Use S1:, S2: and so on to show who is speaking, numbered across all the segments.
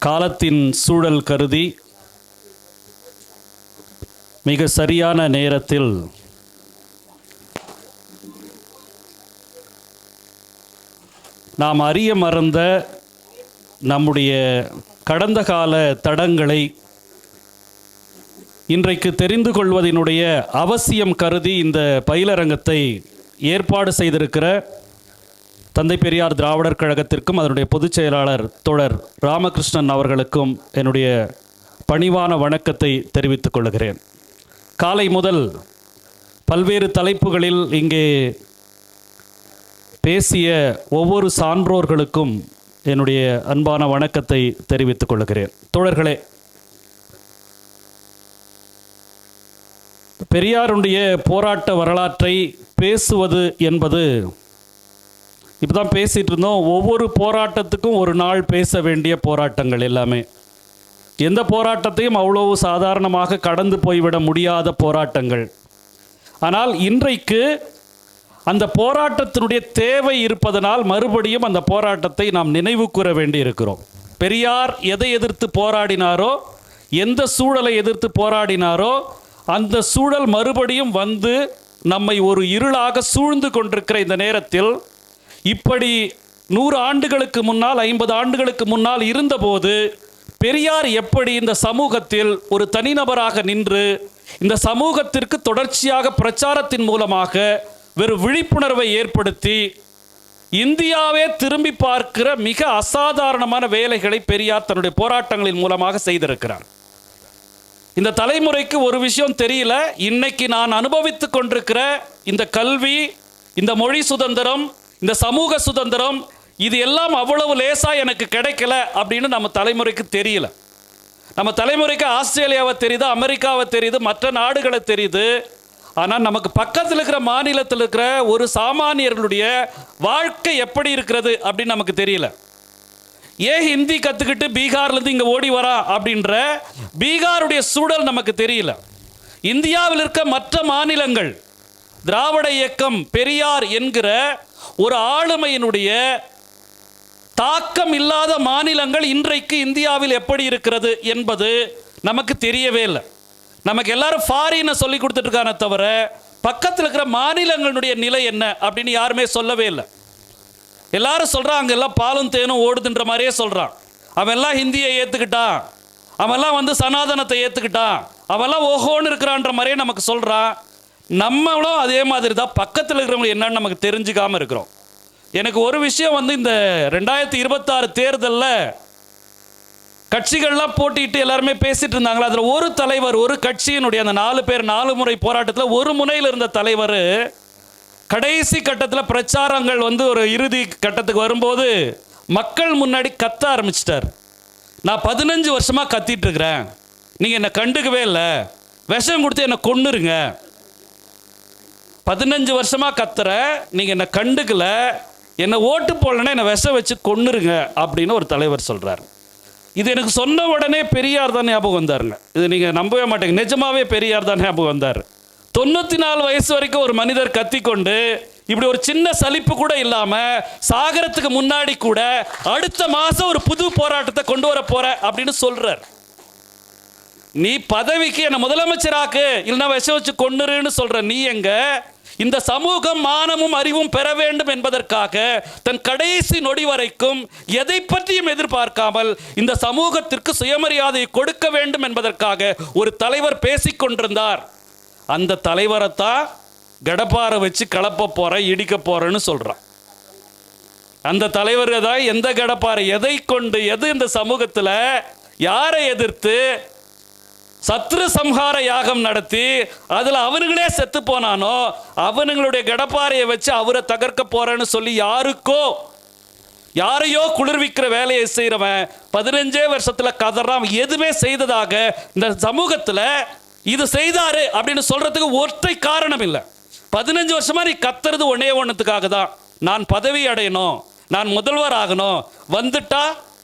S1: காலத்தின் சூழல் கருதி மிக சரியான நேரத்தில் நாம் அறிய மறந்த நம்முடைய கடந்த கால தடங்களை இன்றைக்கு தெரிந்து கொள்வதனுடைய அவசியம் கருதி இந்த பயிலரங்கத்தை ஏற்பாடு செய்திருக்கிற தந்தை பெரியார் திராவிடர் கழகத்திற்கும் அதனுடைய பொதுச் செயலாளர் தோழர் ராமகிருஷ்ணன் அவர்களுக்கும் என்னுடைய பணிவான வணக்கத்தை தெரிவித்துக் கொள்கிறேன். காலை முதல் பல்வேறு தலைப்புகளில் இங்கே பேசிய ஒவ்வொரு சான்றோர்களுக்கும் என்னுடைய அன்பான வணக்கத்தை தெரிவித்துக் கொள்கிறேன். தோழர்களே, பெரியாருடைய போராட்ட வரலாற்றை பேசுவது என்பது இப்போ தான் பேசிகிட்டு இருந்தோம். ஒவ்வொரு போராட்டத்துக்கும் ஒரு நாள் பேச வேண்டிய போராட்டங்கள் எல்லாமே. எந்த போராட்டத்தையும் அவ்வளவு சாதாரணமாக கடந்து போய்விட முடியாத போராட்டங்கள். ஆனால் இன்றைக்கு அந்த போராட்டத்தினுடைய தேவை இருப்பதனால் மறுபடியும் அந்த போராட்டத்தை நாம் நினைவு கூற வேண்டி இருக்கிறோம். பெரியார் எதை எதிர்த்து போராடினாரோ, எந்த சூழலை எதிர்த்து போராடினாரோ, அந்த சூழல் மறுபடியும் வந்து நம்மை ஒரு இருளாக சூழ்ந்து கொண்டிருக்கிற இந்த நேரத்தில், இப்படி 100 ஆண்டுகளுக்கு முன்னால் 50 ஆண்டுகளுக்கு முன்னால் இருந்தபோது பெரியார் எப்படி இந்த சமூகத்தில் ஒரு தனிநபராக நின்று இந்த சமூகத்திற்கு தொடர்ச்சியாக பிரச்சாரத்தின் மூலமாக வெறும் விழிப்புணர்வை ஏற்படுத்தி இந்தியாவே திரும்பி பார்க்கிற மிக அசாதாரணமான வேலைகளை பெரியார் தன்னுடைய போராட்டங்களின் மூலமாக செய்திருக்கிறார். இந்த தலைமுறைக்கு ஒரு விஷயம் தெரியல. இன்னைக்கு நான் அனுபவித்துக் கொண்டிருக்கிற இந்த கல்வி, இந்த மொழி சுதந்திரம், இந்த சமூக சுதந்திரம், இது எல்லாம் அவ்வளவு லேசா எனக்கு கிடைக்கல அப்படின்னு நம்ம தலைமுறைக்கு தெரியல. நம்ம தலைமுறைக்கு ஆஸ்திரேலியாவை தெரியுது, அமெரிக்காவை தெரியுது, மற்ற நாடுகளை தெரியுது. ஆனால் நமக்கு பக்கத்தில் இருக்கிற மாநிலத்தில் இருக்கிற ஒரு சாமானியர்களுடைய வாழ்க்கை எப்படி இருக்கிறது அப்படின்னு நமக்கு தெரியல. ஏன் ஹிந்தி கற்றுக்கிட்டு பீகார்லேருந்து இங்கே ஓடி வரா அப்படின்ற பீகாருடைய சூழல் நமக்கு தெரியல. இந்தியாவில் இருக்க மற்ற மாநிலங்கள் திராவிட இயக்கம், பெரியார் என்கிற ஒரு ஆளுமையினுடைய தாக்கம் இல்லாத மாநிலங்கள் இன்றைக்கு இந்தியாவில் எப்படி இருக்கிறது என்பது நமக்கு தெரியவே இல்லை. நமக்கு எல்லாரும் ஃபாரினை சொல்லி கொடுத்துட்டு இருக்கானே தவிர பக்கத்தில் இருக்கிற மாநிலங்களுடைய நிலை என்ன அப்படின்னு யாருமே சொல்லவே இல்லை. எல்லாரும் சொல்கிறான் அங்கே எல்லாம் பாலும் தேனும் ஓடுதுன்ற மாதிரியே சொல்கிறான். அவன் எல்லாம் ஹிந்தியை ஏற்றுக்கிட்டான், அவெல்லாம் வந்து சனாதனத்தை ஏற்றுக்கிட்டான், அவெல்லாம் ஓஹோன்னு இருக்கிறான்ற மாதிரியே நமக்கு சொல்கிறான். நம்மளும் அதே மாதிரி தான் பக்கத்தில் இருக்கிறவங்க என்னன்னு நமக்கு தெரிஞ்சுக்காமல் இருக்கிறோம். எனக்கு ஒரு விஷயம் வந்து இந்த 2026 தேர்தலில் கட்சிகள்லாம் போட்டிட்டு எல்லாருமே பேசிட்டு இருந்தாங்களா, அதில் ஒரு தலைவர், ஒரு கட்சியினுடைய அந்த 4 பேர் 4 முறை போராட்டத்தில் ஒரு முனையில் இருந்த தலைவர் கடைசி கட்டத்தில் பிரச்சாரங்கள் வந்து ஒரு இறுதி கட்டத்துக்கு வரும்போது மக்கள் முன்னாடி கத்த ஆரம்பிச்சிட்டார். நான் 15 வருஷமாக கத்திட்டு இருக்கிறேன், நீங்கள் என்னை கண்டுக்கவே இல்லை, விஷம் கொடுத்து என்னை கொன்னுருங்க. 15 வருஷமாக கத்துற, நீங்கள் என்னை கண்டுக்கல, என்னை ஓட்டு போடலன்னா என்னை விஷம் வச்சு கொன்னுருங்க அப்படின்னு ஒரு தலைவர் சொல்கிறார். இது எனக்கு சொன்ன உடனே பெரியார் தான் ஞாபகம் வந்தாருங்க. இது நீங்கள் நம்பவே மாட்டேங்க, நிஜமாவே பெரியார் தான் ஞாபகம் வந்தார். 94 வயசு வரைக்கும் ஒரு மனிதர் கத்திக்கொண்டு இப்படி ஒரு சின்ன சலிப்பு கூட இல்லாமல் சாகரத்துக்கு முன்னாடி கூட அடுத்த மாதம் ஒரு புது போராட்டத்தை கொண்டு வர போற அப்படின்னு சொல்றார். நீ பதவிக்கு என்ன முதலமைச்சராக்கு, இல்லைன்னா விஷம் வச்சு கொன்னுருன்னு சொல்ற நீ எங்க இந்த சமூகம் மானமும் அறிவும் பெற வேண்டும் என்பதற்காக தன் கடைசி நொடி வரைக்கும் எதை பற்றியும் எதிர்பார்க்காமல் இந்த சமூகத்திற்கு சுயமரியாதையை கொடுக்க வேண்டும் என்பதற்காக ஒரு தலைவர் பேசிக்கொண்டிருந்தார். அந்த தலைவரைத்தான் கடப்பாரை வச்சு கலப்ப போற, இடிக்க போறேன்னு சொல்றான். அந்த தலைவர் தான் எந்த கடப்பாரை, எதை கொண்டு, எது இந்த சமூகத்தில் யாரை எதிர்த்து சத்ரு சம்ஹார யாகம் நடத்தி அதில் அவனுங்களே செத்து போனானோ அவனுங்களுடைய கடப்பாறையை வச்சு அவரை தகர்க்க போறேன்னு சொல்லி யாரையோ குளிர்விக்கிற வேலையை செய்கிறவன் 15 வருஷத்தில் கதறான். எதுவுமே செய்ததாக இந்த சமூகத்தில் இது செய்தாரு அப்படின்னு சொல்றதுக்கு ஒற்றை காரணம் இல்லை. 15 வருஷமா நீ கத்துறது ஒன்றுத்துக்காக தான், நான் பதவி அடையணும், நான் முதல்வர் ஆகணும், வந்துட்டா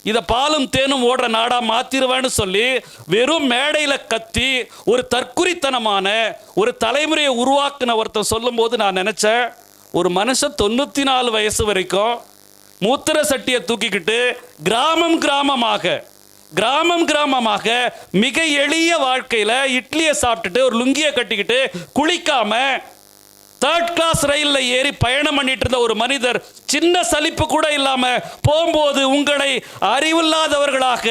S1: இதை பாலும் தேனும் ஓடுற நாடா மாத்திருவேன்னு சொல்லி வெறும் மேடையில் கத்தி ஒரு தற்குறித்தனமான ஒரு தலைமுறையை உருவாக்குன ஒருத்தன் சொல்லும் போது நான் நினைச்சேன், ஒரு மனுஷன் 94 வயசு வரைக்கும் மூத்திர சட்டியை தூக்கிக்கிட்டு கிராமமாக கிராமம் கிராமமாக மிக எளிய வாழ்க்கையில இட்லியை சாப்பிட்டுட்டு ஒரு லுங்கியை கட்டிக்கிட்டு குளிக்காம தேர்ட் கிளாஸ் ரயில்ல ஏறி பயணம் பண்ணிட்டு இருந்த ஒரு மனிதர் சின்ன சலிப்பு கூட இல்லாம போகும்போது உங்களை அறிவில்லாதவர்களாக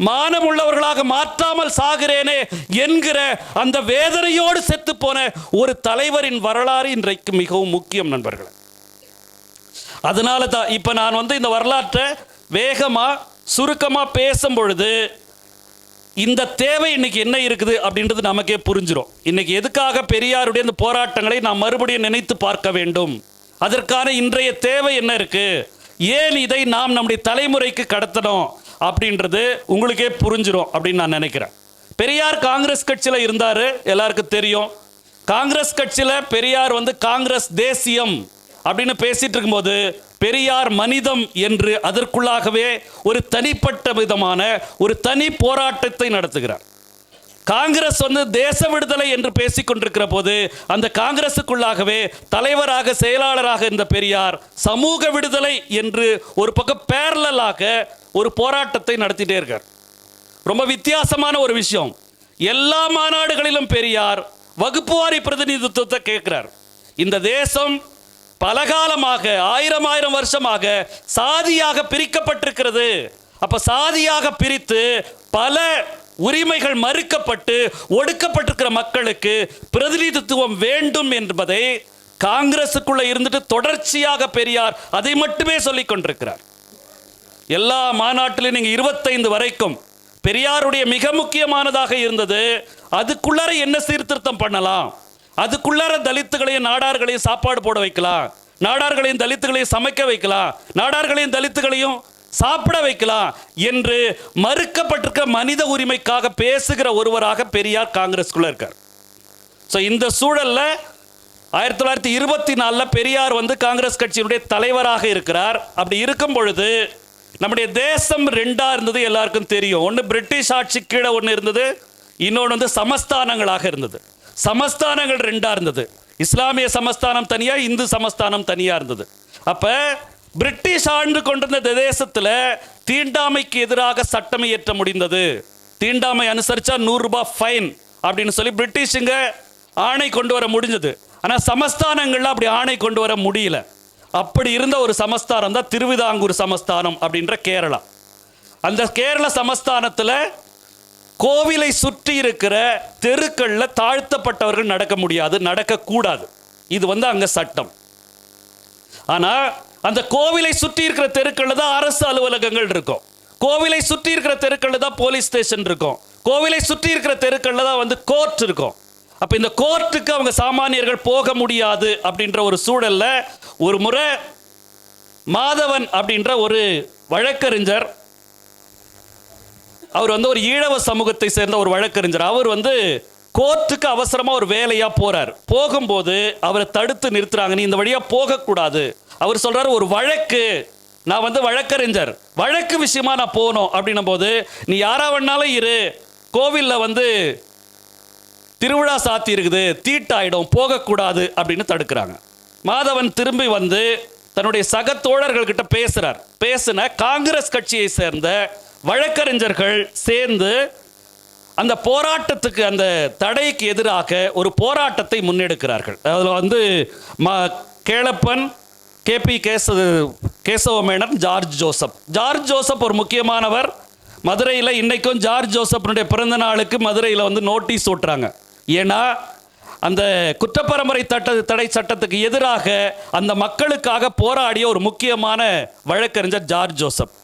S1: மானம் உள்ளவர்களாக மாற்றாமல் சாகிறேனே என்கிற அந்த வேதனையோடு செத்து போன ஒரு தலைவரின் வரலாறு இன்றைக்கு மிகவும் முக்கியம் நண்பர்களே. அதனால தான் இப்ப நான் இந்த வரலாற்றை வேகமா சுருக்கமா பேசும் பொழுது இந்த தேவை இன்னைக்கு என்ன இருக்குது அப்படின்றது நமக்கே புரிஞ்சிடும். இன்னைக்கு எதுக்காக பெரியாருடைய இந்த போராட்டங்களை நாம் மறுபடியும் நினைத்து பார்க்க வேண்டும், அதற்கான இன்றைய தேவை என்ன இருக்கு, ஏன் இதை நாம் நம்முடைய தலைமுறைக்கு கடத்தணும் அப்படின்றது உங்களுக்கே புரிஞ்சிடும் அப்படின்னு நான் நினைக்கிறேன். பெரியார் காங்கிரஸ் கட்சியில் இருந்தாரு, எல்லாருக்கும் தெரியும். காங்கிரஸ் கட்சியில் பெரியார் காங்கிரஸ் தேசியம் அப்படின்னு பேசிட்டு இருக்கும்போது பெரியார் மனிதம் என்று அதற்குள்ளாகவே ஒரு தனிப்பட்ட விதமான ஒரு தனி போராட்டத்தை நடத்துகிறார். காங்கிரஸ் தேச விடுதலை என்று பேசிக் கொண்டிருக்கிற போது அந்த காங்கிரசுக்குள்ளாகவே தலைவராக செயலாளராக இருந்த பெரியார் சமூக விடுதலை என்று ஒரு பக்கம் பேரலாக ஒரு போராட்டத்தை நடத்திட்டே இருக்கார். ரொம்ப வித்தியாசமான ஒரு விஷயம். எல்லா மாநாடுகளிலும் பெரியார் வகுப்புவாரி பிரதிநிதித்துவத்தை கேட்கிறார். இந்த தேசம் பலகாலமாக 1000 வருஷமாக சாதியாக பிரிக்கப்பட்டிருக்கிறது. அப்ப சாதியாக பிரித்து பல உரிமைகள் மறுக்கப்பட்டு ஒடுக்கப்பட்டிருக்கிற மக்களுக்கு பிரதிநிதித்துவம் வேண்டும் என்பதை காங்கிரசுக்குள்ள இருந்துட்டு தொடர்ச்சியாக பெரியார் அதை மட்டுமே சொல்லிக் கொண்டிருக்கிறார். எல்லா மாநாட்டிலும் நீங்க 25 வரைக்கும் பெரியாருடைய மிக முக்கியமானதாக இருந்தது அதுக்குள்ளார என்ன சீர்திருத்தம் பண்ணலாம், அதுக்குள்ளார தலித்துகளையும் நாடார்களையும் சாப்பாடு போட வைக்கலாம், நாடார்களையும் தலித்துகளையும் சமைக்க வைக்கலாம், நாடார்களையும் தலித்துகளையும் சாப்பிட வைக்கலாம் என்று மறுக்கப்பட்டிருக்க மனித உரிமைக்காக பேசுகிற ஒருவராக பெரியார் காங்கிரஸ்குள்ள இருக்கார். ஸோ இந்த சூழல்ல 1924 பெரியார் காங்கிரஸ் கட்சியினுடைய தலைவராக இருக்கிறார். அப்படி இருக்கும் பொழுது நம்முடைய தேசம் ரெண்டா இருந்தது, எல்லாருக்கும் தெரியும். ஒன்று பிரிட்டிஷ் ஆட்சி கீழே ஒன்று இருந்தது, இன்னொன்று சமஸ்தானங்களாக இருந்தது. சமஸ்தானங்கள் ரெண்டா இருந்தது. இஸ்லாமிய சமஸ்தானம் தனியா, இந்து சமஸ்தானம் தனியா இருந்தது. அப்ப பிரிட்டிஷ் ஆண்டு கொண்டிருந்த தேசத்துல தீண்டாமைக்கு எதிராக சட்டம் இயற்ற முடிந்தது. தீண்டாமை அனுசரிச்சா 100 ரூபாய் ஃபைன் அப்படின்னு சொல்லி பிரிட்டிஷுங்க ஆணை கொண்டு வர முடிஞ்சது. ஆனா சமஸ்தானங்கள்ல அப்படி ஆணை கொண்டு வர முடியல. அப்படி இருந்த ஒரு சமஸ்தானம் தான் திருவிதாங்கூர் சமஸ்தானம் அப்படின்ற கேரளா. அந்த கேரள சமஸ்தானத்துல கோவிலை சுற்றி இருக்கிற தெருக்கள்ல தாழ்த்தப்பட்டவர்கள் நடக்க முடியாது, நடக்கக்கூடாது. இது அங்க சட்டம். ஆனா அந்த கோவிலை சுற்றி இருக்கிற தெருக்கள்ல தான் அரசு அலுவலகங்கள் இருக்கும், கோவிலை சுற்றி இருக்கிற தெருக்கள்ல தான் போலீஸ் ஸ்டேஷன் இருக்கும், கோவிலை சுற்றி இருக்கிற தெருக்கள்ல தான் கோர்ட் இருக்கும். அப்ப இந்த கோர்ட்டுக்கு அவங்க சாமானியர்கள் போக முடியாது அப்படின்ற ஒரு சூழல்ல ஒரு முறை மாதவன் அப்படின்ற ஒரு வழக்கறிஞர், அவர் ஒரு ஈழவ சமூகத்தை சேர்ந்த ஒரு வழக்கறிஞர், அவர் கோர்ட்டுக்கு அவசரமா ஒரு வேலையா போறார். போகும்போது அவரை தடுத்து நிறுத்துறாங்க, நீ இந்த வழியா போகக்கூடாது. அவர் சொல்றாரு, ஒரு வழக்கு, நான் வழக்கறிஞர், வழக்கு விஷயமா நான் போகணும் அப்படின்னும் போது நீ யாரா வேணாலும் இரு, கோவில்ல திருவிழா சாத்தி இருக்குது, தீட்டாயிடும், போகக்கூடாது அப்படின்னு தடுக்கிறாங்க. மாதவன் திரும்பி தன்னுடைய சக தோழர்கள் கிட்ட பேசுறார். பேசின காங்கிரஸ் கட்சியை சேர்ந்த வழக்கறிஞர்கள் சேர்ந்து அந்த போராட்டத்துக்கு, அந்த தடைக்கு எதிராக ஒரு போராட்டத்தை முன்னெடுக்கிறார்கள். அதில் கேளப்பன், கேபி கேசவ மேனன், ஜார்ஜ் ஜோசப் ஒரு முக்கியமானவர். மதுரையில் இன்னைக்கும் ஜார்ஜ் ஜோசப்னுடைய பிறந்த நாளுக்கு மதுரையில் நோட்டீஸ் ஓட்டுறாங்க. ஏன்னா அந்த குற்றப்பரம்பரை தடை சட்டத்துக்கு எதிராக அந்த மக்களுக்காக போராடிய ஒரு முக்கியமான வழக்கறிஞர் ஜார்ஜ் ஜோசப்.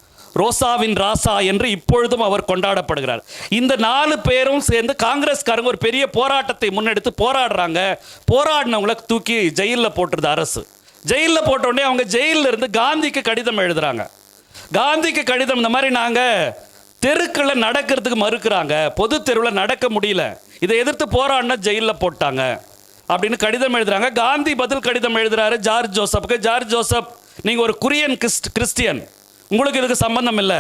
S1: ரோசாவின் ராசா என்று இப்பொழுதும் அவர் கொண்டாடப்படுகிறார். இந்த 4 பேரும் சேர்ந்து காங்கிரஸ்காரங்க ஒரு பெரிய போராட்டத்தை முன்னெடுத்து போராடுறாங்க. போராடினவங்களை தூக்கி ஜெயிலில் போட்டுருது அரசு. ஜெயிலில் போட்ட உடனே அவங்க ஜெயிலில் இருந்து காந்திக்கு கடிதம் எழுதுறாங்க. காந்திக்கு கடிதம், இந்த மாதிரி நாங்கள் தெருக்களில் நடக்கிறதுக்கு மறுக்கிறாங்க, பொது தெருவில் நடக்க முடியல, இதை எதிர்த்து போராடினா ஜெயிலில் போட்டாங்க அப்படின்னு கடிதம் எழுதுறாங்க. காந்தி பதில் கடிதம் எழுதுறாரு ஜார்ஜ் ஜோசப்புக்கு. ஜார்ஜ் ஜோசப், நீங்கள் ஒரு குரியன் கிறிஸ்டியன், உங்களுக்கு இதுக்கு சம்பந்தம் இல்லை,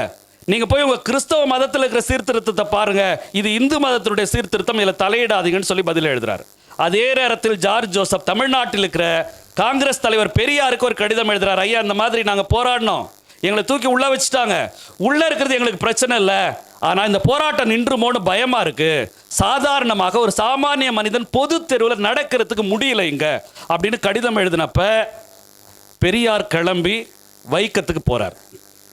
S1: நீங்கள் போய் உங்கள் கிறிஸ்தவ மதத்தில் இருக்கிற சீர்திருத்தத்தை பாருங்க, இது இந்து மதத்தினுடைய சீர்திருத்தம், இதில் தலையிடாதீங்கன்னு சொல்லி பதில் எழுதுறாரு. அதே நேரத்தில் ஜார்ஜ் ஜோசப் தமிழ்நாட்டில் இருக்கிற காங்கிரஸ் தலைவர் பெரியாருக்கு ஒரு கடிதம் எழுதுறாரு. ஐயா, இந்த மாதிரி நாங்கள் போராடினோம், எங்களை தூக்கி உள்ள வச்சுட்டாங்க, உள்ள இருக்கிறது எங்களுக்கு பிரச்சனை இல்லை, ஆனால் இந்த போராட்டம் நின்றுமோன்னு பயமாக இருக்குது. சாதாரணமாக ஒரு சாமானிய மனிதன் பொது தெருவில் நடக்கிறதுக்கு முடியல இங்க அப்படின்னு கடிதம் எழுதினப்ப பெரியார் கிளம்பி வைக்கத்துக்கு போகிறார்.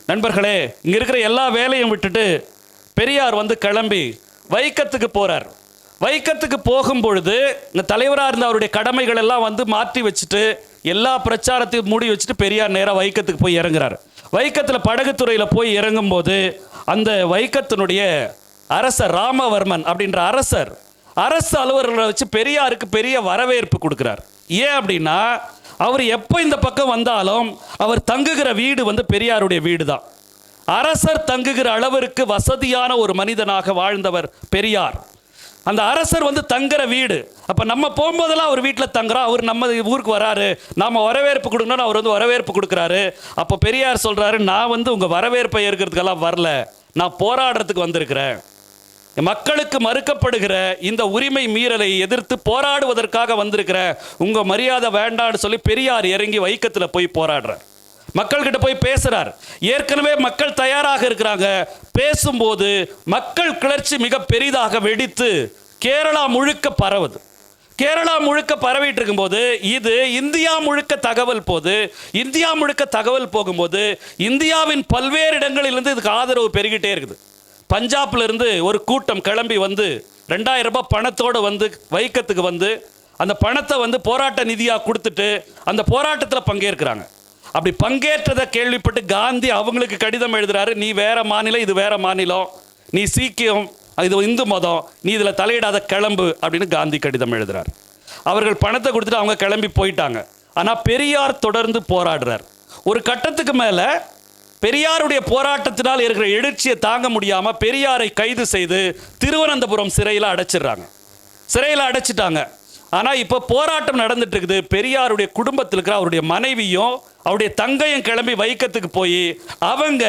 S1: நண்பர்களே, இங்கே இருக்கிற எல்லா வேலையும் விட்டுட்டு பெரியார் வந்து கிளம்பி வைக்கத்துக்கு போகிறார். வைக்கத்துக்கு போகும்பொழுது இந்த தலைவராக இருந்த அவருடைய கடமைகள் எல்லாம் வந்து மாற்றி வச்சுட்டு எல்லா பிரச்சாரத்தையும் மூடி வச்சுட்டு பெரியார் நேராக வைக்கத்துக்கு போய் இறங்குறார். வைக்கத்தில் படகுத்துறையில் போய் இறங்கும்போது அந்த வைக்கத்தினுடைய அரசர் ராமவர்மன் அப்படின்ற அரசு அலுவலர்களை வச்சு பெரியாருக்கு பெரிய வரவேற்பு கொடுக்குறார். ஏன் அப்படின்னா அவர் எப்போ இந்த பக்கம் வந்தாலும் அவர் தங்குகிற வீடு வந்து பெரியாருடைய வீடு தான். அரசர் தங்குகிற அளவிற்கு வசதியான ஒரு மனிதனாக வாழ்ந்தவர் பெரியார். அந்த அரசர் வந்து தங்குற வீடு. அப்போ நம்ம போகும்போதெல்லாம் அவர் வீட்டில் தங்குறோம், அவர் நம்ம ஊருக்கு வராரு, நாம் வரவேற்பு கொடுக்கணும்னு அவர் வந்து வரவேற்பு கொடுக்குறாரு. அப்போ பெரியார் சொல்கிறாரு, நான் வந்து உங்கள் வரவேற்பை ஏற்கிறதுக்கெல்லாம் வரல, நான் போராடுறதுக்கு வந்திருக்கிறேன். மக்களுக்கு மறுக்கப்படுகிற இந்த உரிமை மீறலை எதிர்த்து போராடுவதற்காக வந்திருக்கிற உங்கள் மரியாதை வேண்டான்னு சொல்லி பெரியார் இறங்கி வைக்கத்தில் போய் போராடுறார். மக்கள்கிட்ட போய் பேசுறார். ஏற்கனவே மக்கள் தயாராக இருக்கிறாங்க. பேசும்போது மக்கள் கிளர்ச்சி மிக பெரிதாக வெடித்து கேரளா முழுக்க பரவுது. கேரளா முழுக்க பரவிட்டு இருக்கும்போது இது இந்தியா முழுக்க தகவல் போகுது. இந்தியா முழுக்க தகவல் போகும்போது இந்தியாவின் பல்வேறு இடங்களிலிருந்து இதுக்கு ஆதரவு பெருகிட்டே இருக்குது. பஞ்சாப்ல இருந்து ஒரு கூட்டம் கிளம்பி வந்து 2000 ரூபாய் பணத்தோடு வந்து வைக்கத்துக்கு வந்து அந்த பணத்தை வந்து போராட்ட நிதியாக கொடுத்துட்டு அந்த போராட்டத்தில் பங்கேற்கிறாங்க. அப்படி பங்கேற்றதை கேள்விப்பட்டு காந்தி அவங்களுக்கு கடிதம் எழுதுறாரு, நீ வேற மாநிலம், இது வேற மாநிலம், நீ சீக்கியம், இது இந்து மதம், நீ இதில் தலையிடாத கிளம்பு அப்படின்னு காந்தி கடிதம் எழுதுறார். அவர்கள் பணத்தை கொடுத்துட்டு அவங்க கிளம்பி போயிட்டாங்க. ஆனால் பெரியார் தொடர்ந்து போராடுறார். ஒரு கட்டத்துக்கு மேலே பெரியாருடைய போராட்டத்தினால் இருக்கிற எழுச்சியை தாங்க முடியாமல் பெரியாரை கைது செய்து திருவனந்தபுரம் சிறையில் அடைச்சிட்டாங்க. ஆனால் இப்போ போராட்டம் நடந்துட்டு இருக்குது. பெரியாருடைய குடும்பத்தில் இருக்கிற அவருடைய மனைவியும் அவருடைய தங்கையும் கிளம்பி வைக்கத்துக்கு போய் அவங்க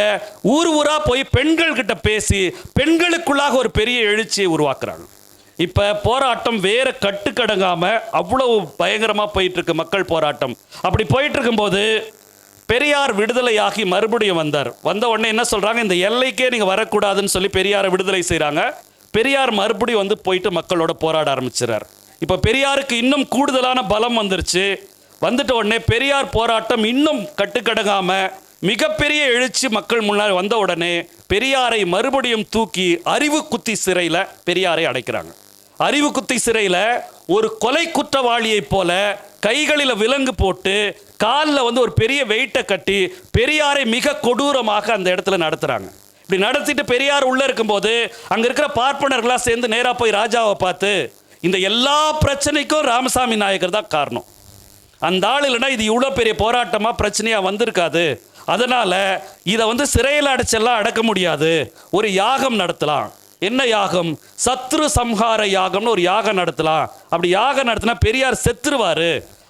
S1: ஊராக போய் பெண்கள் கிட்ட பேசி பெண்களுக்குள்ளாக ஒரு பெரிய எழுச்சியை உருவாக்குறாங்க. இப்போ போராட்டம் வேற கட்டுக்கடங்காமல் அவ்வளவு பயங்கரமாக போயிட்டு இருக்கு மக்கள் போராட்டம். அப்படி போயிட்டு இருக்கும்போது பெரியார் விடுதலையாகி மறுபடியும் வந்த உடனே என்ன சொல்கிறாங்க, இந்த எல்லைக்கே நீங்கள் வரக்கூடாதுன்னு சொல்லி பெரியாரை விடுதலை செய்கிறாங்க. பெரியார் மறுபடியும் வந்து போயிட்டு மக்களோட போராட ஆரம்பிச்சிடறார். இப்போ பெரியாருக்கு இன்னும் கூடுதலான பலம் வந்துட்ட உடனே பெரியார் போராட்டம் இன்னும் கட்டுக்கடங்காமல் மிகப்பெரிய எழுச்சி மக்கள் முன்னாடி வந்த உடனே பெரியாரை மறுபடியும் தூக்கி அறிவு குத்தி சிறையில் பெரியாரை அடைக்கிறாங்க. அறிவு குத்தி சிறையில் ஒரு கொலை குற்றவாளியை போல கைகளில் விலங்கு போட்டு காலில் வந்து ஒரு பெரிய வெயிட்டை கட்டி பெரியாரை மிக கொடூரமாக அந்த இடத்துல நடத்துகிறாங்க. இப்படி நடத்திட்டு பெரியார் உள்ளே இருக்கும்போது அங்கே இருக்கிற பார்ப்பனர்களாக சேர்ந்து நேராக போய் ராஜாவை பார்த்து, இந்த எல்லா பிரச்சனைக்கும் ராமசாமி நாயக்கர் தான் காரணம், அந்த ஆள் இல்லைன்னா இது இவ்வளோ பெரிய போராட்டமாக பிரச்சனையாக வந்திருக்காது, அதனால் இதை வந்து சிறையில் அடைச்செல்லாம் அடக்க முடியாது, ஒரு யாகம் நடத்தலாம். என்ன யாகம்? சத்ரு சம்ஹார யாகம்னு ஒரு யாகம் நடத்தலாம். அப்படி யாகம் நடத்தினா பெரியார் செத்துருவார்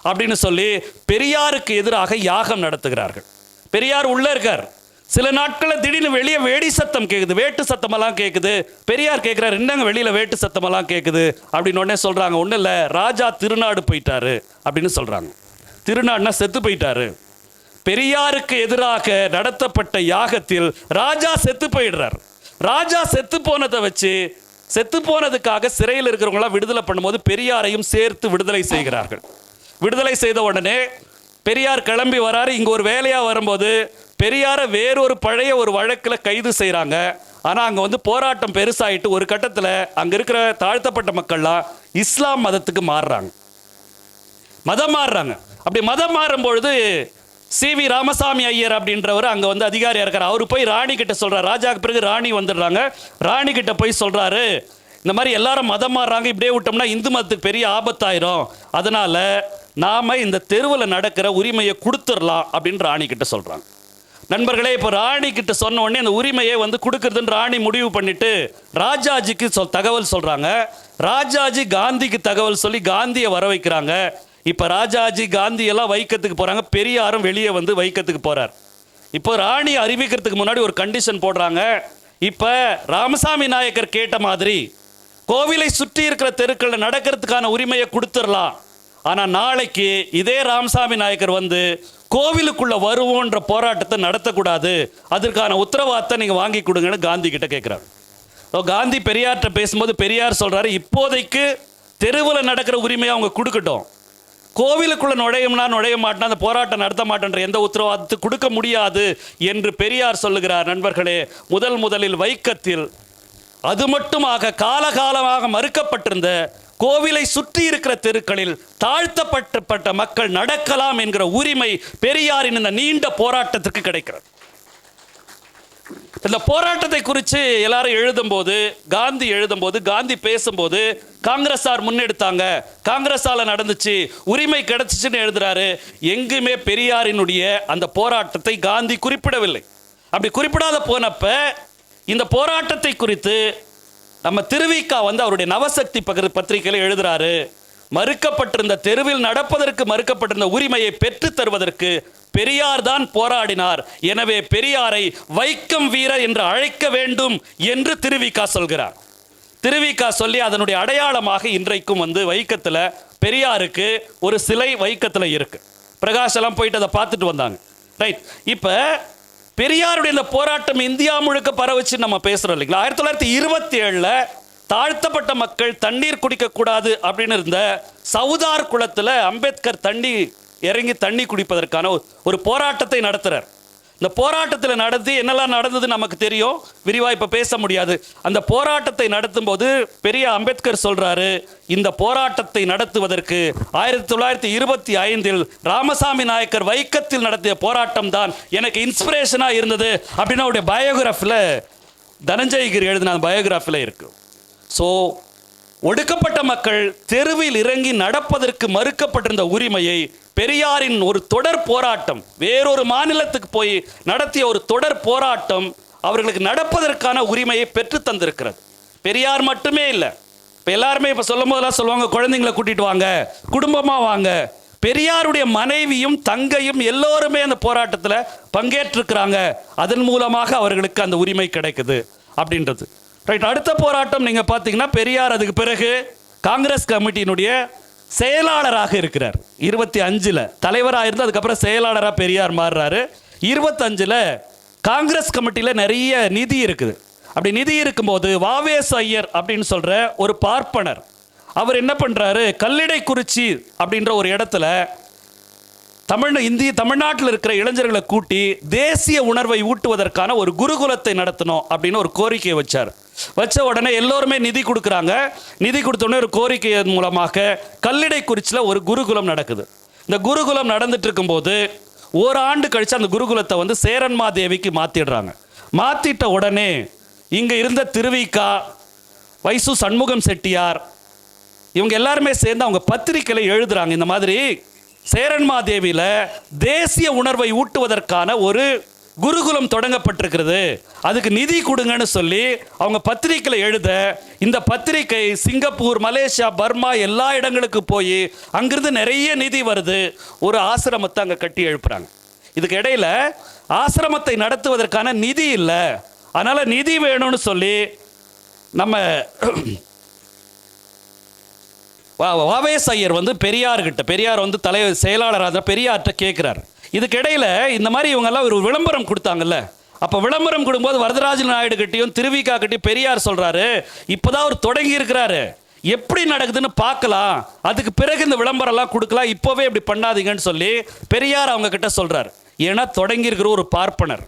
S1: அப்படின்னு சொல்லி பெரியாருக்கு எதிராக யாகம் நடத்துகிறார்கள். பெரியார் உள்ளே இருக்கார். சில நாட்களில் திடீர்னு வெளியே வேடி சத்தம் கேட்குது, வேட்டு சத்தமெல்லாம் கேட்குது. பெரியார் கேட்குறாரு, என்னங்க வெளியில் வேட்டு சத்தமெல்லாம் கேட்குது அப்படின்னு உடனே சொல்கிறாங்க, ஒன்றும் இல்லை, ராஜா திருநாடு போயிட்டாரு அப்படின்னு சொல்கிறாங்க. திருநாடுனா செத்து போயிட்டாரு. பெரியாருக்கு எதிராக நடத்தப்பட்ட யாகத்தில் ராஜா செத்து போயிடுறார். ராஜா செத்து போனதை வச்சு செத்து போனதுக்காக சிறையில் இருக்கிறவங்களாம் விடுதலை பண்ணும்போது பெரியாரையும் சேர்த்து விடுதலை செய்கிறார்கள். விடுதலை செய்த உடனே பெரியார் கிளம்பி வராரு. இங்கே ஒரு வேலையாக வரும்போது பெரியாரை வேறொரு பழைய ஒரு வழக்கில் கைது செய்கிறாங்க. ஆனால் அங்கே வந்து போராட்டம் பெருசாகிட்டு ஒரு கட்டத்தில் அங்கே இருக்கிற தாழ்த்தப்பட்ட மக்கள்லாம் இஸ்லாம் மதத்துக்கு மாறுறாங்க. அப்படி மதம் மாறும்பொழுது சி.வி. ராமசாமி ஐயர் அப்படின்றவர் அங்கே வந்து அதிகாரியாக இருக்கார். அவர் போய் ராணி கிட்ட சொல்கிறார். ராஜாவுக்கு பிறகு ராணி வந்துடுறாங்க. ராணி கிட்ட போய் சொல்கிறாரு, இந்த மாதிரி எல்லாரும் மதம் மாறுறாங்க, இப்படியே விட்டோம்னா இந்து மதத்துக்கு பெரிய ஆபத்தாயிரும், அதனால் நாம் இந்த தெருவில் நடக்கிற உரிமையை கொடுத்துடலாம் அப்படின்னு ராணி கிட்ட சொல்கிறாங்க. நண்பர்களே, இப்போ ராணி கிட்ட சொன்ன உடனே அந்த உரிமையை வந்து கொடுக்குறதுன்னு ராணி முடிவு பண்ணிட்டு ராஜாஜிக்கு தகவல் சொல்கிறாங்க. ராஜாஜி காந்திக்கு தகவல் சொல்லி காந்தியை வர வைக்கிறாங்க. இப்போ ராஜாஜி காந்தி எல்லாம் வைக்கத்துக்கு போகிறாங்க. பெரியாரும் வெளியே வந்து வைக்கத்துக்கு போகிறார். இப்போ ராணி அறிவிக்கிறதுக்கு முன்னாடி ஒரு கண்டிஷன் போடுறாங்க. இப்போ ராமசாமி நாயக்கர் கேட்ட மாதிரி கோவிலை சுற்றி இருக்கிற தெருக்களில் நடக்கிறதுக்கான உரிமையை கொடுத்துடலாம், ஆனால் நாளைக்கு இதே ராமசாமி நாயக்கர் வந்து கோவிலுக்குள்ள வருவோன்ற போராட்டத்தை நடத்தக்கூடாது, அதற்கான உத்தரவாதத்தை நீங்கள் வாங்கி கொடுங்கன்னு காந்தி கிட்ட கேட்குறாரு. காந்தி பெரியார்கிட்ட பேசும்போது பெரியார் சொல்றாரு, இப்போதைக்கு தெருவில் நடக்கிற உரிமையை அவங்க கொடுக்கட்டும், கோவிலுக்குள்ள நுழைய மாட்டேன், அந்த போராட்டம் நடத்த மாட்டேன்ற எந்த உத்தரவாதத்தை கொடுக்க முடியாது என்று பெரியார் சொல்லுகிறார். நண்பர்களே, முதலில் வைக்கத்தில் அது மட்டுமாக காலகாலமாக மறுக்கப்பட்டிருந்த கோவிலை சுற்றி இருக்கிற தெருக்களில் தாழ்த்தப்பட்ட மக்கள் நடக்கலாம் என்கிற உரிமை பெரியாரின் இந்த நீண்ட போராட்டத்திற்கு கிடைக்கிறது. இந்த போராட்டத்தை குறித்து எல்லாரும் எழுதும்போது, காந்தி பேசும்போது காங்கிரஸார் முன்னெடுத்தாங்க, காங்கிரஸால நடந்துச்சு, உரிமை கிடைச்சிச்சுன்னு எழுதுறாரு. எங்குமே பெரியாரினுடைய அந்த போராட்டத்தை காந்தி குறிப்பிடவில்லை. அப்படி குறிப்பிடாத போனப்ப இந்த போராட்டத்தை குறித்து நம்ம திருவிக்கா அவருடைய நவசக்தி பத்திரிகையில் எழுதுறாரு. மறுக்கப்பட்டிருந்த தெருவில் நடப்பதற்கு மறுக்கப்பட்டிருந்த உரிமையை பெற்று தருவதற்கு பெரியார் தான் போராடினார். எனவே பெரியாரை வைக்கம் வீரர் என்று அழைக்க வேண்டும் என்று திருவிக்கா சொல்கிறார். திருவிக்கா சொல்லி அதனுடைய அடையாளமாக இன்றைக்கும் வைக்கத்தில் பெரியாருக்கு ஒரு சிலை வைக்கத்தில் இருக்கு. பிரகாஷ் எல்லாம் போயிட்டு அதை பார்த்துட்டு வந்தாங்க. ரைட். இப்போ பெரியாருடைய இந்த போராட்டம் இந்தியா முழுக்க பரவச்சு நம்ம பேசுறோம் இல்லைங்களா. 1927 தாழ்த்தப்பட்ட மக்கள் தண்ணீர் குடிக்க கூடாது அப்படின்னு இருந்த சவுதார் குளத்தில் அம்பேத்கர் இறங்கி தண்ணி குடிப்பதற்கான ஒரு போராட்டத்தை நடத்துறார். இந்த போராட்டத்தில் நடத்தி என்னெல்லாம் நடந்தது நமக்கு தெரியும், விரிவா இப்ப பேச முடியாது. அந்த போராட்டத்தை நடத்தும் போது பெரிய அம்பேத்கர் சொல்றாரு, இந்த போராட்டத்தை நடத்துவதற்கு 1925 ராமசாமி நாயக்கர் வைக்கத்தில் நடத்திய போராட்டம் தான் எனக்கு இன்ஸ்பிரேஷனா இருந்தது அப்படின்னு அவருடைய பயோகிராஃபில் தனஞ்சயகிரி எழுதின பயோகிராஃபில் இருக்கு. ஸோ ஒடுக்கப்பட்ட மக்கள் தெருவில் இறங்கி நடப்பதற்கு மறுக்கப்பட்டிருந்த உரிமையை பெரியாரின் ஒரு தொடர் போராட்டம், வேறொரு மாநிலத்துக்கு போய் நடத்திய ஒரு தொடர் போராட்டம் அவர்களுக்கு நடப்பதற்கான உரிமையை பெற்று தந்திருக்கிறது. பெரியார் மட்டுமே இல்லை, இப்போ எல்லாருமே இப்போ சொல்லும் போதெல்லாம் சொல்லுவாங்க, குழந்தைங்களை கூட்டிட்டு வாங்க, குடும்பமாக வாங்க. பெரியாருடைய மனைவியும் தங்கையும் எல்லோருமே அந்த போராட்டத்தில் பங்கேற்றிருக்கிறாங்க. அதன் மூலமாக அவர்களுக்கு அந்த உரிமை கிடைக்குது அப்படின்றது. ரைட். அடுத்த போராட்டம் நீங்க பார்த்தீங்கன்னா பெரியார் அதுக்கு பிறகு காங்கிரஸ் கமிட்டியினுடைய செயலாளராக இருக்கிறார். 25 தலைவராக இருந்து அதுக்கப்புறம் செயலாளராக பெரியார் மாறுறாரு. 25 காங்கிரஸ் கமிட்டியில் நிறைய நிதி இருக்குது. அப்படி நிதி இருக்கும்போது வாவேசு ஐயர் அப்படின்னு சொல்ற ஒரு பார்ப்பனர் அவர் என்ன பண்றாரு, கல்லிடைக்குறிச்சி அப்படின்ற ஒரு இடத்துல தமிழ்நாட்டில் இருக்கிற இளைஞர்களை கூட்டி தேசிய உணர்வை ஊட்டுவதற்கான ஒரு குருகுலத்தை நடத்தணும் அப்படின்னு ஒரு கோரிக்கையை வச்ச உடனே எல்லோருமே நிதி கொடுக்குறாங்க. நிதி கொடுத்தோடனே ஒரு கோரிக்கை மூலமாக கல்லிடைக்குறிச்சியில் ஒரு குருகுலம் நடக்குது. இந்த குருகுலம் நடந்துட்டு இருக்கும்போது ஒரு ஆண்டு கழிச்சு அந்த குருகுலத்தை சேரன்மாதேவிக்கு மாத்திடுறாங்க. மாத்திட்ட உடனே இங்க இருந்த திருவிக்கா, வைசு சண்முகம் செட்டியார் இவங்க எல்லாருமே சேர்ந்து அவங்க பத்திரிகையில் எழுதுறாங்க, இந்த மாதிரி சேரன்மாதேவியில தேசிய உணர்வை ஊட்டுவதற்கான ஒரு குருகுலம் தொடங்கப்பட்டிருக்கிறது, அதுக்கு நிதி கொடுங்கன்னு சொல்லி அவங்க பத்திரிகையில் எழுத, இந்த பத்திரிகை சிங்கப்பூர், மலேசியா, பர்மா எல்லா இடங்களுக்கு போய் அங்கிருந்து நிறைய நிதி வருது. ஒரு ஆசிரமத்தை அங்கே கட்டி எழுப்புறாங்க. இதுக்கு இடையில ஆசிரமத்தை நடத்துவதற்கான நிதி இல்லை, அதனால நிதி வேணும்னு சொல்லி நம்ம வாவேஸ் ஐயர் பெரியார்கிட்ட, பெரியார் தலைவர் செயலாளராக பெரியார்கிட்ட கேட்குறாரு. இதுக்கு இடையில இந்த மாதிரி இவங்கெல்லாம் ஒரு விளம்பரம் கொடுத்தாங்கல்ல, அப்போ விளம்பரம் கொடுக்கும்போது வரதராஜன் நாயுடு கிட்டையும் திருவிக்கா கிட்டையும் பெரியார் சொல்றாரு, இப்போதான் அவர் தொடங்கி இருக்கிறாரு, எப்படி நடக்குதுன்னு பார்க்கலாம், அதுக்கு பிறகு இந்த விளம்பரம்லாம் கொடுக்கலாம், இப்போவே இப்படி பண்ணாதீங்கன்னு சொல்லி பெரியார் அவங்க கிட்ட சொல்றாரு. ஏன்னா தொடங்கி இருக்கிற ஒரு பார்ப்பனர்,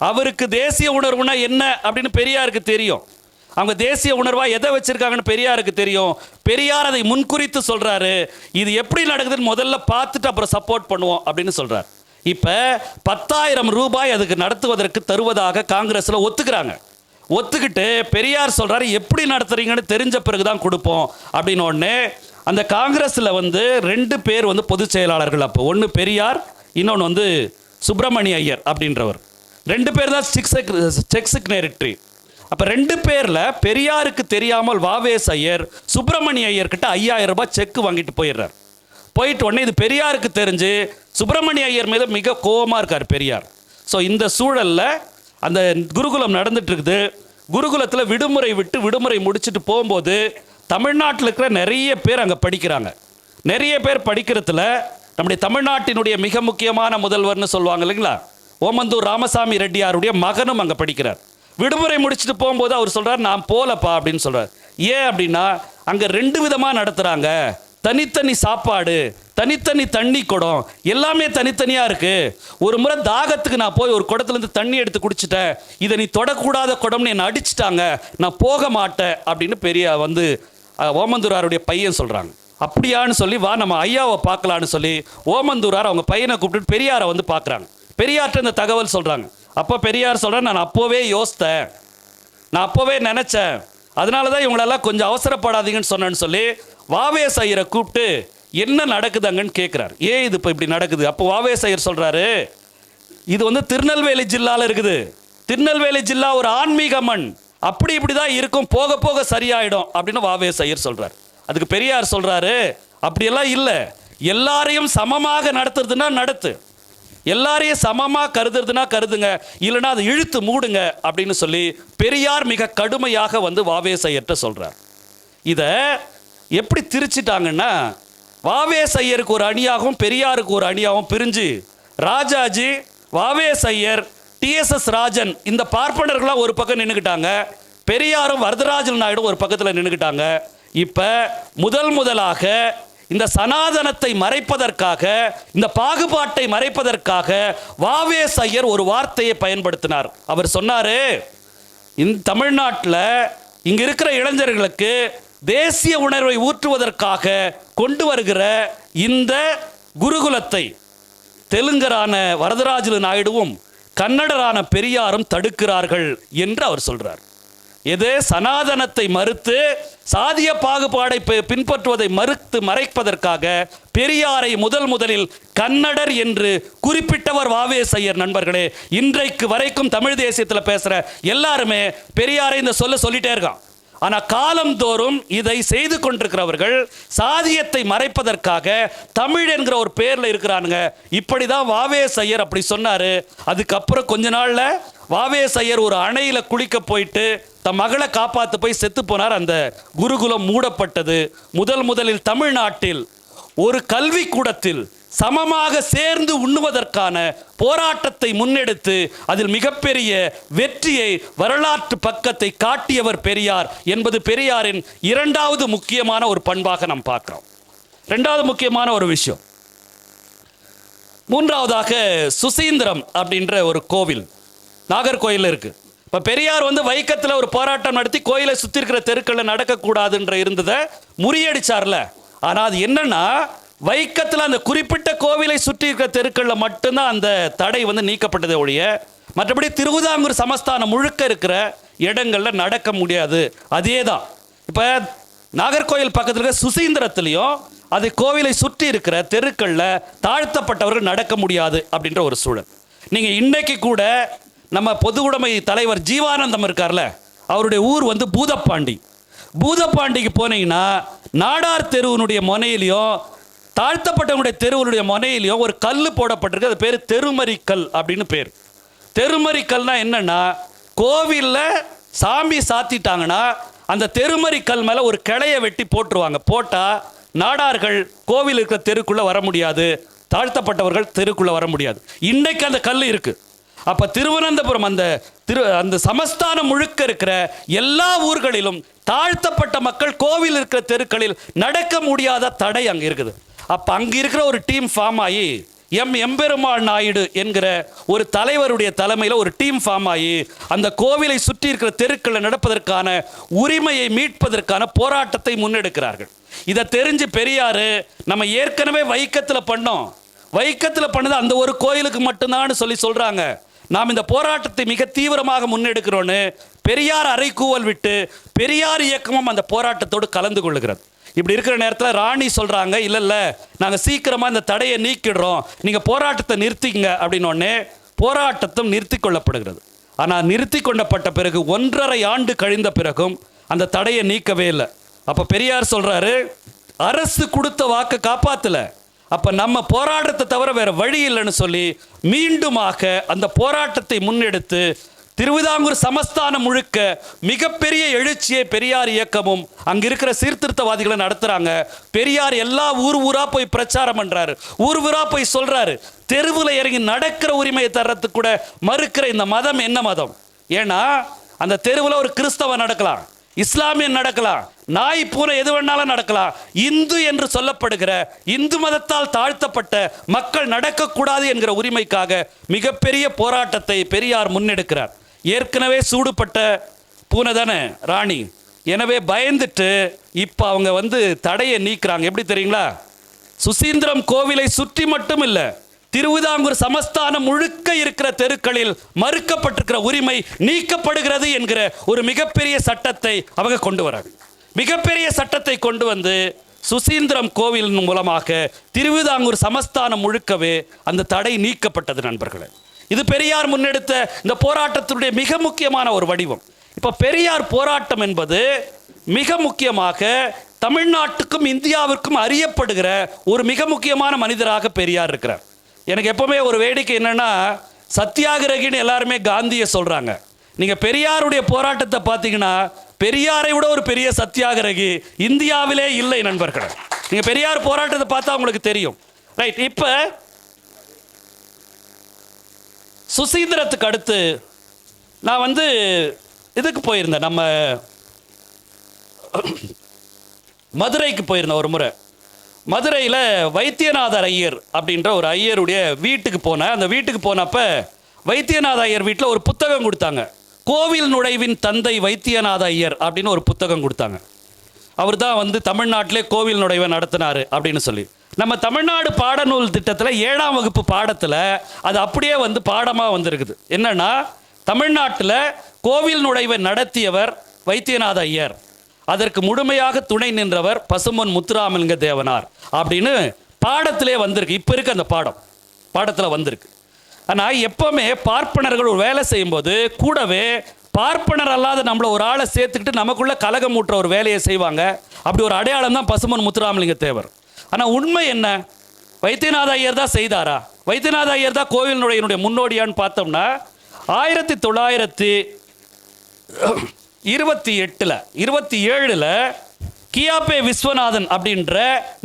S1: அவருக்கு தேசிய உணர்வுனா என்ன அப்படின்னு பெரியாருக்கு தெரியும். அவங்க தேசிய உணர்வா எதை வச்சிருக்காங்கன்னு பெரியாருக்கு தெரியும். பெரியார் அதை முன்குறித்து சொல்றாரு, இது எப்படி நடக்குதுன்னு முதல்ல பார்த்துட்டு அப்புறம் சப்போர்ட் பண்ணுவோம் அப்படின்னு சொல்றாரு. இப்ப 10,000 ரூபாய் அதுக்கு நடத்துவதற்கு தருவதாக காங்கிரஸ்ல ஒத்துக்கிறாங்க. ஒத்துக்கிட்டு பெரியார் சொல்றாரு, எப்படி நடத்துறீங்கன்னு தெரிஞ்ச பிறகுதான் கொடுப்போம் அப்படின்னு. உடனே அந்த காங்கிரஸ்ல 2 பேர் பொதுச் செயலாளர்கள். அப்போ ஒன்று பெரியார், இன்னொன்று சுப்பிரமணிய ஐயர் அப்படின்றவர். 2 பேர் தான் செக் சிக்னேட்டரி. அப்போ 2 பேரில் பெரியாருக்கு தெரியாமல் வாவேஸ் ஐயர் சுப்பிரமணிய ஐயர் கிட்ட 5,000 ரூபாய் செக் வாங்கிட்டு போயிடுறார். போயிட்டு உடனே இது பெரியாருக்கு தெரிஞ்சு சுப்பிரமணிய ஐயர் மீது மிக கோபமாக இருக்கார் பெரியார். ஸோ இந்த சூழலில் அந்த குருகுலம் நடந்துட்டு இருக்குது. குருகுலத்தில் விடுமுறை முடிச்சுட்டு போகும்போது தமிழ்நாட்டில் இருக்கிற நிறைய பேர் அங்கே படிக்கிறாங்க. நிறைய பேர் படிக்கிறதுல நம்முடைய தமிழ்நாட்டினுடைய மிக முக்கியமான முதல்வர்னு சொல்லுவாங்க இல்லைங்களா, ஓமந்தூர் ராமசாமி ரெட்டியாருடைய மகனும் அங்கே படிக்கிறார். விடுமுறை முடிச்சுட்டு போகும்போது அவர் சொல்கிறார், நான் போகலப்பா அப்படின்னு சொல்கிறார். ஏன் அப்படின்னா அங்கே 2 விதமாக நடத்துகிறாங்க. தனித்தனி சாப்பாடு, தனித்தனி தண்ணி குடம், எல்லாமே தனித்தனியாக இருக்குது. ஒரு முறை தாகத்துக்கு நான் போய் ஒரு குடத்துலேருந்து தண்ணி எடுத்து குடிச்சிட்டேன். இதை நீ தொடக்கூடாத குடம்னு என்னை அடிச்சிட்டாங்க, நான் போக மாட்டேன் அப்படின்னு பெரிய ஓமந்தூராருடைய பையன் சொல்கிறாங்க. அப்படியான்னு சொல்லி வா நம்ம ஐயாவை பார்க்கலான்னு சொல்லி ஓமந்தூரார் அவங்க பையனை கூப்பிட்டு பெரியாரை வந்து பார்க்குறாங்க. பெரியார்ட்ட இந்த தகவல் சொல்கிறாங்க. அப்போ பெரியார் சொல்கிறேன், நான் அப்போவே யோசித்தேன், நான் அப்போவே நினச்சேன், அதனால தான் இவங்களெல்லாம் கொஞ்சம் அவசரப்படாதீங்கன்னு சொன்னேன்னு சொல்லி வாவேஸ் ஐயரை கூப்பிட்டு என்ன நடக்குதுங்கன்னு கேட்குறாரு. ஏன் இது இப்போ இப்படி நடக்குது? அப்போ வாவேஸ் ஐயர் சொல்கிறாரு, இது வந்து திருநெல்வேலி ஜில்லாவில் இருக்குது. திருநெல்வேலி ஜில்லா ஒரு ஆன்மீக மண், அப்படி இப்படி தான் இருக்கும், போக போக சரியாயிடும் அப்படின்னு வாவேஸ் ஐயர் சொல்கிறார். அதுக்கு பெரியார் சொல்கிறாரு, அப்படியெல்லாம் இல்லை, எல்லாரையும் சமமாக நடத்துறதுன்னா நடத்து, எல்லாரையும் சமமாக கருதுறதுனா கருதுங்க, இல்லைன்னா அதை இழுத்து மூடுங்க அப்படின்னு சொல்லி பெரியார் மிக கடுமையாக வந்து வாவேஸ் ஐயர்கிட்ட சொல்கிறார். இதை எப்படி திரிச்சிட்டாங்கன்னா, வாவேஸ் ஐயருக்கு ஒரு அணியாகவும் பெரியாருக்கு ஒரு அணியாகவும் பிரிஞ்சு ராஜாஜி, வாவேஸ் ஐயர், TSS ராஜன் இந்த பார்ப்பனர்களாக ஒரு பக்கம் நின்றுக்கிட்டாங்க, பெரியாரும் வரதராஜன் நாயுடும் ஒரு பக்கத்தில் நின்றுக்கிட்டாங்க. இப்போ முதலாக இந்த சனாதனத்தை மறைப்பதற்காக, இந்த பாகுபாட்டை மறைப்பதற்காக வாவேஸ் ஐயர் ஒரு வார்த்தையை பயன்படுத்தினார். அவர் சொன்னார், இந்த தமிழ்நாட்டில் இங்கே இருக்கிற இளைஞர்களுக்கு தேசிய உணர்வை ஊற்றுவதற்காக கொண்டு வருகிற இந்த குருகுலத்தை தெலுங்கரான வரதராஜலு நாயுடுவும் கன்னடரான பெரியாரும் தடுக்கிறார்கள் என்று அவர் சொல்றார். எது சனாதனத்தை மறுத்து சாதிய பாகுபாடை பின்பற்றுவதை மறைப்பதற்காக பெரியாரை முதலில் கன்னடர் என்று குறிப்பிட்டவர் வாவேஸ் ஐயர். நண்பர்களே, இன்றைக்கு வரைக்கும் தமிழ் தேசியத்தில் பேசுற எல்லாருமே பெரியாரை இந்த சொல்லிட்டே இருக்கான். ஆனால் காலந்தோறும் இதை செய்து கொண்டிருக்கிறவர்கள் சாதியத்தை மறைப்பதற்காக தமிழ் என்கிற ஒரு பேரில் இருக்கிறானுங்க. இப்படி தான் வாவேஸ் ஐயர் அப்படி சொன்னார். அதுக்கப்புறம் கொஞ்ச நாளில் வாவேஸ் ஐயர் ஒரு அணையில் குளிக்க போயிட்டு தம் மகளை காப்பாற்ற போய் செத்து போனார். அந்த குருகுலம் மூடப்பட்டது. முதலில் தமிழ்நாட்டில் ஒரு கல்வி கூடத்தில் சமமாக சேர்ந்து உண்ணுவதற்கான போராட்டத்தை முன்னெடுத்து அதில் மிகப்பெரிய வெற்றியை, வரலாற்று பக்கத்தை காட்டியவர் பெரியார் என்பது பெரியாரின் 2வது முக்கியமான ஒரு பண்பாக நாம் பார்க்கிறோம். 2வது முக்கியமான ஒரு விஷயம். 3வதாக சுசீந்திரம் அப்படின்ற ஒரு கோவில் நாகர்கோயில் இருக்கு. இப்போ பெரியார் வந்து வைக்கத்தில் ஒரு போராட்டம் நடத்தி கோயிலை சுற்றி இருக்கிற தெருக்களில் நடக்கக்கூடாதுன்ற இருந்ததை முறியடிச்சார்ல. ஆனால் அது என்னன்னா, வைக்கத்தில் அந்த குறிப்பிட்ட கோவிலை சுற்றி இருக்கிற தெருக்களில் மட்டும்தான் அந்த தடை வந்து நீக்கப்பட்டதை ஒழிய மற்றபடி திருவிதாங்கூர் சமஸ்தானம் முழுக்க இருக்கிற இடங்களில் நடக்க முடியாது. அதே தான் இப்போ நாகர்கோயில் பக்கத்தில் இருக்கிற சுசீந்திரத்திலையும் அது கோவிலை சுற்றி இருக்கிற தெருக்களில் தாழ்த்தப்பட்டவர்கள் நடக்க முடியாது அப்படின்ற ஒரு சூழல். நீங்கள் இன்னைக்கு கூட நம்ம பொது உடைமை தலைவர் ஜீவானந்தம் இருக்கார்ல, அவருடைய ஊர் வந்து பூதப்பாண்டி. பூதப்பாண்டிக்கு போனீங்கன்னா நாடார் தெருவனுடைய முனையிலையும் தாழ்த்தப்பட்டவனுடைய தெருவனுடைய முனையிலையும் ஒரு கல் போடப்பட்டிருக்கு. அது பேர் தெருமரிக்கல் அப்படின்னு பேர். தெருமரிக்கல்னா என்னன்னா, கோவிலில் சாமி சாத்திட்டாங்கன்னா அந்த தெருமரிக்கல் மேலே ஒரு கிளையை வெட்டி போட்டுருவாங்க. போட்டால் நாடார்கள் கோவில் இருக்கிற தெருக்குள்ளே வர முடியாது, தாழ்த்தப்பட்டவர்கள் தெருக்குள்ளே வர முடியாது. இன்னைக்கு அந்த கல் இருக்கு. அப்போ திருவனந்தபுரம் அந்த சமஸ்தானம் முழுக்க இருக்கிற எல்லா ஊர்களிலும் தாழ்த்தப்பட்ட மக்கள் கோவில் இருக்கிற தெருக்களில் நடக்க முடியாத தடை அங்கே இருக்குது. அப்போ அங்கே இருக்கிற ஒரு டீம் ஃபார்ம் ஆகி எம்பெருமாள் நாயுடு என்கிற ஒரு தலைவருடைய தலைமையில் ஒரு டீம் ஃபார்ம் ஆகி அந்த கோவிலை சுற்றி இருக்கிற தெருக்களில் நடப்பதற்கான உரிமையை மீட்பதற்கான போராட்டத்தை முன்னெடுக்கிறார்கள். இதை தெரிஞ்சு பெரியார், நம்ம ஏற்கனவே வைக்கத்தில் பண்ணது அந்த ஒரு கோயிலுக்கு மட்டும்தான் சொல்றாங்க, நாம் இந்த போராட்டத்தை மிக தீவிரமாக முன்னெடுக்கிறோன்னு பெரியார் அறைகூவல் விட்டு பெரியார் இயக்கமும் அந்த போராட்டத்தோடு கலந்து கொள்ளுகிறது. இப்படி இருக்கிற நேரத்தில் ராணி சொல்றாங்க, இல்ல நாங்கள் சீக்கிரமாக இந்த தடையை நீக்கிடுறோம், நீங்கள் போராட்டத்தை நிறுத்திங்க அப்படின்னோடனே போராட்டத்தும் நிறுத்தி கொள்ளப்படுகிறது. ஆனால் நிறுத்தி கொள்ளப்பட்ட பிறகு 1.5 ஆண்டு கழிந்த பிறகும் அந்த தடையை நீக்கவே இல்லை. அப்போ பெரியார் சொல்றாரு, அரசு கொடுத்த வாக்கை காப்பாற்றல, அப்போ நம்ம போராட்டத்தை தவிர வேற வழி இல்லைன்னு சொல்லி மீண்டுமாக அந்த போராட்டத்தை முன்னெடுத்து திருவிதாங்கூர் சமஸ்தானம் முழுக்க மிகப்பெரிய எழுச்சியை பெரியார் இயக்கமும் அங்க இருக்கிற சீர்திருத்தவாதிகளை நடத்துறாங்க. பெரியார் எல்லா ஊரா போய் பிரச்சாரம் பண்றாரு, ஊரா போய் சொல்றாரு, தெருவில் இறங்கி நடக்கிற உரிமையை தர்றதுக்கு கூட மறுக்கிற இந்த மதம் என்ன மதம்? ஏன்னா அந்த தெருவில் ஒரு கிறிஸ்தவன் நடக்கலாம், இஸ்லாமியன் நடக்கலாம், நாய் பூனை எது வேணாலும் நடக்கலாம். இந்து என்று சொல்லப்படுகிற இந்து மதத்தால் தாழ்த்தப்பட்ட மக்கள் நடக்கக்கூடாது என்கிற உரிமைக்காக மிகப்பெரிய போராட்டத்தை பெரியார் முன்னெடுக்கிறார். ஏற்கனவே சூடுபட்ட பூனை தானே ராணி, எனவே பயந்துட்டு இப்போ அவங்க தடையை நீக்கிறாங்க. எப்படி தெரியுங்களா? சுசீந்திரம் கோவிலை சுற்றி மட்டும் இல்லை, திருவிதாங்கூர் சமஸ்தானம் முழுக்க இருக்கிற தெருக்களில் மறுக்கப்பட்டிருக்கிற உரிமை நீக்கப்படுகிறது என்கிற ஒரு மிகப்பெரிய சட்டத்தை அவங்க கொண்டு வராங்க. மிகப்பெரிய சட்டத்தை கொண்டு வந்து சுசீந்திரம் கோவில் மூலமாக திருவிதாங்கூர் சமஸ்தானம் முழுக்கவே அந்த தடை நீக்கப்பட்டது. நண்பர்களே, இது பெரியார் முன்னெடுத்த இந்த போராட்டத்தினுடைய மிக முக்கியமான ஒரு வடிவம். இப்போ பெரியார் போராட்டம் என்பது மிக முக்கியமாக தமிழ்நாட்டுக்கும் இந்தியாவிற்கும் அறியப்படுகிற ஒரு மிக முக்கியமான மனிதராக பெரியார் இருக்கிறார். எனக்கு எப்பவுமே ஒரு வேடிக்கை என்னன்னா, சத்தியாகிரகின்னு எல்லாருமே காந்தியை சொல்றாங்க. நீங்க பெரியாருடைய போராட்டத்தை பார்த்தீங்கன்னா பெரியாரை விட ஒரு பெரிய சத்தியாகிரகி இந்தியாவிலே இல்லை நண்பர்களே. நீங்க பெரியார் போராட்டத்தை பார்த்தா உங்களுக்கு தெரியும். ரைட், இப்ப சுசீந்திரத்துக்கு அடுத்து நான் இதுக்கு போயிருந்தேன், நம்ம மதுரைக்கு போயிருந்தேன் ஒரு முறை. மதுரையில் வைத்தியநாதர் ஐயர் அப்படின்ற ஒரு ஐயருடைய வீட்டுக்கு போனேன். அந்த வீட்டுக்கு போனப்ப வைத்தியநாத ஐயர் வீட்டில் ஒரு புத்தகம் கொடுத்தாங்க. கோவில் நுழைவின் தந்தை வைத்தியநாத ஐயர் அப்படின்னு ஒரு புத்தகம் கொடுத்தாங்க. அவர் தான் தமிழ்நாட்டிலே கோவில் நுழைவை நடத்தினார் அப்படின்னு சொல்லி. நம்ம தமிழ்நாடு பாடநூல் திட்டத்தில் 7ஆம் வகுப்பு பாடத்தில் அது அப்படியே பாடமாக வந்திருக்குது. என்னன்னா, தமிழ்நாட்டில் கோவில் நுழைவை நடத்தியவர் வைத்தியநாத ஐயர், அதற்கு முழுமையாக துணை நின்றவர் பசும்பொன் முத்துராமலிங்க தேவனார் அப்படின்னு பாடத்திலே வந்திருக்கு. இப்போ இருக்கு, அந்த பாடத்தில் வந்திருக்கு. ஆனால் எப்பவுமே பார்ப்பனர்கள் ஒரு வேலை செய்யும்போது கூடவே பார்ப்பனர் அல்லாத நம்மளை ஒரு ஆளை சேர்த்துக்கிட்டு நமக்குள்ள கலகம் ஊட்டுற ஒரு வேலையை செய்வாங்க. அப்படி ஒரு அடையாளம் தான் பசும்பொன் முத்துராமலிங்க தேவர். ஆனால் உண்மை என்ன? வைத்தியநாத ஐயர் தான் செய்தாரா? வைத்தியநாத ஐயர் தான் கோவில் நுழையினுடைய முன்னோடியான்னு பார்த்தோம்னா 1928-27 கியாபே விஸ்வநாதன் அப்படின்ற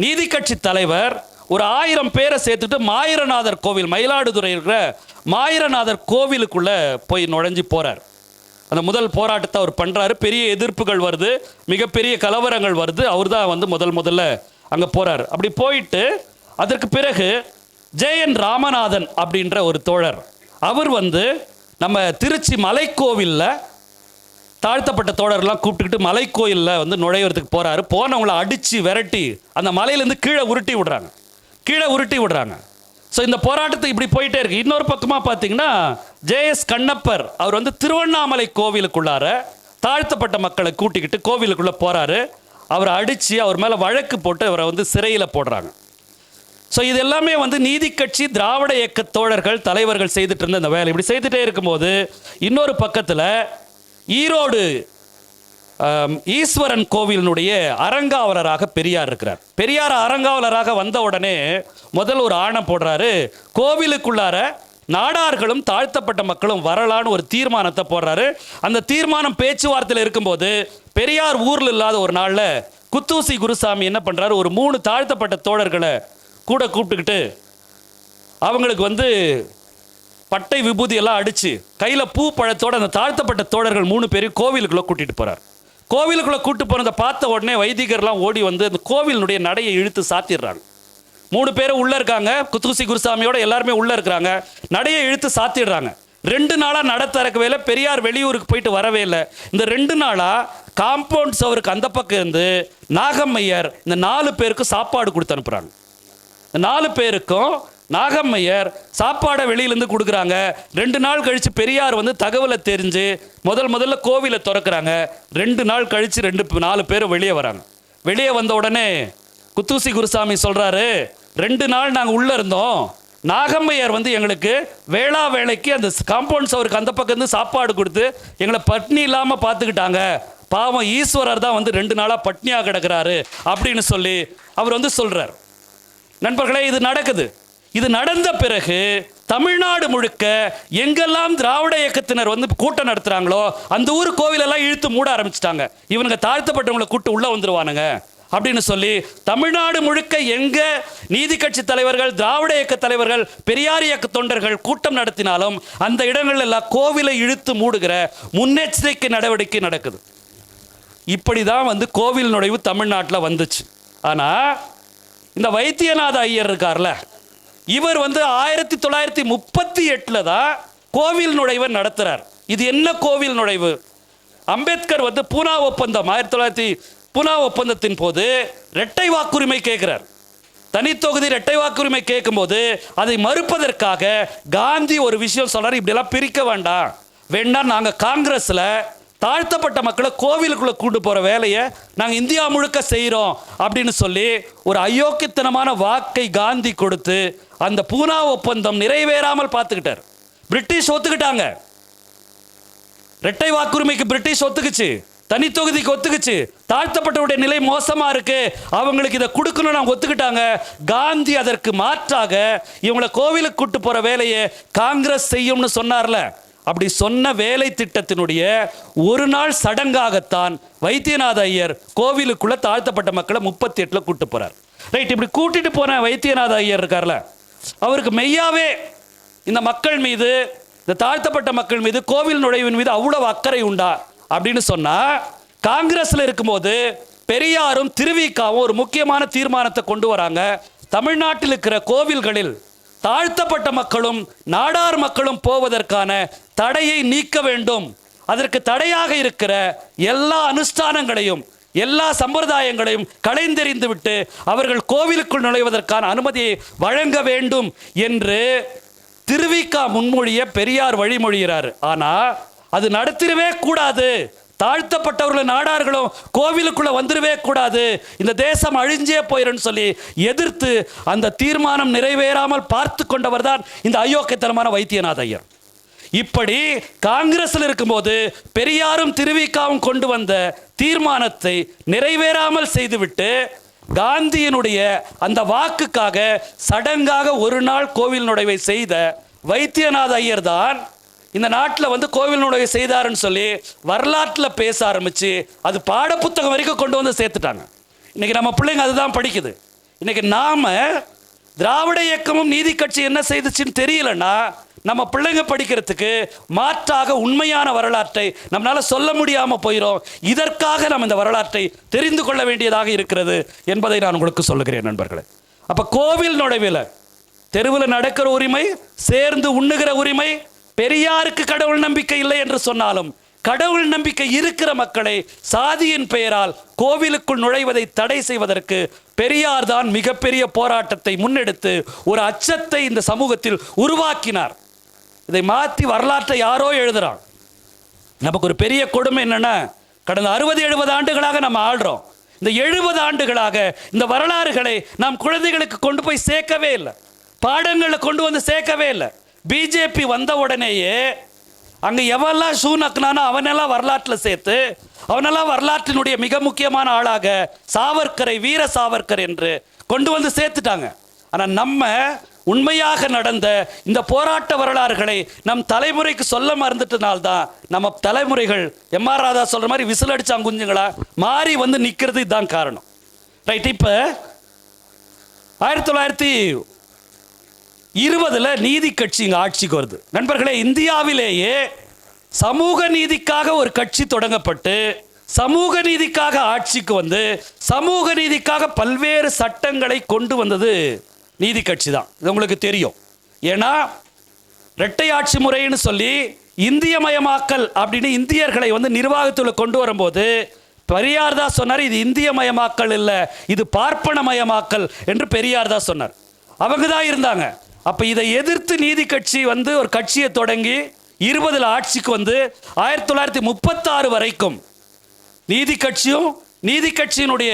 S1: நீதி கட்சி தலைவர் ஒரு 1000 பேரை சேர்த்துட்டு மாயிரநாதர் கோவில், மயிலாடுதுறை இருக்கிற மாயிரநாதர் கோவிலுக்குள்ள போய் நுழைஞ்சு போறார். அந்த முதல் போராட்டத்தை அவர் பண்றாரு. பெரிய எதிர்ப்புகள் வருது, மிகப்பெரிய கலவரங்கள் வருது. அவர் தான் முதல்ல அங்க போறாரு. அப்படி போயிட்டு அதற்கு பிறகு ஜெயன் ராமநாதன் அப்படின்ற ஒரு தோழர், அவர் நம்ம திருச்சி மலைக்கோவிலில் தாழ்த்தப்பட்ட தோழர்லாம் கூப்பிட்டுக்கிட்டு மலைக்கோயிலில் நுழையிறதுக்கு போறாரு. போனவங்களை அடிச்சு விரட்டி அந்த மலையிலேருந்து கீழே உருட்டி விடுறாங்க. ஸோ இந்த போராட்டத்தை இப்படி போயிட்டே இருக்கு. இன்னொரு பக்கமாக பார்த்தீங்கன்னா ஜேஎஸ் கண்ணப்பர் அவர் திருவண்ணாமலை கோவிலுக்குள்ளார தாழ்த்தப்பட்ட மக்களை கூட்டிக்கிட்டு கோவிலுக்குள்ளே போறாரு. அவரை அடித்து அவர் மேலே வழக்கு போட்டு அவரை சிறையில் போடுறாங்க. ஸோ இது எல்லாமே நீதி கட்சி திராவிட இயக்க தோழர்கள் தலைவர்கள் செய்துட்டு இருந்த இந்த வேலை. இப்படி செய்துட்டே இருக்கும்போது இன்னொரு பக்கத்தில் ஈரோடு ஈஸ்வரன் கோவிலினுடைய அரங்காவலராக பெரியார் இருக்கிறார். பெரியார் அரங்காவலராக வந்த உடனே முதல் ஒரு ஆணை போடுறாரு. கோவிலுக்குள்ளார நாடார்களும் தாழ்த்தப்பட்ட மக்களும் வரலான்னு ஒரு தீர்மானத்தை போடுறாரு. அந்த தீர்மானம் பேச்சுவார்த்தையில் இருக்கும்போது பெரியார் ஊரில் இல்லாத ஒரு நாளில் குத்தூசி குருசாமி என்ன பண்ணுறாரு, ஒரு 3 தாழ்த்தப்பட்ட தோழர்களை கூட கூப்பிட்டுக்கிட்டு அவங்களுக்கு பட்டை விபூதி எல்லாம் அடித்து கையில் பூ பழத்தோடு அந்த தாழ்த்தப்பட்ட தோழர்கள் 3 பேரையும் கோவிலுக்குள்ளே கூட்டிகிட்டு போகிறார். கோவிலுக்குள்ளே கூப்பிட்டு போனதை பார்த்த உடனே வைதிகர்லாம் ஓடி அந்த கோவிலினுடைய நடையை இழுத்து சாத்திடுறாங்க. 3 பேரும் உள்ளே இருக்காங்க, குத்தூசி குருசாமியோட எல்லாருமே உள்ளே இருக்கிறாங்க. நடையை இழுத்து சாத்திடுறாங்க. 2 நாளாக நட திறக்கவே, பெரியார் வெளியூருக்கு போயிட்டு வரவே இல்லை. இந்த 2 நாளாக காம்பவுண்ட் சவருக்கு அந்த பக்கம் இருந்து நாகம்மையர் இந்த 4 பேருக்கு சாப்பாடு கொடுத்து அனுப்புகிறாங்க. இந்த 4 பேருக்கும் நாகம்மையர் சாப்பாடை வெளியிலேருந்து கொடுக்குறாங்க. 2 நாள் கழித்து பெரியார் தகவலை தெரிஞ்சு முதல்ல கோவிலை திறக்கிறாங்க. 2 நாள் கழித்து 4 பேரும் வெளியே வராங்க. வெளியே வந்த உடனே குத்தூசி குருசாமி சொல்கிறாரு, 2 நாள் நாங்கள் உள்ளே இருந்தோம், நாகம்மையர் எங்களுக்கு வேளைக்கு அந்த காம்பவுண்ட் சவருக்கு அந்த பக்கம் இருந்து சாப்பாடு கொடுத்து எங்களை பட்னி இல்லாமல் பார்த்துக்கிட்டாங்க. பாவம் ஈஸ்வரர் தான் 2 நாளாக பட்னியாக கிடக்கிறாரு அப்படின்னு சொல்லி அவர் சொல்கிறார். நண்பர்களே, இது நடக்குது. இது நடந்த பிறகு தமிழ்நாடு முழுக்க எங்கெல்லாம் திராவிட இயக்கத்தினர் கூட்டம் நடத்துகிறாங்களோ அந்த ஊர் கோவிலெல்லாம் இழுத்து மூட ஆரம்பிச்சிட்டாங்க. இவனுங்க தாழ்த்தப்பட்டவங்களை கூட்டு உள்ளே வந்துடுவானுங்க அப்படின்னு சொல்லி தமிழ்நாடு முழுக்க எங்க நீதி கட்சி தலைவர்கள், திராவிட இயக்க தலைவர்கள், பெரியார் இயக்க தொண்டர்கள் கூட்டம் நடத்தினாலும் அந்த இடங்கள் எல்லாம் கோவிலை இழுத்து மூடுகிற முன்னெச்சரிக்கை நடவடிக்கை நடக்குது. இப்படிதான் கோவில் நுழைவு தமிழ்நாட்டில் வந்துச்சு. ஆனா இந்த வைத்தியநாத ஐயர் இருக்கார்ல, இவர் 1938 தான் கோவில் நுழைவை நடத்துறார். இது என்ன கோவில் நுழைவு? அம்பேத்கர் பூனா ஒப்பந்தம் 1900 பூனா ஒப்பந்தத்தின் போது இரட்டை வாக்குரிமை கேட்கிறார். தனித்தொகுதி இரட்டை வாக்குரிமை கேட்கும்போது அதை மறுப்பதற்காக காந்தி ஒரு விஷயம் சொல்றாரு, இப்படியெல்லாம் பிரிக்க வேண்டாம், வேணா நாங்கள் காங்கிரஸில் தாழ்த்தப்பட்ட மக்களை கோவிலுக்குள்ள கூட்டு போற வேலையை நாங்கள் இந்தியா முழுக்க செய்கிறோம் அப்படின்னு சொல்லி ஒரு அயோக்கியத்தனமான வாக்கை காந்தி கொடுத்து அந்த பூனா ஒப்பந்தம் நிறைவேறாமல் பார்த்துக்கிட்டார். பிரிட்டிஷ் ஒத்துக்கிட்டாங்க, இரட்டை வாக்குரிமைக்கு பிரிட்டிஷ் ஒத்துக்குச்சு, தனித்தொகுதிக்கு ஒத்துக்குச்சு, தாழ்த்தப்பட்டவருடைய நிலை மோசமா இருக்கு, அவங்களுக்கு இதை கொடுக்கணும் நாங்கள் ஒத்துக்கிட்டாங்க. காந்தி அதற்கு மாற்றாக இவங்களை கோவிலுக்கு கூட்டு போற வேலையை காங்கிரஸ் செய்யும்னு சொன்னார்ல, அப்படி சொன்ன வேலை திட்டத்தினுடைய ஒரு நாள் சடங்காகத்தான் வைத்தியநாத ஐயர் கோவிலுக்குள்ள தாழ்த்தப்பட்ட மக்களை 38 கூட்டு போறார். ரைட், இப்படி கூட்டிட்டு போன வைத்தியநாத ஐயர் இருக்கார்ல, அவருக்கு மெய்யாவே இந்த மக்கள் மீது, இந்த தாழ்த்தப்பட்ட மக்கள் மீது, கோவில் நுழைவின் மீது அவ்வளவு அக்கறை உண்டா அப்படின்னு சொன்னா, காங்கிரஸ்ல இருக்கும்போது பெரியாரும் திருவிக்காவும் ஒரு முக்கியமான தீர்மானத்தை கொண்டு வராங்க. தமிழ்நாட்டில் இருக்கிற கோவில்களில் தாழ்த்தப்பட்ட மக்களும் நாடார் மக்களும் போவதற்கான தடையை நீக்க வேண்டும். அதற்கு தடையாக இருக்கிற எல்லா அனுஷ்டானங்களையும் எல்லா சம்பிரதாயங்களையும் களைந்தெறிந்து விட்டு அவர்கள் கோவிலுக்குள் நுழைவதற்கான அனுமதியை வழங்க வேண்டும் என்று திருவிக்கா முன்மொழிய பெரியார் வழிமொழிகிறார். ஆனா அது நடத்திடவே கூடாது, தாழ்த்தப்பட்டவர்களும் நாடார்களும் கோவிலுக்குள்ள வந்துடவே கூடாது, இந்த தேசம் அழிஞ்சே போயிடும் சொல்லி எதிர்த்து அந்த தீர்மானம் நிறைவேறாமல் பார்த்து கொண்டவர் தான் இந்த அயோக்கியத்தனமான வைத்தியநாத ஐயர். இப்படி காங்கிரஸில் இருக்கும்போது பெரியாரும் திருவிக்காவும் கொண்டு வந்த தீர்மானத்தை நிறைவேறாமல் செய்துவிட்டு காந்தியினுடைய அந்த வாக்குக்காக சடங்காக ஒரு நாள் கோவில் நுழைவை செய்த வைத்தியநாத ஐயர் தான் இந்த நாட்டில் கோவில் நுழைவை செய்தாருன்னு சொல்லி வரலாற்றில் பேச ஆரம்பிச்சு அது பாடப்புத்தகம் வரைக்கும் கொண்டு வந்து சேர்த்துட்டாங்க. இன்னைக்கு நம்ம பிள்ளைங்க அதுதான் படிக்குது. இன்னைக்கு நாம திராவிட இயக்கமும் நீதி கட்சி என்ன செய்துச்சுன்னு தெரியலன்னா நம்ம பிள்ளைங்க படிக்கிறதுக்கு மாற்றாக உண்மையான வரலாற்றை நம்மளால சொல்ல முடியாம போயிடும். இதற்காக நம்ம இந்த வரலாற்றை தெரிந்து கொள்ள வேண்டியதாக இருக்கிறது என்பதை நான் உங்களுக்கு சொல்லுகிறேன் நண்பர்களே. அப்ப கோவில் நுழைவில் தெருவில் நடக்கிற உரிமை, சேர்ந்து உண்ணுகிற உரிமை, பெரியாருக்கு கடவுள் நம்பிக்கை இல்லை என்று சொன்னாலும் கடவுள் நம்பிக்கை இருக்கிற மக்களை சாதியின் பெயரால் கோவிலுக்குள் நுழைவதை தடை செய்வதற்கு பெரியார் தான் மிகப்பெரிய போராட்டத்தை முன்னெடுத்து ஒரு அச்சத்தை இந்த சமூகத்தில் உருவாக்கினார். இதை மாற்றி வரலாற்றை யாரோ எழுதுறான். நமக்கு ஒரு பெரிய கொடுமை என்னன்னா, கடந்த 60-70 ஆண்டுகளாக நம்ம ஆள்றோம். இந்த 70 ஆண்டுகளாக இந்த வரலாறுகளை நாம் குழந்தைகளுக்கு கொண்டு போய் சேர்க்கவே இல்லை, பாடங்களில் கொண்டு வந்து சேர்க்கவே இல்லை. பிஜேபி வந்த உடனேயே அங்கே எவெல்லாம் ஷூ நக்குனானோ அவனெல்லாம் வரலாற்றில் சேர்த்து அவனெல்லாம் வரலாற்றினுடைய மிக முக்கியமான ஆளாக சாவர்கரை, வீர சாவர்கர் என்று கொண்டு வந்து சேர்த்துட்டாங்க. ஆனால் நம்ம உண்மையாக நடந்த இந்த போராட்ட வரலாறுகளை நம் தலைமுறைக்கு சொல்ல மறந்துட்டனால்தான் நம்ம தலைமுறைகள் எம்.ஆர். ராதா சொல்ற மாதிரி விசில் அடிச்சாங்க குஞ்சுங்களா மாறி நிற்கிறது. இதுதான் காரணம். ரைட், இப்போ 1920 நீதி கட்சி இங்கே ஆட்சிக்கு வருது. நண்பர்களே, இந்தியாவிலேயே சமூக நீதிக்காக ஒரு கட்சி தொடங்கப்பட்டு சமூக நீதிக்காக ஆட்சிக்கு சமூக நீதிக்காக பல்வேறு சட்டங்களை கொண்டு வந்தது நீதி கட்சி தான். இது உங்களுக்கு தெரியும். ஏன்னா இரட்டை ஆட்சி முறைன்னு சொல்லி இந்தியமயமாக்கல் அப்படின்னு இந்தியர்களை நிர்வாகத்தில் கொண்டு வரும்போது பெரியார் தான் சொன்னார், இது இந்தியமயமாக்கல் இல்லை, இது பார்ப்பனமயமாக்கல் என்று பெரியார் தான் சொன்னார். அவங்க தான் இருந்தாங்க. அப்போ இதை எதிர்த்து நீதி கட்சி ஒரு கட்சியை தொடங்கி 20 ஆட்சிக்கு 1936 வரைக்கும் நீதி கட்சியும் நீதி கட்சியினுடைய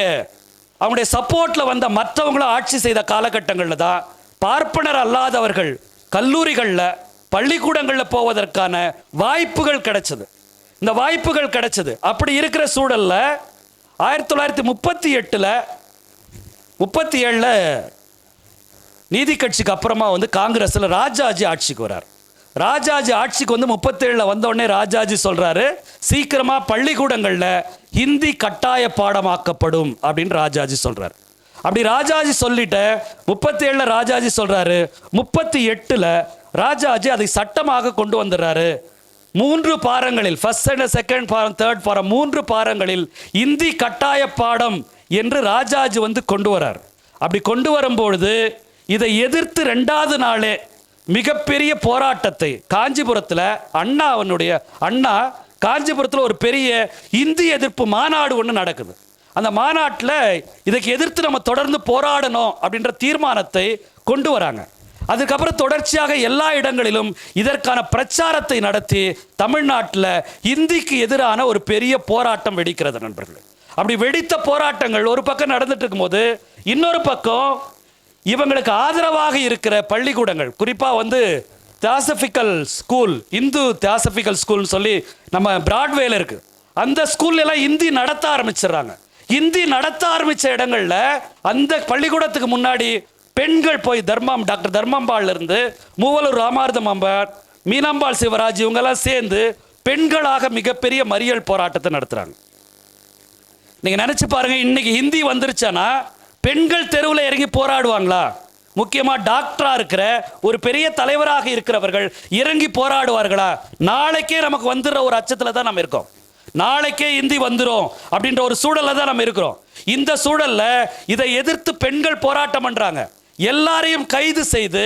S1: அவங்களுடைய சப்போர்ட்ல மற்றவங்களும் ஆட்சி செய்த காலகட்டங்களில் தான் பார்ப்பனர் அல்லாதவர்கள் கல்லூரிகளில் பள்ளிக்கூடங்களில் போவதற்கான வாய்ப்புகள் கிடைச்சது. இந்த வாய்ப்புகள் கிடைச்சது. அப்படி இருக்கிற சூழல்ல 1937 நீதி கட்சிக்கு அப்புறமா காங்கிரஸில் ராஜாஜி ஆட்சிக்கு வரார். ராஜாஜி ஆட்சிக்கு வந்து 37 வந்தோடனே ராஜாஜி சொல்றாரு, சீக்கிரமா பள்ளிக்கூடங்கள்ல ஹிந்தி கட்டாய பாடமாக்கப்படும் அப்படின்னு ராஜாஜி சொல்றாரு. அப்படி ராஜாஜி சொல்லிட்ட 37 ராஜாஜி சொல்றாரு. 38 ராஜாஜி அதை சட்டமாக கொண்டு வந்துடுறாரு. 3 பாரங்களில், ஃபர்ஸ்ட் அண்ட் செகண்ட் பாரம், தேர்ட் பாரம், 3 பாரங்களில் இந்தி கட்டாய பாடம் என்று ராஜாஜி வந்து கொண்டு வரார். அப்படி கொண்டு வரும்பொழுது இதை எதிர்த்து 2வது நாளே மிகப்பெரிய போராட்டத்தை காஞ்சிபுரத்தில் அண்ணா காஞ்சிபுரத்தில் ஒரு பெரிய இந்தி எதிர்ப்பு மாநாடு ஒன்று நடக்குது. அந்த மாநாட்டில் இதுக்கு எதிர்த்து நம்ம தொடர்ந்து போராடணும் அப்படின்ற தீர்மானத்தை கொண்டு வராங்க. அதுக்கப்புறம் தொடர்ச்சியாக எல்லா இடங்களிலும் இதற்கான பிரச்சாரத்தை நடத்தி தமிழ்நாட்டில் இந்திக்கு எதிரான ஒரு பெரிய போராட்டம் வெடிக்கிறது நண்பர்கள். அப்படி வெடித்த போராட்டங்கள் ஒரு பக்கம் நடந்துட்டு இருக்கும்போது, இன்னொரு பக்கம் இவங்களுக்கு ஆதரவாக இருக்கிற பள்ளிக்கூடங்கள், குறிப்பாக வந்து தியாசபிக்கல் ஸ்கூல், இந்து தியாசபிக்கல் ஸ்கூல்னு சொல்லி நம்ம பிராட்வேல இருக்கு, அந்த ஸ்கூல்ல எல்லாம் இந்தி நடத்த ஆரம்பிச்சிடுறாங்க. இந்தி நடத்த ஆரம்பிச்ச இடங்கள்ல அந்த பள்ளிக்கூடத்துக்கு முன்னாடி பெண்கள் போய் டாக்டர் தர்மம்பாள்ல இருந்து மூவலூர் ராமார்தம் அம்பார், மீனாம்பாள் சிவராஜ் இவங்கெல்லாம் சேர்ந்து பெண்களாக மிகப்பெரிய மறியல் போராட்டத்தை நடத்துறாங்க. நீங்க நினைச்சு பாருங்க, இன்னைக்கு ஹிந்தி வந்துருச்சானா பெண்கள் தெருவில் இறங்கி போராடுவாங்களா? முக்கியமா டாக்டரா இருக்கிற ஒரு பெரிய தலைவராக இருக்கிறவர்கள் இறங்கி போராடுவார்களா? நாளைக்கே நமக்கு வந்துடுற ஒரு அச்சத்துல தான் நம்ம இருக்கோம். நாளைக்கே இந்தி வந்துரும் அப்படின்ற ஒரு சூழல்ல தான் நம்ம இருக்கிறோம். இந்த சூழல்ல இதை எதிர்த்து பெண்கள் போராட்டம் பண்றாங்க. எல்லாரையும் கைது செய்து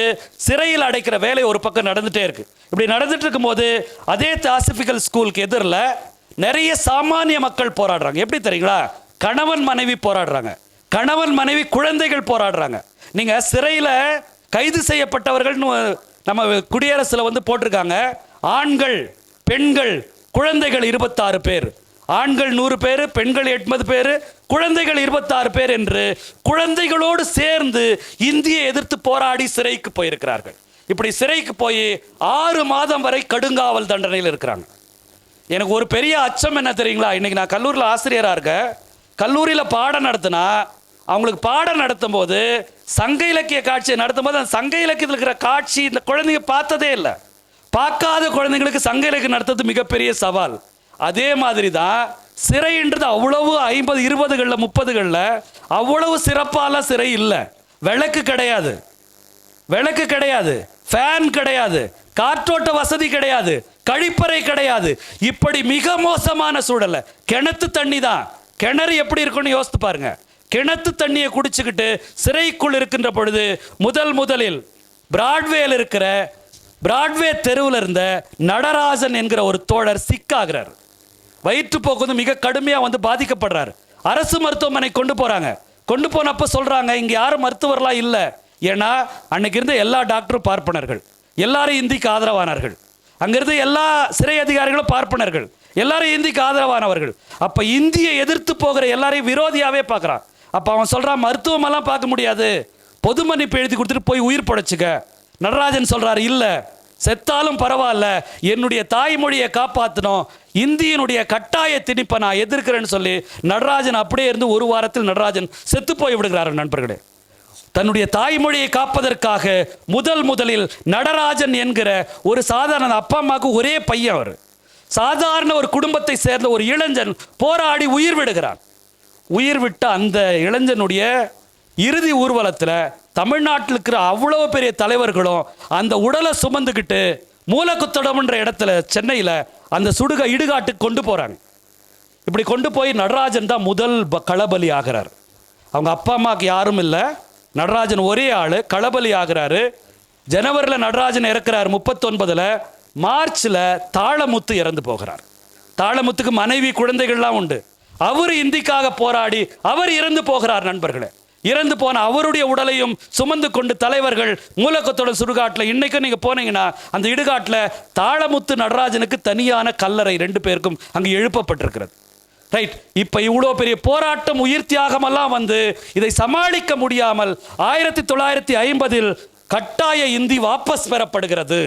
S1: சிறையில் அடைக்கிற வேலை ஒரு பக்கம் நடந்துட்டே இருக்கு. இப்படி நடந்துட்டு இருக்கும்போது அதே தியாசபிக்கல் ஸ்கூலுக்கு எதிரில் நிறைய சாமானிய மக்கள் போராடுறாங்க. எப்படி தெரியுங்களா? கணவன் மனைவி போராடுறாங்க, கணவன் மனைவி குழந்தைகள் போராடுறாங்க. நீங்க சிறையில் கைது செய்யப்பட்டவர்கள் நம்ம குடியரசுல வந்து போட்டிருக்காங்க, ஆண்கள் பெண்கள் குழந்தைகள் 26 பேர், ஆண்கள் 100 பேர், பெண்கள் 80 பேர், குழந்தைகள் 26 பேர் என்று குழந்தைகளோடு சேர்ந்து இந்தியை எதிர்த்து போராடி சிறைக்கு போயிருக்கிறார்கள். இப்படி சிறைக்கு போய் 6 மாதம் வரை கடுங்காவல் தண்டனையில் இருக்கிறாங்க. எனக்கு ஒரு பெரிய அச்சம் என்ன தெரியுங்களா? இன்னைக்கு நான் கல்லூரியில் ஆசிரியராக இருக்கேன். கல்லூரியில் பாடம் நடத்தினா அவங்களுக்கு பாடம் நடத்தும் போது சங்க இலக்கிய காட்சியை நடத்தும் போது அந்த சங்க இலக்கியத்தில் இருக்கிற காட்சி இந்த குழந்தைங்க பார்த்ததே இல்லை. பார்க்காத குழந்தைங்களுக்கு சங்க இலக்கியம் நடத்துறது மிகப்பெரிய சவால். அதே மாதிரி தான் சிறைன்றது அவ்வளவு 50, 20களில் 30களில் அவ்வளவு சிறப்பான சிறை இல்லை. விளக்கு கிடையாது, ஃபேன் கிடையாது, காற்றோட்ட வசதி கிடையாது, கழிப்பறை கிடையாது. இப்படி மிக மோசமான சூழல்ல கிணத்து தண்ணி தான். கிணறு எப்படி இருக்குன்னு யோசித்து பாருங்க. கிணத்து தண்ணியை குடிச்சுக்கிட்டு சிறைக்குள் இருக்கின்ற பொழுது முதலில் பிராட்வேல இருக்கிற பிராட்வே தெருவில் இருந்த நடராஜன் என்கிற ஒரு தோழர் சிக்காகிறார். வயிற்றுப்போக்கு வந்து மிக கடுமையாக வந்து பாதிக்கப்படுறாரு. அரசு மருத்துவமனை கொண்டு போறாங்க. கொண்டு போனப்ப சொல்றாங்க, இங்க யாரும் மருத்துவர்களாக இல்லை. ஏன்னா அன்னைக்கு இருந்த எல்லா டாக்டரும் பார்ப்பனர்கள், எல்லாரும் இந்திக்கு ஆதரவானார்கள். அங்கிருந்து எல்லா சிறை அதிகாரிகளும் பார்ப்பனர்கள், எல்லாரும் இந்திக்கு ஆதரவானவர்கள். அப்ப இந்தியை எதிர்த்து போகிற எல்லாரையும் விரோதியாவே பார்க்கறான். அப்ப அவன் சொல்றான், மருத்துவமெல்லாம் பார்க்க முடியாது, பொது மன்னிப்பு எழுதி கொடுத்துட்டு போய் உயிர் படைச்சுக்க. நடராஜன் சொல்றாரு, இல்ல செத்தாலும் பரவாயில்ல, என்னுடைய தாய்மொழியை காப்பாற்றணும், இந்தியினுடைய கட்டாய திணிப்பை நான் எதிர்க்கிறேன்னு சொல்லி நடராஜன் அப்படியே இருந்து 1 வாரத்தில் நடராஜன் செத்து போய் விடுகிறார். நண்பர்களே, தன்னுடைய தாய்மொழியை காப்பதற்காக முதலில் நடராஜன் என்கிற ஒரு சாதாரண அப்பா அம்மாவுக்கு ஒரே பையன், அவர் சாதாரண ஒரு குடும்பத்தை சேர்ந்த ஒரு இளைஞன் போராடி உயிர் விடுகிறான். உயிர் விட்ட அந்த இளைஞனுடைய இறுதி ஊர்வலத்தில் தமிழ்நாட்டில் இருக்கிற அவ்வளவு பெரிய தலைவர்களும் அந்த உடலை சுமந்துக்கிட்டு மூலக்குத்தடம்ன்ற இடத்துல சென்னையில் அந்த இடுகாட்டுக்கு கொண்டு போகிறாங்க. இப்படி கொண்டு போய் நடராஜன் தான் முதல் களபலி ஆகிறார். அவங்க அப்பா அம்மாவுக்கு யாரும் இல்லை, நடராஜன் ஒரே ஆள் களபலி ஆகிறாரு. ஜனவரியில் நடராஜன் இறக்கிறார். 39 மார்ச்சில் தாளமுத்து இறந்து போகிறார். தாளமுத்துக்கு மனைவி குழந்தைகள்லாம் உண்டு. அவர் இந்திக்காக போராடி அவர் இறந்து போகிறார். நண்பர்களே, இறந்து போன அவருடைய உடலையும் சுமந்து கொண்டு தலைவர்கள் மூலக்கத்தோட சுடுகாட்டில், இன்னைக்கும் நீங்க போனீங்கன்னா அந்த இடுகாட்டில் தாளமுத்து நடராஜனுக்கு தனியான கல்லறை 2 பேருக்கும் அங்கு எழுப்பப்பட்டிருக்கிறது. ரைட். இப்ப இவ்வளோ பெரிய போராட்டம், உயிர் தியாகமெல்லாம் வந்து இதை சமாளிக்க முடியாமல் 1950 கட்டாய இந்தி வாபஸ் பெறப்படுகிறது.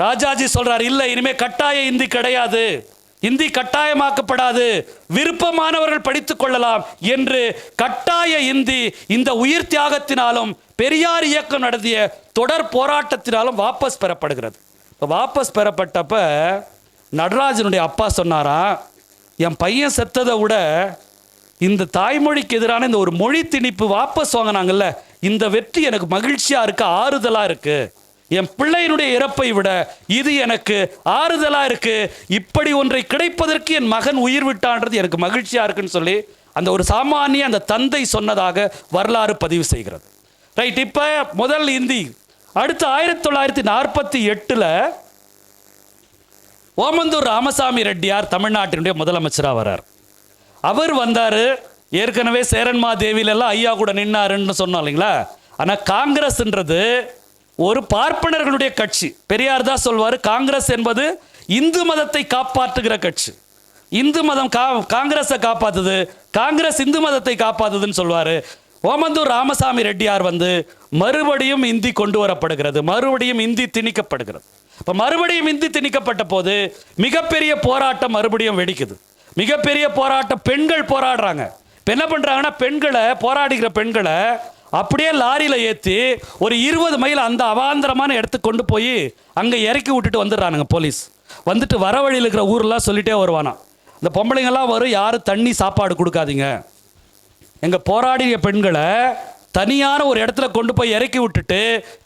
S1: ராஜாஜி சொல்றார், இல்லை இனிமே கட்டாய இந்தி கிடையாது, இந்தி கட்டாயமாக்கப்படாது, விருப்பமானவர்கள் படித்துக் கொள்ளலாம் என்று கட்டாய இந்தி இந்த உயிர் தியாகத்தினாலும் பெரியார் இயக்கம் நடத்திய தொடர் போராட்டத்தினாலும் வாபஸ் பெறப்படுகிறது. வாபஸ் பெறப்பட்டப்ப நடராஜனுடைய அப்பா சொன்னாராம், என் பையன் செத்ததை விட இந்த தாய்மொழிக்கு எதிரான இந்த ஒரு மொழி திணிப்பு வாபஸ் வாங்கினாங்கல்ல, இந்த வெற்றி எனக்கு மகிழ்ச்சியாக இருக்கு, ஆறுதலாக இருக்கு. என் பிள்ளையினுடைய இறப்பை விட இது எனக்கு ஆறுதலாக இருக்கு. இப்படி ஒன்றை கிடைப்பதற்கு என் மகன் உயிர் விட்டான்றது எனக்கு மகிழ்ச்சியாக இருக்குன்னு சொல்லி அந்த ஒரு சாமானிய அந்த தந்தை சொன்னதாக வரலாறு பதிவு செய்கிறது. ரைட். இப்போ முதல் இந்தி. அடுத்து 1948 ஓமந்தூர் ராமசாமி ரெட்டியார் தமிழ்நாட்டினுடைய முதலமைச்சராக வர்றார். அவர் வந்தார். ஏற்கனவே சேரன்மாதேவியிலெல்லாம் ஐயா கூட நின்னாருன்னு சொன்னோம் இல்லைங்களா. ஆனால் காங்கிரஸ்ன்றது ஒரு பார்ப்பனர்களுடைய கட்சி. பெரியார் தான் சொல்வார், காங்கிரஸ் என்பது இந்து மதத்தை காப்பாற்றுகிற கட்சி. இந்து மதம் காங்கிரஸை காப்பாத்துது, காங்கிரஸ் இந்து மதத்தை காப்பாத்துதுன்னு சொல்வார். ஓமந்தூர் ராமசாமி ரெட்டியார் வந்து மறுபடியும் இந்தி கொண்டு வரப்படுகிறது, மறுபடியும் இந்தி திணிக்கப்படுகிறது. இப்போ மறுபடியும் இந்தி திணிக்கப்பட்ட போது மிகப்பெரிய போராட்டம் மறுபடியும் வெடிக்குது. மிகப்பெரிய போராட்டம், பெண்கள் போராடுறாங்க. இப்போ என்ன பண்ணுறாங்கன்னா, பெண்களை போராடுகிற பெண்களை அப்படியே லாரியில் ஏற்றி ஒரு 20 மைல் அந்த அவாந்தரமான இடத்துக்கு கொண்டு போய் அங்கே இறக்கி விட்டுட்டு வந்துடுறானுங்க போலீஸ். வந்துட்டு வர வழியில் இருக்கிற ஊரெலாம் சொல்லிட்டே வருவானா, இந்த பொம்பளைங்கள்லாம் வரும், யாரும் தண்ணி சாப்பாடு கொடுக்காதீங்க, எங்கள் போராடிய பெண்களை தனியான ஒரு இடத்துல கொண்டு போய் இறக்கி விட்டுட்டு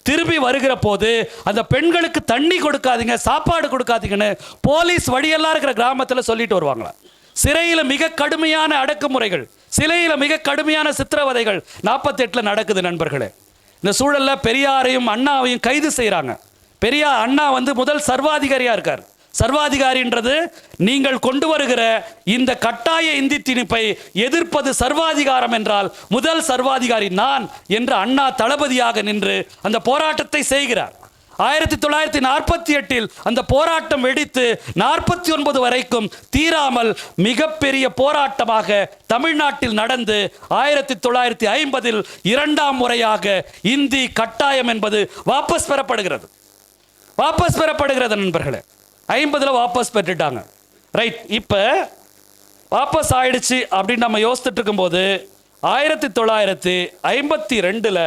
S1: திரும்பி வருகிற போது அந்த பெண்களுக்கு தண்ணி கொடுக்காதீங்க, சாப்பாடு கொடுக்காதீங்கன்னு போலீஸ் வழியெல்லாம் இருக்கிற கிராமத்தில் சொல்லிட்டு வருவாங்களா. சிறையில் மிக கடுமையான அடக்குமுறைகள், சிறையில் மிக கடுமையான சித்திரவதைகள் 48 நடக்குது நண்பர்களே. இந்த சூழலில் பெரியாரையும் அண்ணாவையும் கைது செய்கிறாங்க. பெரியார் அண்ணா வந்து முதல் சர்வாதிகாரியாக இருக்கார். சர்வாதிகாரின்றது நீங்கள் கொண்டு வருகிற இந்த கட்டாய இந்தி திணிப்பை எதிர்ப்பது சர்வாதிகாரம் என்றால் முதல் சர்வாதிகாரி நான் என்று அண்ணா தளபதியாக நின்று அந்த போராட்டத்தை செய்கிறார். 1948 அந்த போராட்டம் வெடித்து 49 வரைக்கும் தீராமல் மிகப்பெரிய போராட்டமாக தமிழ்நாட்டில் நடந்து 1950 இரண்டாம் முறையாக இந்தி கட்டாயம் என்பது வாபஸ் பெறப்படுகிறது. வாபஸ் பெறப்படுகிறது நண்பர்களே. 50 வாபஸ் பெற்றுட்டாங்க. ரைட். இப்போ வாபஸ் ஆயிடுச்சு அப்படின்னு நம்ம யோசிச்சுட்டு இருக்கும்போது 1952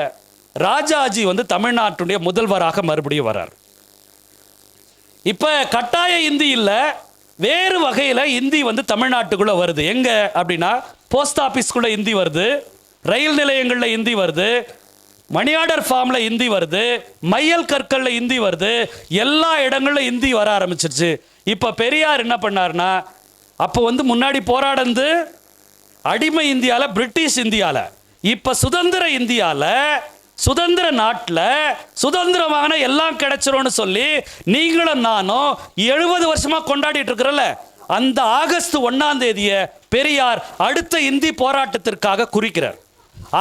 S1: ராஜாஜி வந்து தமிழ்நாட்டுடைய முதல்வராக மறுபடியும் வர்றார். இப்போ கட்டாய இந்தி இல்லை, வேறு வகையில் இந்தி வந்து தமிழ்நாட்டுக்குள்ளே வருது. எங்கே அப்படின்னா, போஸ்ட் ஆஃபீஸ்க்குள்ளே இந்தி வருது, ரயில் நிலையங்களில் இந்தி வருது, மணி ஆர்டர் ஃபார்மில் இந்தி வருது, மையல் கற்களில் இந்தி வருது, எல்லா இடங்களிலும் இந்தி வர ஆரம்பிச்சிருச்சு. இப்போ பெரியார் என்ன பண்ணார்னா, அப்போ வந்து முன்னாடி போராடுறது அடிமை இந்தியாவில், பிரிட்டிஷ் இந்தியாவில், இப்போ சுதந்திர இந்தியாவில், சுதந்திர நாட்டில் சுதந்திரமான எல்லாம் கிடைச்சிரும்னு சொல்லி நீங்களும் நானும் 70 வருஷமாக கொண்டாடிட்டு இருக்கிறோம்ல, அந்த ஆகஸ்ட் 1ஆம் தேதியை பெரியார் அடுத்த இந்தி போராட்டத்திற்காக குறிக்கிறார்.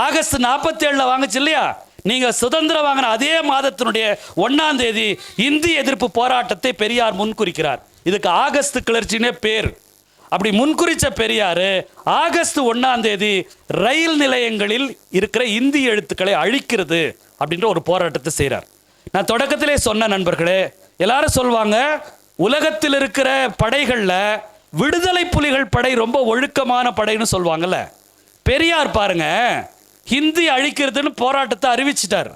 S1: ஆகஸ்ட் 47 வாங்குச்சு இல்லையா, நீங்க சுதந்திரம் வாங்கின அதே மாதத்தினுடைய 1ஆம் தேதி இந்தி எதிர்ப்பு போராட்டத்தை பெரியார் முன்குறிக்கிறார். இதுக்கு ஆகஸ்ட் கிளர்ச்சினே பேர். அப்படி முன்குறிச்ச பெரியார் ஆகஸ்ட் 1ஆம் தேதி ரயில் நிலையங்களில் இருக்கிற இந்தி எழுத்துக்களை அழிக்கிறது அப்படின்ற ஒரு போராட்டத்தை செய்கிறார். நான் தொடக்கத்திலே சொன்ன நண்பர்களே, எல்லாரும் சொல்லுவாங்க உலகத்தில் இருக்கிற படைகளில் விடுதலை புலிகள் படை ரொம்ப ஒழுக்கமான படைன்னு சொல்லுவாங்கல்ல. பெரியார் பாருங்க, ஹிந்தி அழிக்கிறதுன்னு போராட்டத்தை அறிவிச்சிட்டார்.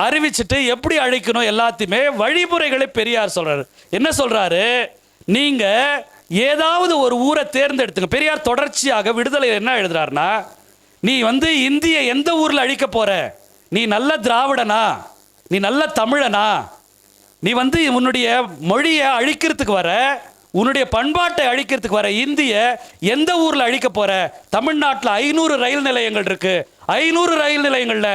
S1: அறிவிச்சிட்டு எப்படி அழிக்கணும் எல்லாத்தையுமே வழிமுறைகளை பெரியார் சொல்றாரு. என்ன சொல்றாரு, நீங்க ஏதாவது ஒரு ஊரை தேர்ந்தெடுத்துங்க. பெரியார் தொடர்ச்சியாக விடுதலை என்ன எழுதுறாருன்னா, நீ வந்து இந்திய எந்த ஊரில் அழிக்க போற, நீ நல்ல திராவிடனா, நீ நல்ல தமிழனா, நீ வந்து உன்னுடைய மொழியை அழிக்கிறதுக்கு வர, உன்னுடைய பண்பாட்டை அழிக்கிறதுக்கு வர இந்திய எந்த ஊரில் அழிக்க போற? தமிழ்நாட்டில் 500 ரயில் நிலையங்கள் இருக்கு, 500 ரயில் நிலையங்கள்ல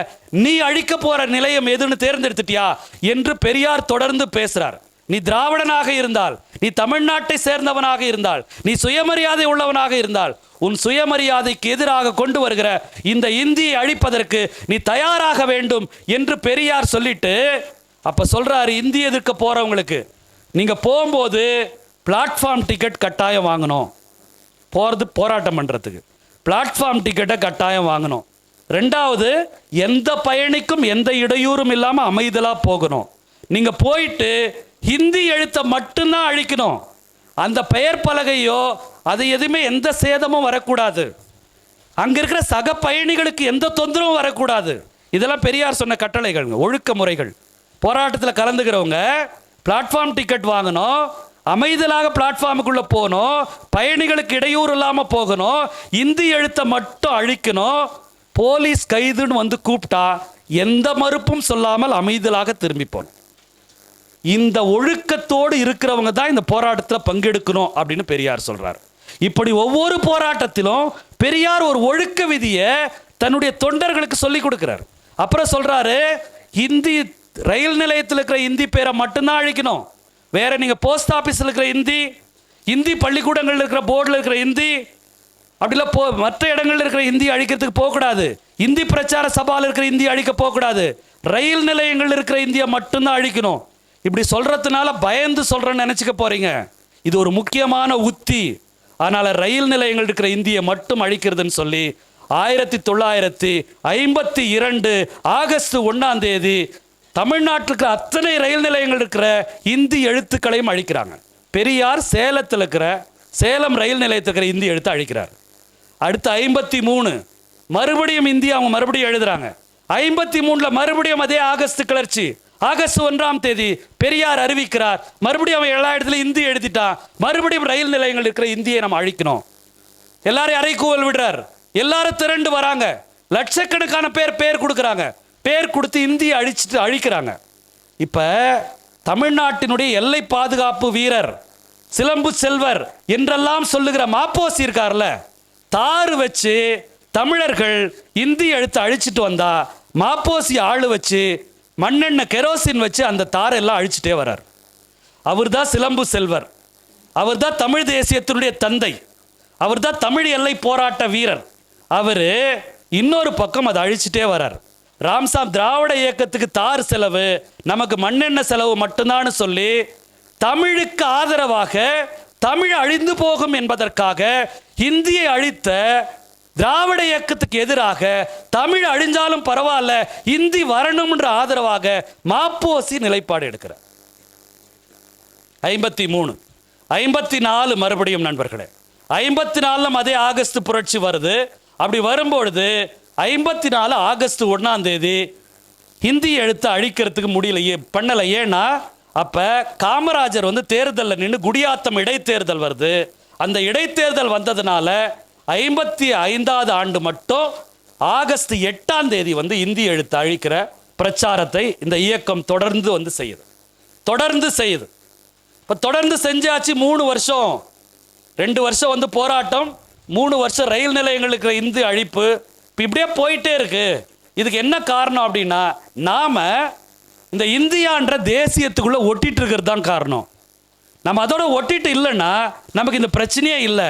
S1: நீ அழிக்க போற நிலையம் எதுன்னு தேர்ந்தெடுத்துட்டியா என்று பெரியார் தொடர்ந்து பேசுறார். நீ திராவிடனாக இருந்தால், நீ தமிழ்நாட்டை சேர்ந்தவனாக இருந்தால், நீ சுயமரியாதை உள்ளவனாக இருந்தால், உன் சுயமரியாதைக்கு எதிராக கொண்டு வருகிற இந்த இந்தியை அழிப்பதற்கு நீ தயாராக வேண்டும் என்று பெரியார் சொல்லிட்டு அப்ப சொல்றாரு, இந்தி எதிர்க்க போறவங்களுக்கு நீங்க போகும்போது பிளாட்ஃபார்ம் டிக்கெட் கட்டாயம் வாங்கணும். போகிறது போராட்டம் பண்ணுறதுக்கு பிளாட்ஃபார்ம் டிக்கெட்டை கட்டாயம் வாங்கணும். ரெண்டாவது, எந்த பயணிக்கும் எந்த இடையூறும் இல்லாமல் அமைதலாக போகணும். நீங்கள் போயிட்டு ஹிந்தி எழுத்தை மட்டும்தான் அழிக்கணும். அந்த பெயர் பலகையோ அது எதுவுமே எந்த சேதமும் வரக்கூடாது. அங்கே இருக்கிற சக பயணிகளுக்கு எந்த தொந்தரவும் வரக்கூடாது. இதெல்லாம் பெரியார் சொன்ன கட்டளைகள், ஒழுக்க முறைகள். போராட்டத்தில் கலந்துக்கிறவங்க பிளாட்ஃபார்ம் டிக்கெட் வாங்கணும், அமைதலாக பிளாட்ஃபார்முக்குள்ள போகணும், பயணிகளுக்கு இடையூறு இல்லாமல் போகணும், இந்தி எழுத்தை மட்டும் அழிக்கணும். போலீஸ் கைதுன்னு வந்து கூப்பிட்டா எந்த மறுப்பும் சொல்லாமல் அமைதலாக திரும்பி போகணும். இந்த ஒழுக்கத்தோடு இருக்கிறவங்க தான் இந்த போராட்டத்தில் பங்கெடுக்கணும் அப்படின்னு பெரியார் சொல்றார். இப்படி ஒவ்வொரு போராட்டத்திலும் பெரியார் ஒரு ஒழுக்க விதியை தன்னுடைய தொண்டர்களுக்கு சொல்லி கொடுக்கிறார். அப்புறம் சொல்றாரு, இந்தி ரயில் நிலையத்தில் இருக்கிற இந்தி பேரை மட்டும்தான் அழிக்கணும். வேற நீங்க போஸ்ட் ஆபீஸில் இருக்கிற இந்தி பள்ளிக்கூடங்கள் இருக்கிற போர்டில் இருக்கிற இந்தி அப்படிலாம் மற்ற இடங்கள்ல இருக்கிற இந்தி அழிக்கிறதுக்கு போகக்கூடாது. இந்தி பிரச்சார சபாவில் இருக்கிற இந்தி அழிக்க போகக்கூடாது. ரயில் நிலையங்கள் இருக்கிற இந்தியை மட்டும்தான் அழிக்கணும். இப்படி சொல்றதுனால பயந்து சொல்றேன்னு நினைச்சுக்க போறீங்க. இது ஒரு முக்கியமான உத்தி. அதனால ரயில் நிலையங்கள் இருக்கிற இந்தியை மட்டும் அழிக்கிறதுன்னு சொல்லி 1952 ஆகஸ்ட் 1 தமிழ்நாட்டுக்கு அத்தனை ரயில் நிலையங்கள் இருக்கிற இந்தி எழுத்துக்களையும் அழிக்கிறாங்க. பெரியார் சேலத்தில் இருக்கிற சேலம் ரயில் நிலையத்தில் இருக்கிற இந்தி எழுத்து அழிக்கிறார். அடுத்து 53 மறுபடியும் இந்தி அவங்க மறுபடியும் எழுதுறாங்க. 53 மறுபடியும் அதே ஆகஸ்ட் கிளர்ச்சி. ஆகஸ்ட் 1 பெரியார் அறிவிக்கிறார், மறுபடியும் அவன் எல்லா இடத்துலையும் இந்தி எழுதிட்டான், மறுபடியும் ரயில் நிலையங்கள் இருக்கிற இந்தியை நம்ம அழிக்கணும். எல்லாரும் அறைகூவல் விடுறார். எல்லாரும் திரண்டு வராங்க. லட்சக்கணக்கான பேர் கொடுக்குறாங்க. பேர் கொடுத்து இந்தியை அழிக்கிறாங்க. இப்ப தமிழ்நாட்டினுடைய எல்லை பாதுகாப்பு வீரர் சிலம்பு செல்வர் என்றெல்லாம் சொல்லுகிற மாப்போசி இருக்கார்ல, தாறு வச்சு தமிழர்கள் இந்தி எழுத்து அழிச்சிட்டு வந்தா மாப்போசி ஆளு வச்சு மண்ணெண்ணெய் கெரோசின் வச்சு அந்த தாரெல்லாம் அழிச்சிட்டே வர்றார். அவர் தான் சிலம்பு செல்வர். அவர் தான் தமிழ் தேசியத்தினுடைய தந்தை. அவர் தான் தமிழ் எல்லை போராட்ட வீரர். அவர் இன்னொரு பக்கம் அதை அழிச்சிட்டே வர்றார். ராம்சாம் திராவிட இயக்கத்துக்கு தார் செலவு, நமக்கு மண்ணெண்ணெய் செலவு மட்டும்தான் சொல்லி தமிழுக்கு ஆதரவாக தமிழ் அழிந்து போகும் என்பதற்காக இந்தியை அழித்த திராவிட இயக்கத்துக்கு எதிராக தமிழ் அழிஞ்சாலும் பரவாயில்ல இந்தி வரணும்ன்ற ஆதரவாக மாப்போசி நிலைப்பாடு எடுக்கிறார். 53 54 மறுபடியும் நண்பர்களே 54 அதே ஆகஸ்ட் புரட்சி வருது. அப்படி வரும்பொழுது 54 ஆகஸ்ட் 1 ஹிந்தி எழுத்து அழிக்கிறதுக்கு பண்ணல. ஏன்னா அப்ப காமராஜர் தேர்தலில் நின்று குடியாத்தம் இடைத்தேர்தல் வருது. அந்த இடைத்தேர்தல் வந்ததுனால 55 ஆண்டு மட்டும் ஆகஸ்ட் 8 இந்தி எழுத்து அழிக்கிற பிரச்சாரத்தை இந்த இயக்கம் தொடர்ந்து செய்யுது. இப்போ தொடர்ந்து செஞ்சாச்சு. 3 வருஷம் 2 வருஷம் போராட்டம், 3 வருஷம் ரயில் நிலையங்களுக்கு இந்தி அழிப்பு. இப்போ இப்படியே போயிட்டே இருக்கு. இதுக்கு என்ன காரணம் அப்படின்னா, நாம இந்த இந்தியான்ற தேசியத்துக்குள்ள ஒட்டிட்டு இருக்கிறது தான் காரணம். நம்ம அதோட ஒட்டிட்டு இல்லைன்னா நமக்கு இந்த பிரச்சனையே இல்லை.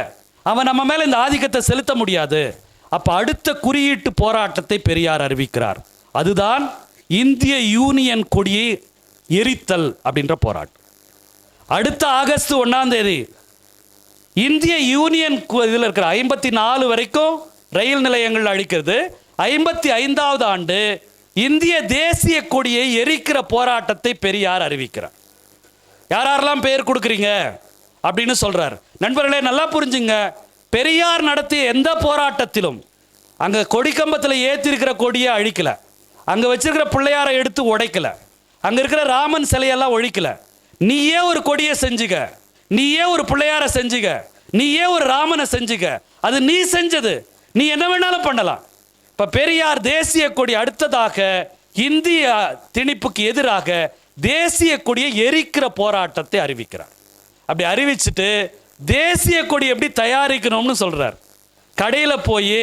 S1: அவன் நம்ம மேல இந்த ஆதிக்கத்தை செலுத்த முடியாது. அப்ப அடுத்த குறியீட்டு போராட்டத்தை பெரியார் அறிவிக்கிறார். அதுதான் இந்திய யூனியன் கொடியை எரித்தல் அப்படின்ற போராட்டம். அடுத்த ஆகஸ்ட் 1 இந்திய யூனியன் இதில் இருக்கிற 54 வரைக்கும் ரயில் நிலையங்கள் அழிக்கிறது. 55வது ஆண்டு இந்திய தேசிய கொடியை எரிக்கிற போராட்டத்தை பெரியார் அறிவிக்கிறார். யாரெல்லாம் பெயர் கொடுக்குறீங்க அப்படின்னு சொல்றார். நண்பர்களே நல்லா புரிஞ்சுங்க, பெரியார் நடத்திய எந்த போராட்டத்திலும் அங்க கொடிக்கம்பத்தில் ஏற்றிருக்கிற கொடியை அழிக்கல, அங்க வச்சிருக்கிற பிள்ளையாரை எடுத்து உடைக்கல, அங்க இருக்கிற ராமன் சிலையெல்லாம் ஒழிக்கல. நீயே ஒரு கொடியை செஞ்சுக்க, நீயே ஒரு பிள்ளையாரை செஞ்சுக்க, நீயே ஒரு ராமனை செஞ்சுக்க, அது நீ செஞ்சது, நீ என்ன வேணாலும் பண்ணலாம். இப்ப பெரியார் தேசிய கொடி அடுத்ததாக இந்திய திணிப்புக்கு எதிராக தேசிய கொடியை எரிக்கிற போராட்டத்தை அறிவிக்கிறார். அப்படி அறிவிச்சுட்டு தேசிய கொடி எப்படி தயாரிக்கணும்னு சொல்றார். கடையில் போய்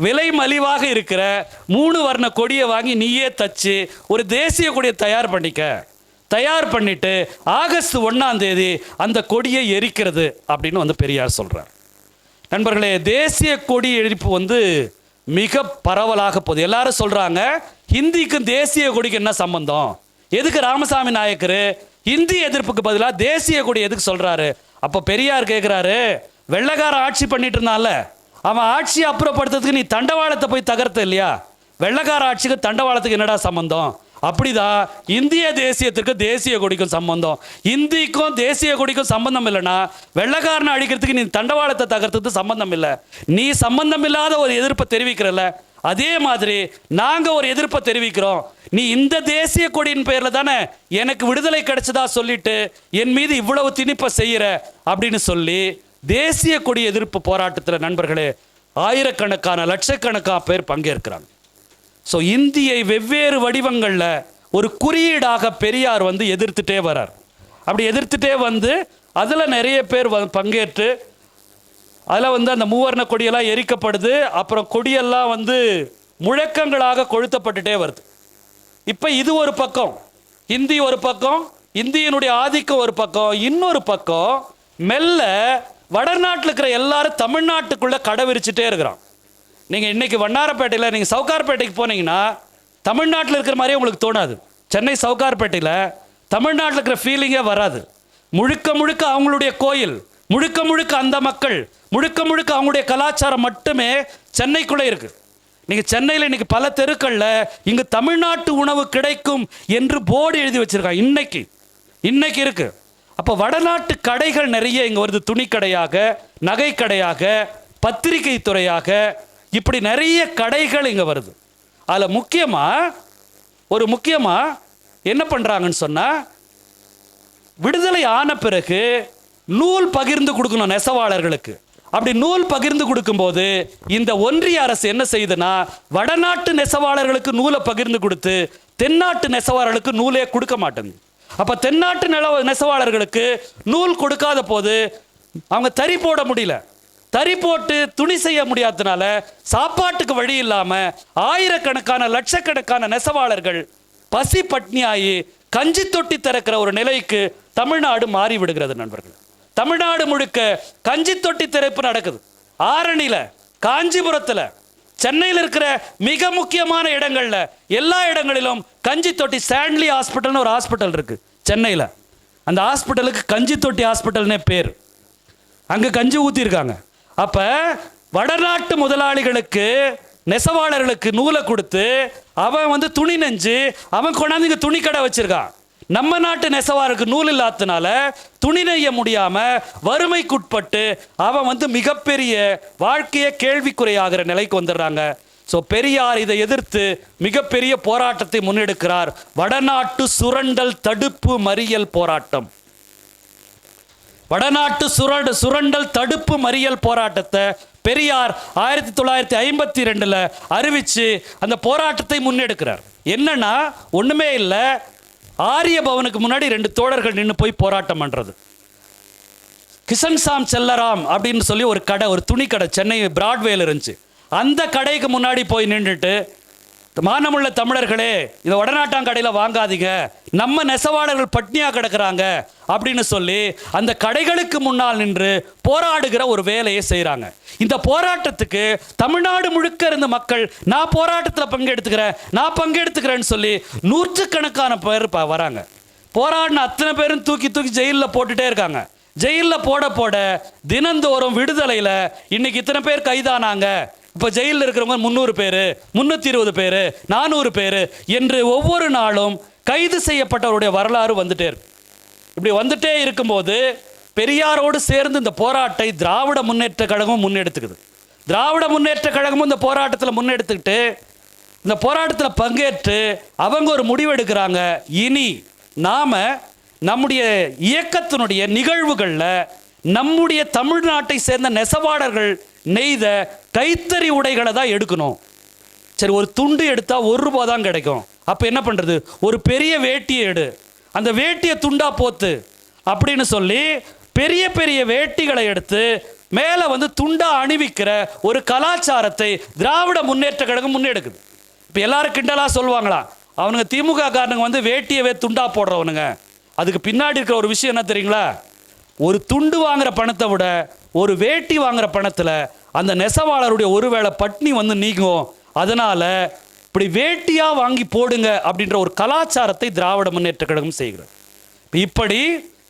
S1: விலை மலிவாக இருக்கிற 3 வர்ண கொடியை வாங்கி நீயே தச்சு ஒரு தேசிய கொடியை தயார் பண்ணிட்டு ஆகஸ்ட் 1 அந்த கொடியை எரிக்கிறது அப்படின்னு பெரியார் சொல்றார். நண்பர்களே, தேசிய கொடி எரிப்பு மிக பரவலாக போகுது. எல்லாரும் சொல்றாங்க ஹிந்திக்கும் தேசிய கொடிக்கு என்ன சம்பந்தம், எதுக்கு ராமசாமி நாயக்கர் இந்தி எதிர்ப்புக்கு பதிலாக தேசிய கொடி எதுக்கு சொல்றாரு? அப்ப பெரியார் கேட்கிறாரு, வெள்ளைக்கார ஆட்சி பண்ணிட்டு இருந்தான்ல, அவன் ஆட்சியை அப்புறப்படுத்துறதுக்கு நீ தண்டவாளத்தை போய் தகர்த்த இல்லையா? வெள்ளைக்கார ஆட்சிக்கு தண்டவாளத்துக்கு என்னடா சம்பந்தம்? அப்படிதான் இந்திய தேசியத்திற்கு தேசிய கொடிக்கும் சம்பந்தம். இந்திக்கும் தேசிய கொடிக்கும் சம்பந்தம் இல்லைன்னா வெள்ளைக்காரனை அழிக்கிறதுக்கு நீ தண்டவாளத்தை தகர்த்தது சம்பந்தம் இல்லை. நீ சம்பந்தம் இல்லாத ஒரு எதிர்ப்பை தெரிவிக்கிறல்ல, அதே மாதிரி நாங்க ஒரு எதிர்ப்பை தெரிவிக்கிறோம். நீ இந்த தேசிய கொடியின் பேர்ல தானே எனக்கு விடுதலை கிடைச்சதா சொல்லிட்டு என் மீது இவ்வளவு திணிப்பை செய்யற அப்படின்னு சொல்லி தேசிய கொடி எதிர்ப்பு போராட்டத்தில் நண்பர்களே ஆயிரக்கணக்கான லட்சக்கணக்கான பேர் பங்கேற்கிறாங்க. ஸோ இந்தியை வெவ்வேறு வடிவங்களில் ஒரு குறியீடாக பெரியார் வந்து எதிர்த்துட்டே வரார். அப்படி எதிர்த்துட்டே வந்து அதில் நிறைய பேர் பங்கேற்று அதில் வந்து அந்த மூவர்ண கொடியெல்லாம் எரிக்கப்படுது. அப்புறம் கொடியெல்லாம் வந்து முழக்கங்களாக கொளுத்தப்பட்டுட்டே வருது. இப்போ இது ஒரு பக்கம், இந்தி ஒரு பக்கம், இந்தியினுடைய ஆதிக்கம் ஒரு பக்கம். இன்னொரு பக்கம் மெல்ல வடநாட்டில் இருக்கிற எல்லாரும் தமிழ்நாட்டுக்குள்ளே கடை விரிச்சுட்டே இருக்கிறான். நீங்கள் இன்றைக்கி வண்ணாரப்பேட்டையில் நீங்கள் சவுகார்பேட்டைக்கு போனீங்கன்னா தமிழ்நாட்டில் இருக்கிற மாதிரியே உங்களுக்கு தோணாது. சென்னை சவுகார்பேட்டையில் தமிழ்நாட்டில் இருக்கிற ஃபீலிங்கே வராது. முழுக்க முழுக்க அவங்களுடைய கோயில், முழுக்க முழுக்க அந்த மக்கள், முழுக்க முழுக்க அவங்களுடைய கலாச்சாரம் மட்டுமே சென்னைக்குள்ளே இருக்குது. நீங்கள் சென்னையில் இன்றைக்கி பல தெருக்களில் இங்கு தமிழ்நாட்டு உணவு கிடைக்கும் என்று போர்டு எழுதி வச்சுருக்காங்க. இன்னைக்கு இருக்குது. அப்போ வடநாட்டு கடைகள் நிறைய இங்கே வருது. துணிக்கடையாக, நகை கடையாக, பத்திரிகை துறையாக, இப்படி நிறைய கடைகள் இங்கே வருது. அதில் முக்கியமாக என்ன பண்ணுறாங்கன்னு சொன்னால், விடுதலை ஆன பிறகு நூல் பகிர்ந்து கொடுக்கணும் நெசவாளர்களுக்கு. அப்படி நூல் பகிர்ந்து கொடுக்கும்போது இந்த ஒன்றிய அரசு என்ன செய்யுதுன்னா, வடநாட்டு நெசவாளர்களுக்கு நூலை பகிர்ந்து கொடுத்து தென்னாட்டு நெசவாளர்களுக்கு நூலே கொடுக்க மாட்டேங்குது. அப்போ தென்னாட்டு நெசவாளர்களுக்கு நூல் கொடுக்காத போது அவங்க தறி போட முடியல. தறி போட்டு துணி செய்ய முடியாததுனால சாப்பாட்டுக்கு வழி இல்லாமல் ஆயிரக்கணக்கான லட்சக்கணக்கான நெசவாளர்கள் பசி பட்னியாகி கஞ்சி தொட்டி திறக்கிற ஒரு நிலைக்கு தமிழ்நாடு மாறி விடுகிறது நண்பர்கள். தமிழ்நாடு முழுக்க கஞ்சி தொட்டி திறப்பு நடக்குது. ஆரணியில், காஞ்சிபுரத்தில், சென்னையில் இருக்கிற மிக முக்கியமான இடங்கள்ல எல்லா இடங்களிலும் கஞ்சி தொட்டி. ஸ்டான்லி ஹாஸ்பிட்டல்னு ஒரு ஹாஸ்பிட்டல் இருக்கு சென்னையில். அந்த ஹாஸ்பிட்டலுக்கு கஞ்சி தொட்டி ஹாஸ்பிட்டல்னே பேர். அங்கே கஞ்சி ஊற்றிருக்காங்க. அப்போ வடநாட்டு முதலாளிகளுக்கு, நெசவாளர்களுக்கு நூலை கொடுத்து அவன் வந்து துணி நெஞ்சு அவன் கொண்டாந்து இங்கே துணி கடை வச்சிருக்கான். நம்ம நாட்டு நெசவாருக்கு நூல் இல்லாததுனால துணி நெய்ய முடியாம வறுமைக்குட்பட்டு அவன் வந்து மிகப்பெரிய வாழ்க்கையை கேள்விக்குறையாகிற நிலைக்கு வந்துடுறாங்க. ஸோ பெரியார் இதை எதிர்த்து மிகப்பெரிய போராட்டத்தை முன்னெடுக்கிறார். வடநாட்டு சுரண்டல் தடுப்பு மறியல் போராட்டம். வடநாட்டு சுரண்டல் தடுப்பு மறியல் போராட்டத்தை பெரியார் 1952 அறிவிச்சு அந்த போராட்டத்தை முன்னெடுக்கிறார். என்னன்னா ஒண்ணுமே இல்லை, ஆரிய பவனுக்கு முன்னாடி 2 தோழர்கள் நின்று போய் போராட்டம் பண்றது. கிஷன்சாம் செல்லராம் அப்படின்னு சொல்லி ஒரு கடை, ஒரு துணி கடை சென்னை பிராட்வேல இருந்துச்சு. அந்த கடைக்கு முன்னாடி போய் நின்றுட்டு, மானமுள்ள தமிழர்களே இந்த வடநாட்டாங்கடையில் வாங்காதீங்க, நம்ம நெசவாளர்கள் பட்னியா கிடக்கிறாங்க அப்படின்னு சொல்லி அந்த கடைகளுக்கு முன்னால் நின்று போராடுகிற ஒரு வேலையை செய்கிறாங்க. இந்த போராட்டத்துக்கு தமிழ்நாடு முழுக்க இருந்த மக்கள் நான் போராட்டத்தில் பங்கெடுத்துக்கிறேன்னு சொல்லி நூற்றுக்கணக்கான பேர் வராங்க. போராடின அத்தனை பேரும் தூக்கி ஜெயிலில் போட்டுட்டே இருக்காங்க. ஜெயிலில் போட தினந்தோறும் விடுதலையில் இன்னைக்கு இத்தனை பேர் கைதானாங்க, இப்போ ஜெயிலில் இருக்கிறவங்க 300 பேர், 320 பேர், 400 பேர் என்று ஒவ்வொரு நாளும் கைது செய்யப்பட்டவருடைய வரலாறு வந்துட்டே இருக்கு. இப்படி வந்துட்டே இருக்கும்போது பெரியாரோடு சேர்ந்து இந்த போராட்டத்தை திராவிட முன்னேற்ற கழகமும் முன்னெடுத்துக்குது. திராவிட முன்னேற்ற கழகமும் இந்த போராட்டத்தில் முன்னெடுத்துக்கிட்டு இந்த போராட்டத்தில் பங்கேற்று அவங்க ஒரு முடிவெடுக்கிறாங்க. இனி நாம் நம்முடைய இயக்கத்தினுடைய நிகழ்வுகளில் நம்முடைய தமிழ்நாட்டை சேர்ந்த நெசவாளர்கள் நெய்த கைத்தறி உடைகளை தான் எடுக்கணும். சரி, ஒரு துண்டு எடுத்தால் 1 ரூபா தான் கிடைக்கும். அப்போ என்ன பண்ணுறது, ஒரு பெரிய வேட்டியை எடு, அந்த வேட்டியை துண்டா போத்து அப்படின்னு சொல்லி பெரிய பெரிய வேட்டிகளை எடுத்து மேலே வந்து துண்டா அணிவிக்கிற ஒரு கலாச்சாரத்தை திராவிட முன்னேற்ற கழகம் முன்னெடுக்குது. இப்போ எல்லாரும் கிண்டலாக சொல்லுவாங்களா, அவனுங்க திமுக காரனுங்க வந்து வேட்டியவே துண்டா போடுறவனுங்க. அதுக்கு பின்னாடி இருக்கிற ஒரு விஷயம் என்ன தெரியுங்களா, ஒரு துண்டு வாங்குற பணத்தை விட ஒரு வேட்டி வாங்குற பணத்தில் அந்த நெசவாளருடைய ஒருவேளை பட்னி வந்து நீங்கும். அதனால் இப்படி வேட்டியாக வாங்கி போடுங்க அப்படின்ற ஒரு கலாச்சாரத்தை திராவிட முன்னேற்ற கழகம் செய்கிறது. இப்படி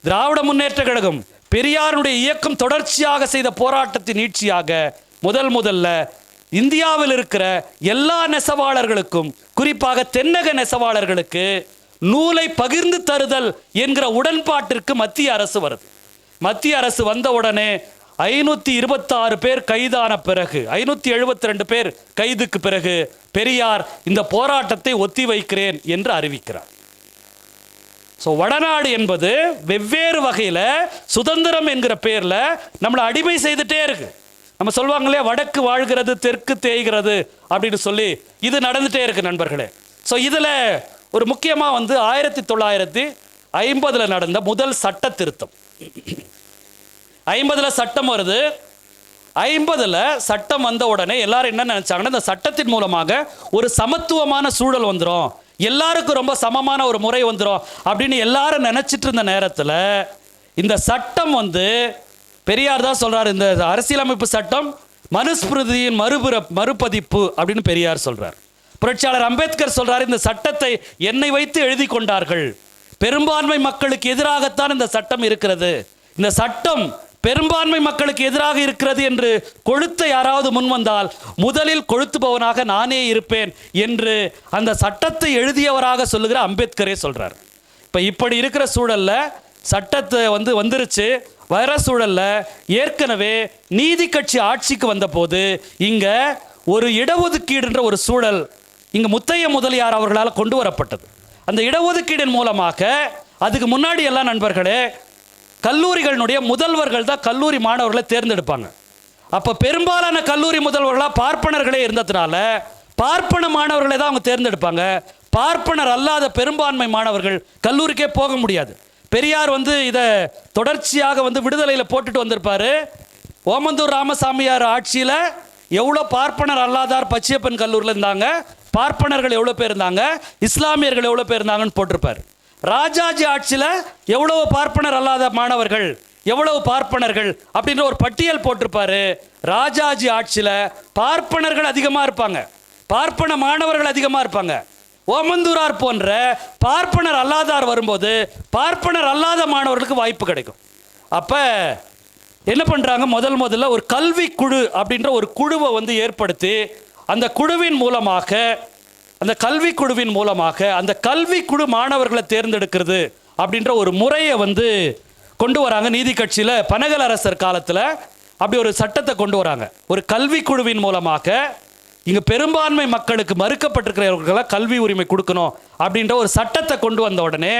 S1: திராவிட முன்னேற்ற கழகம் பெரியாருடைய இயக்கம் தொடர்ச்சியாக செய்த போராட்டத்தின் நீட்சியாக முதல்ல இந்தியாவில் இருக்கிற எல்லா நெசவாளர்களுக்கும், குறிப்பாக தென்னக நெசவாளர்களுக்கு நூலை பகிர்ந்து தருதல் என்கிற உடன்பாட்டிற்கு மத்திய அரசு வருது. மத்திய அரசு வந்த உடனே 526 பேர் கைதான பிறகு, 572 பேர் கைதுக்கு பிறகு பெரியார் இந்த போராட்டத்தை ஒத்தி வைக்கிறேன் என்று அறிவிக்கிறார். ஸோ வடநாடு என்பது வெவ்வேறு வகையில் சுதந்திரம் என்கிற பேரில் நம்மளை அடிமை செய்துட்டே இருக்கு. நம்ம சொல்லுவாங்களே, வடக்கு வாழ்கிறது தெற்கு தேய்கிறது அப்படின்னு சொல்லி இது நடந்துட்டே இருக்கு நண்பர்களே. ஸோ இதில் ஒரு முக்கியமாக 1950 நடந்த முதல் சட்ட திருத்தம். 50 சட்டம் வருது. 50 சட்டம் வந்த உடனே எல்லாரும் என்ன நினைச்சாங்கன்னா, இந்த சட்டத்தின் மூலமாக ஒரு சமத்துவமான சூழல் வந்துடும், எல்லாருக்கும் ரொம்ப சமமான ஒரு முறை வந்துடும் அப்படின்னு எல்லாரும் நினைச்சிட்டு இருந்த நேரத்தில் இந்த சட்டம் பெரியார் தான் சொல்றாரு, இந்த அரசியலமைப்பு சட்டம் மனுஸ்மிருதியின் மறுபதிப்பு அப்படின்னு பெரியார் சொல்றார். புரட்சியாளர் அம்பேத்கர் சொல்றாரு, இந்த சட்டத்தை என்னை வைத்து எழுதி கொண்டார்கள், பெரும்பான்மை மக்களுக்கு எதிராகத்தான் இந்த சட்டம் இருக்கிறது, இந்த சட்டம் பெரும்பான்மை மக்களுக்கு எதிராக இருக்கிறது என்று கொளுத்த யாராவது முன் வந்தால் முதலில் கொளுத்துபவனாக நானே இருப்பேன் என்று அந்த சட்டத்தை எழுதியவராக சொல்லுகிற அம்பேத்கரே சொல்றார். இப்படி இருக்கிற சூழல்ல சட்டத்தை வந்துருச்சு. வர சூழல்ல ஏற்கனவே நீதி கட்சி ஆட்சிக்கு வந்த போது இங்க ஒரு இடஒதுக்கீடுன்ற ஒரு சூழல் இங்க முத்தைய முதலியார் அவர்களால் கொண்டு வரப்பட்டது. அந்த இடஒதுக்கீடின் மூலமாக, அதுக்கு முன்னாடி எல்லாம் நண்பர்களே, கல்லூரிகளுடைய முதல்வர்கள் தான் கல்லூரி மாணவர்களை தேர்ந்தெடுப்பாங்க. அப்போ பெரும்பாலான கல்லூரி முதல்வர்களாக பார்ப்பனர்களே இருந்ததுனால பார்ப்பன மாணவர்களை தான் அவங்க தேர்ந்தெடுப்பாங்க. பார்ப்பனர் அல்லாத பெரும்பான்மை மாணவர்கள் கல்லூரிக்கே போக முடியாது. பெரியார் இதை தொடர்ச்சியாக விடுதலையில் போட்டுட்டு வந்திருப்பாரு. ஓமந்தூர் ராமசாமியார் ஆட்சியில் எவ்வளோ பார்ப்பனர் அல்லாதார் பச்சையப்பன் கல்லூரியில் இருந்தாங்க, பார்ப்பனர்கள் எவ்வளோ பேர் இருந்தாங்க, இஸ்லாமியர்கள் எவ்வளோ பேர் இருந்தாங்கன்னு போட்டிருப்பார். ராஜாஜி ஆட்சியில் எவ்வளவு பார்ப்பனர் அல்லாத மாணவர்கள், எவ்வளவு பார்ப்பனர்கள் அப்படின்ற ஒரு பட்டியல் போட்டிருப்பாரு. ராஜாஜி ஆட்சியில் பார்ப்பனர்கள் அதிகமாக இருப்பாங்க, பார்ப்பன மாணவர்கள் அதிகமாக இருப்பாங்க. ஓமந்தூரார் போன்ற பார்ப்பனர் அல்லாதார் வரும்போது பார்ப்பனர் அல்லாத மாணவர்களுக்கு வாய்ப்பு கிடைக்கும். அப்போ என்ன பண்ணுறாங்க, முதல்ல ஒரு கல்வி குழு அப்படின்ற ஒரு குழுவை ஏற்படுத்தி அந்த குழுவின் மூலமாக, அந்த கல்வி குழுவின் மூலமாக அந்த கல்வி குழு மாணவர்களை தேர்ந்தெடுக்கிறது அப்படின்ற ஒரு முறையை கொண்டு வராங்க. நீதி கட்சியில் பனகல் அரசர் காலத்தில் அப்படி ஒரு சட்டத்தை கொண்டு வராங்க. ஒரு கல்வி குழுவின் மூலமாக இங்கே பெரும்பான்மை மக்களுக்கு மறுக்கப்பட்டிருக்கிறவர்களை கல்வி உரிமை கொடுக்கணும் அப்படின்ற ஒரு சட்டத்தை கொண்டு வந்த உடனே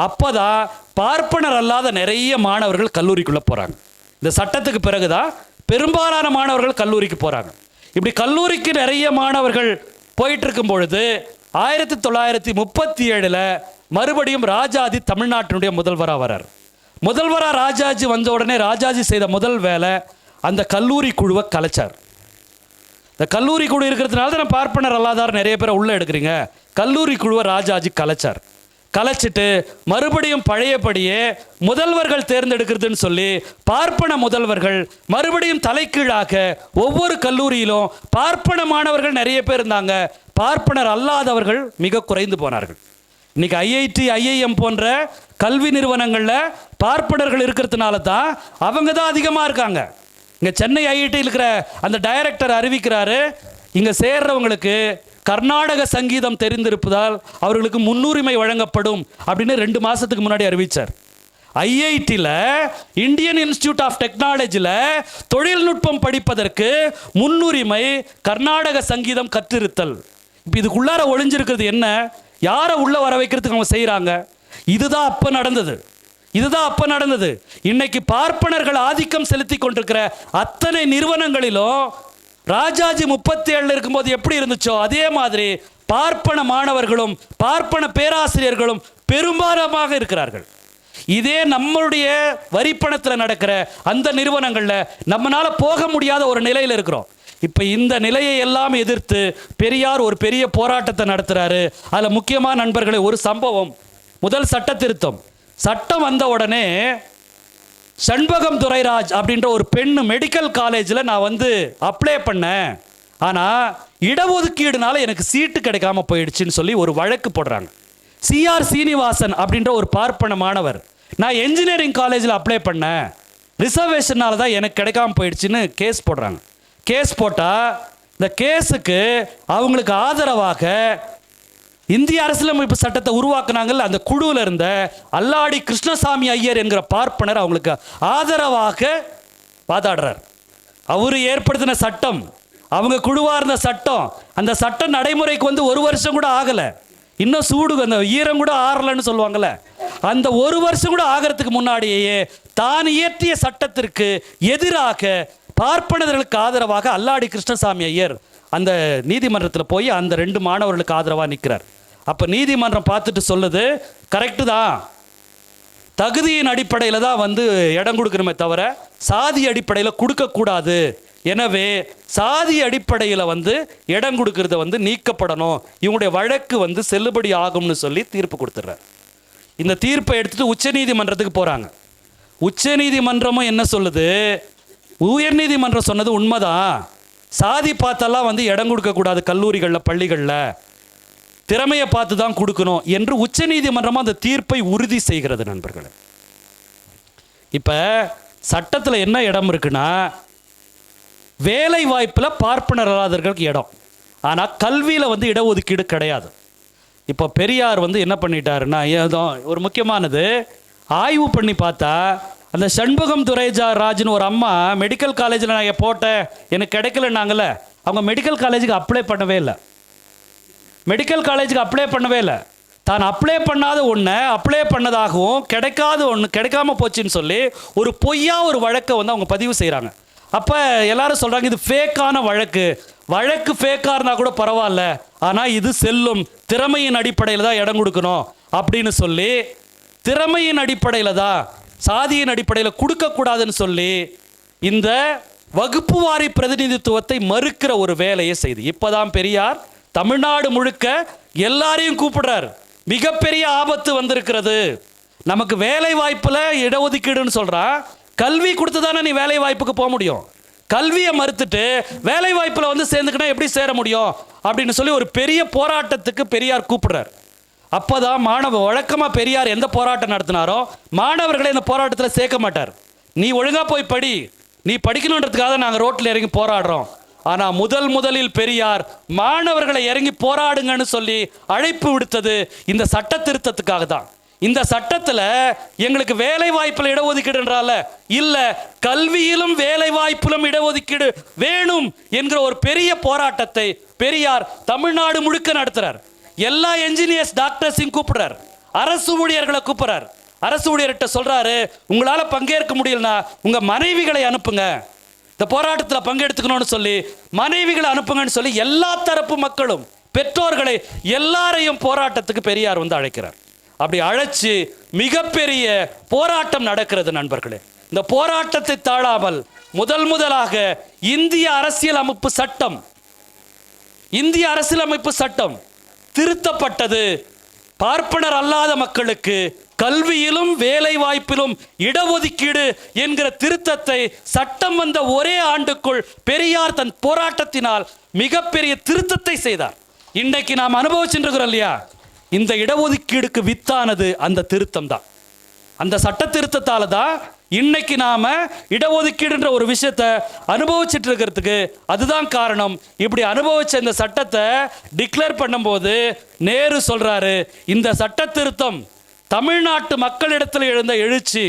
S1: அப்போதான் பார்ப்பனர் அல்லாத நிறைய மாணவர்கள் கல்லூரிக்குள்ளே போகிறாங்க. இந்த சட்டத்துக்கு பிறகுதான் பெரும்பாலான மாணவர்கள் கல்லூரிக்கு போகிறாங்க. இப்படி கல்லூரிக்கு நிறைய மாணவர்கள் போயிட்டு இருக்கும் பொழுது 1937 மறுபடியும் ராஜாஜி தமிழ்நாட்டினுடைய முதல்வராக வரார். முதல்வராக ராஜாஜி வந்த உடனே ராஜாஜி செய்த முதல் வேலை அந்த கல்லூரி குழுவை கலைச்சார். இந்த கல்லூரி குழு இருக்கிறதுனால தான் பார்ப்பனர் அல்லாதார் நிறைய பேரை உள்ளே எடுக்கிறீங்க. கல்லூரி குழுவை ராஜாஜி கலைச்சார். கலைச்சிட்டு மறுபடியும் பழையபடியே முதல்வர்கள் தேர்ந்தெடுக்கிறதுன்னு சொல்லி பார்ப்பன முதல்வர்கள் மறுபடியும் தலைகீழாக ஒவ்வொரு கல்லூரியிலும் பார்ப்பன மாணவர்கள் நிறைய பேர் இருந்தாங்க, பார்ப்பனர் அல்லாதவர்கள் மிக குறைந்து போனார்கள். இன்னைக்கு IIT IIM போன்ற கல்வி நிறுவனங்களில் பார்ப்பனர்கள் இருக்கிறதுனால தான் அவங்க தான் அதிகமாக இருக்காங்க. இங்கே சென்னை IIT இருக்கிற அந்த டைரக்டர் அறிவிக்கிறாரு, இங்கே சேர்றவங்களுக்கு கர்நாடக சங்கீதம் தெரிந்திருப்பதால் அவர்களுக்கு முன்னுரிமை வழங்கப்படும் அப்படின்னு 2 மாதத்துக்கு முன்னாடி அறிவித்தார். IITயில் இந்தியன் இன்ஸ்டிடியூட் ஆஃப் டெக்னாலஜியில் தொழில்நுட்பம் படிப்பதற்கு முன்னுரிமை கர்நாடக சங்கீதம் கற்றிருத்தல். இப்போ இதுக்குள்ளார ஒளிஞ்சிருக்கிறது என்ன, யாரை உள்ள வர வைக்கிறதுக்கு அவங்க செய்கிறாங்க. இதுதான் அப்போ நடந்தது, இதுதான் அப்போ நடந்தது. இன்னைக்கு பார்ப்பனர்கள் ஆதிக்கம் செலுத்தி கொண்டிருக்கிற அத்தனை நிறுவனங்களிலும் ராஜாஜி 37 இருக்கும்போது எப்படி இருந்துச்சோ அதே மாதிரி பார்ப்பன மாணவர்களும் பார்ப்பன பேராசிரியர்களும் பெரும்பாலாக இருக்கிறார்கள். இதே நம்மளுடைய வரிப்பணத்தில் நடக்கிற அந்த நிறுவனங்களில் நம்மளால போக முடியாத ஒரு நிலையில் இருக்கிறோம். இப்போ இந்த நிலையை எல்லாம் எதிர்த்து பெரியார் ஒரு பெரிய போராட்டத்தை நடத்துகிறாரு. அதில் முக்கியமான நண்பர்களே ஒரு சம்பவம், முதல் சட்ட திருத்தம் சட்டம் வந்த உடனே சண்பகம் துரைராஜ் அப்படின்ற ஒரு பெண்ணு மெடிக்கல் காலேஜில் நான் அப்ளை பண்ணேன், ஆனால் இடஒதுக்கீடுனால எனக்கு சீட்டு கிடைக்காம போயிடுச்சுன்னு சொல்லி ஒரு வழக்கு போடுறாங்க. CR சீனிவாசன் அப்படின்ற ஒரு பார்ப்பன மாணவர், நான் என்ஜினியரிங் காலேஜில் அப்ளை பண்ணேன், ரிசர்வேஷனால தான் எனக்கு கிடைக்காம போயிடுச்சுன்னு கேஸ் போடுறாங்க. கேஸ் போட்டால் இந்த கேஸுக்கு அவங்களுக்கு ஆதரவாக இந்திய அரசியலமைப்பு சட்டத்தை உருவாக்குனாங்கல்ல, அந்த குழுவில் இருந்த அல்லாடி கிருஷ்ணசாமி ஐயர் என்கிற பார்ப்பனர் அவங்களுக்கு ஆதரவாக வாதாடுறார். அவரு ஏற்படுத்தின சட்டம், அவங்க குழுவாக இருந்த சட்டம், அந்த சட்டம் நடைமுறைக்கு வந்து 1 வருஷம் கூட ஆகலை. இன்னும் சூடு அந்த ஈரம் கூட ஆறலைன்னு சொல்லுவாங்கள்ல, அந்த 1 வருஷம் கூட ஆகிறதுக்கு முன்னாடியே தான் இயற்றிய சட்டத்திற்கு எதிராக பார்ப்பனர்களுக்கு ஆதரவாக அல்லாடி கிருஷ்ணசாமி ஐயர் அந்த நீதிமன்றத்தில் போய் அந்த 2 மாணவர்களுக்கு ஆதரவாக நிற்கிறார். அப்போ நீதிமன்றம் பார்த்துட்டு சொல்லுது, கரெக்டு தான், தகுதியின் அடிப்படையில் தான் வந்து இடம் கொடுக்கணுமே தவிர சாதி அடிப்படையில் கொடுக்கக்கூடாது. எனவே சாதி அடிப்படையில் வந்து இடம் கொடுக்கறத வந்து நீக்கப்படணும், இவங்களுடைய வழக்கு வந்து செல்லுபடி ஆகும்னு சொல்லி தீர்ப்பு கொடுத்துட்றார். இந்த தீர்ப்பை எடுத்துட்டு உச்சநீதிமன்றத்துக்கு போகிறாங்க. உச்சநீதிமன்றமும் என்ன சொல்லுது, உயர்நீதிமன்றம் சொன்னது உண்மைதான், சாதி பார்த்தெல்லாம் வந்து இடம் கொடுக்கக்கூடாது, கல்லூரிகளில் பள்ளிகளில் திறமையை பார்த்து தான் கொடுக்கணும் என்று உச்சநீதிமன்றமும் அந்த தீர்ப்பை உறுதி செய்கிறது. நண்பர்களே, இப்போ சட்டத்தில் என்ன இடம் இருக்குன்னா, வேலை வாய்ப்பில் பார்ப்பனர் அல்லாதவர்களுக்கு இடம், ஆனால் கல்வியில் வந்து இடஒதுக்கீடு கிடையாது. இப்போ பெரியார் வந்து என்ன பண்ணிட்டாருன்னா, ஏதோ ஒரு முக்கியமானது ஆய்வு பண்ணி பார்த்தா, அந்த சண்முகம் துரைராஜ்னு ஒரு அம்மா மெடிக்கல் காலேஜில் நான் போட்டேன் எனக்கு கிடைக்கலன்னாங்கல்ல, அவங்க மெடிக்கல் காலேஜுக்கு அப்ளை பண்ணவே இல்லை. மெடிக்கல் காலேஜுக்கு அப்ளை பண்ணவே இல்லை. தான் அப்ளை பண்ணாத ஒன்று அப்ளை பண்ணதாகவும் கிடைக்காத ஒன்று கிடைக்காம போச்சுன்னு சொல்லி ஒரு பொய்யா ஒரு வழக்கை வந்து அவங்க பதிவு செய்கிறாங்க. அப்போ எல்லாரும் சொல்கிறாங்க, இது ஃபேக்கான வழக்கு ஃபேக்காக இருந்தால் கூட பரவாயில்ல, ஆனால் இது செல்லும், திறமையின் அடிப்படையில் தான் இடம் கொடுக்கணும் அப்படின்னு சொல்லி, திறமையின் அடிப்படையில் தான், சாதியின் அடிப்படையில் கொடுக்கக்கூடாதுன்னு சொல்லி இந்த வகுப்பு வாரி பிரதிநிதித்துவத்தை மறுக்கிற ஒரு வேலையை செய்து இப்போதான் பெரியார் தமிழ்நாடு முழுக்க எல்லாரையும் கூப்பிடுறார். மிகப்பெரிய ஆபத்து வந்திருக்கிறது, நமக்கு வேலை வாய்ப்பில் இடஒதுக்கீடுன்னு சொல்கிறான், கல்வி கொடுத்து தானே நீ வேலை வாய்ப்புக்கு போக முடியும், கல்வியை மறுத்துட்டு வேலை வாய்ப்பில் வந்து சேர்ந்துக்கினா எப்படி சேர முடியும் அப்படின்னு சொல்லி ஒரு பெரிய போராட்டத்துக்கு பெரியார் கூப்பிடுறார். அப்போதான் வழக்கமாக பெரியார் எந்த போராட்டம் நடத்தினாரோ மாணவர்களை இந்த போராட்டத்தில் சேர்க்க மாட்டார். நீ ஒழுங்காக போய் படி, நீ படிக்கணுன்றதுக்காக நாங்கள் ரோட்டில் இறங்கி போராடுறோம். ஆனால் முதலில் பெரியார் மாணவர்களை இறங்கி போராடுங்கன்னு சொல்லி அழைப்பு விடுத்தது இந்த சட்ட திருத்தத்துக்காக தான். இந்த சட்டத்தில் எங்களுக்கு வேலை வாய்ப்பில் இடஒதுக்கீடுன்றால இல்லை, கல்வியிலும் வேலை வாய்ப்பிலும் இடஒதுக்கீடு வேணும் என்கிற ஒரு பெரிய போராட்டத்தை பெரியார் தமிழ்நாடு முழுக்க நடத்துறார். எல்லா என்ஜினியர்ஸ் டாக்டர்ஸையும் கூப்பிடுறார், அரசு ஊழியர்களை கூப்பிடுறார். அரசு ஊழியர்கிட்ட சொல்றாரு, உங்களால் பங்கேற்க முடியலனா உங்க மனைவிகளை அனுப்புங்க, இந்த போராட்டத்தில் பங்கெடுத்துக்கணும்னு சொல்லி மனைவிகளை அனுப்புங்கன்னு சொல்லி எல்லா தரப்பு மக்களும் பெற்றோர்களை எல்லாரையும் போராட்டத்துக்கு பெரியார் வந்து அழைக்கிறார். அப்படி அழைச்சி மிகப்பெரிய போராட்டம் நடக்கிறது. நண்பர்களே, இந்த போராட்டத்தை தாழாமல் முதலாக இந்திய அரசியலமைப்பு சட்டம் திருத்தப்பட்டது. பார்ப்பனர் அல்லாத மக்களுக்கு கல்வியிலும் வேலை வாய்ப்பிலும் இடஒதுக்கீடு என்கிற திருத்தத்தை சட்டம் வந்த ஒரே ஆண்டுக்குள் பெரியார் தன் போராட்டத்தினால் மிகப்பெரிய திருத்தத்தை செய்தார். இன்றைக்கு நாம் அனுபவிச்சுருக்கிறோம் இல்லையா, இந்த இடஒதுக்கீடுக்கு வித்தானது அந்த திருத்தம் தான். அந்த சட்ட திருத்தத்தால தான் இன்னைக்கு நாம இடஒதுக்கீடுன்ற ஒரு விஷயத்தை அனுபவிச்சுட்டு இருக்கிறதுக்கு அதுதான் காரணம். இப்படி அனுபவிச்ச இந்த சட்டத்தை டிக்ளேர் பண்ணும்போது நேரு சொல்றாரு, இந்த சட்ட திருத்தம் தமிழ்நாட்டு மக்களிடத்தில் எழுந்த எழுச்சி,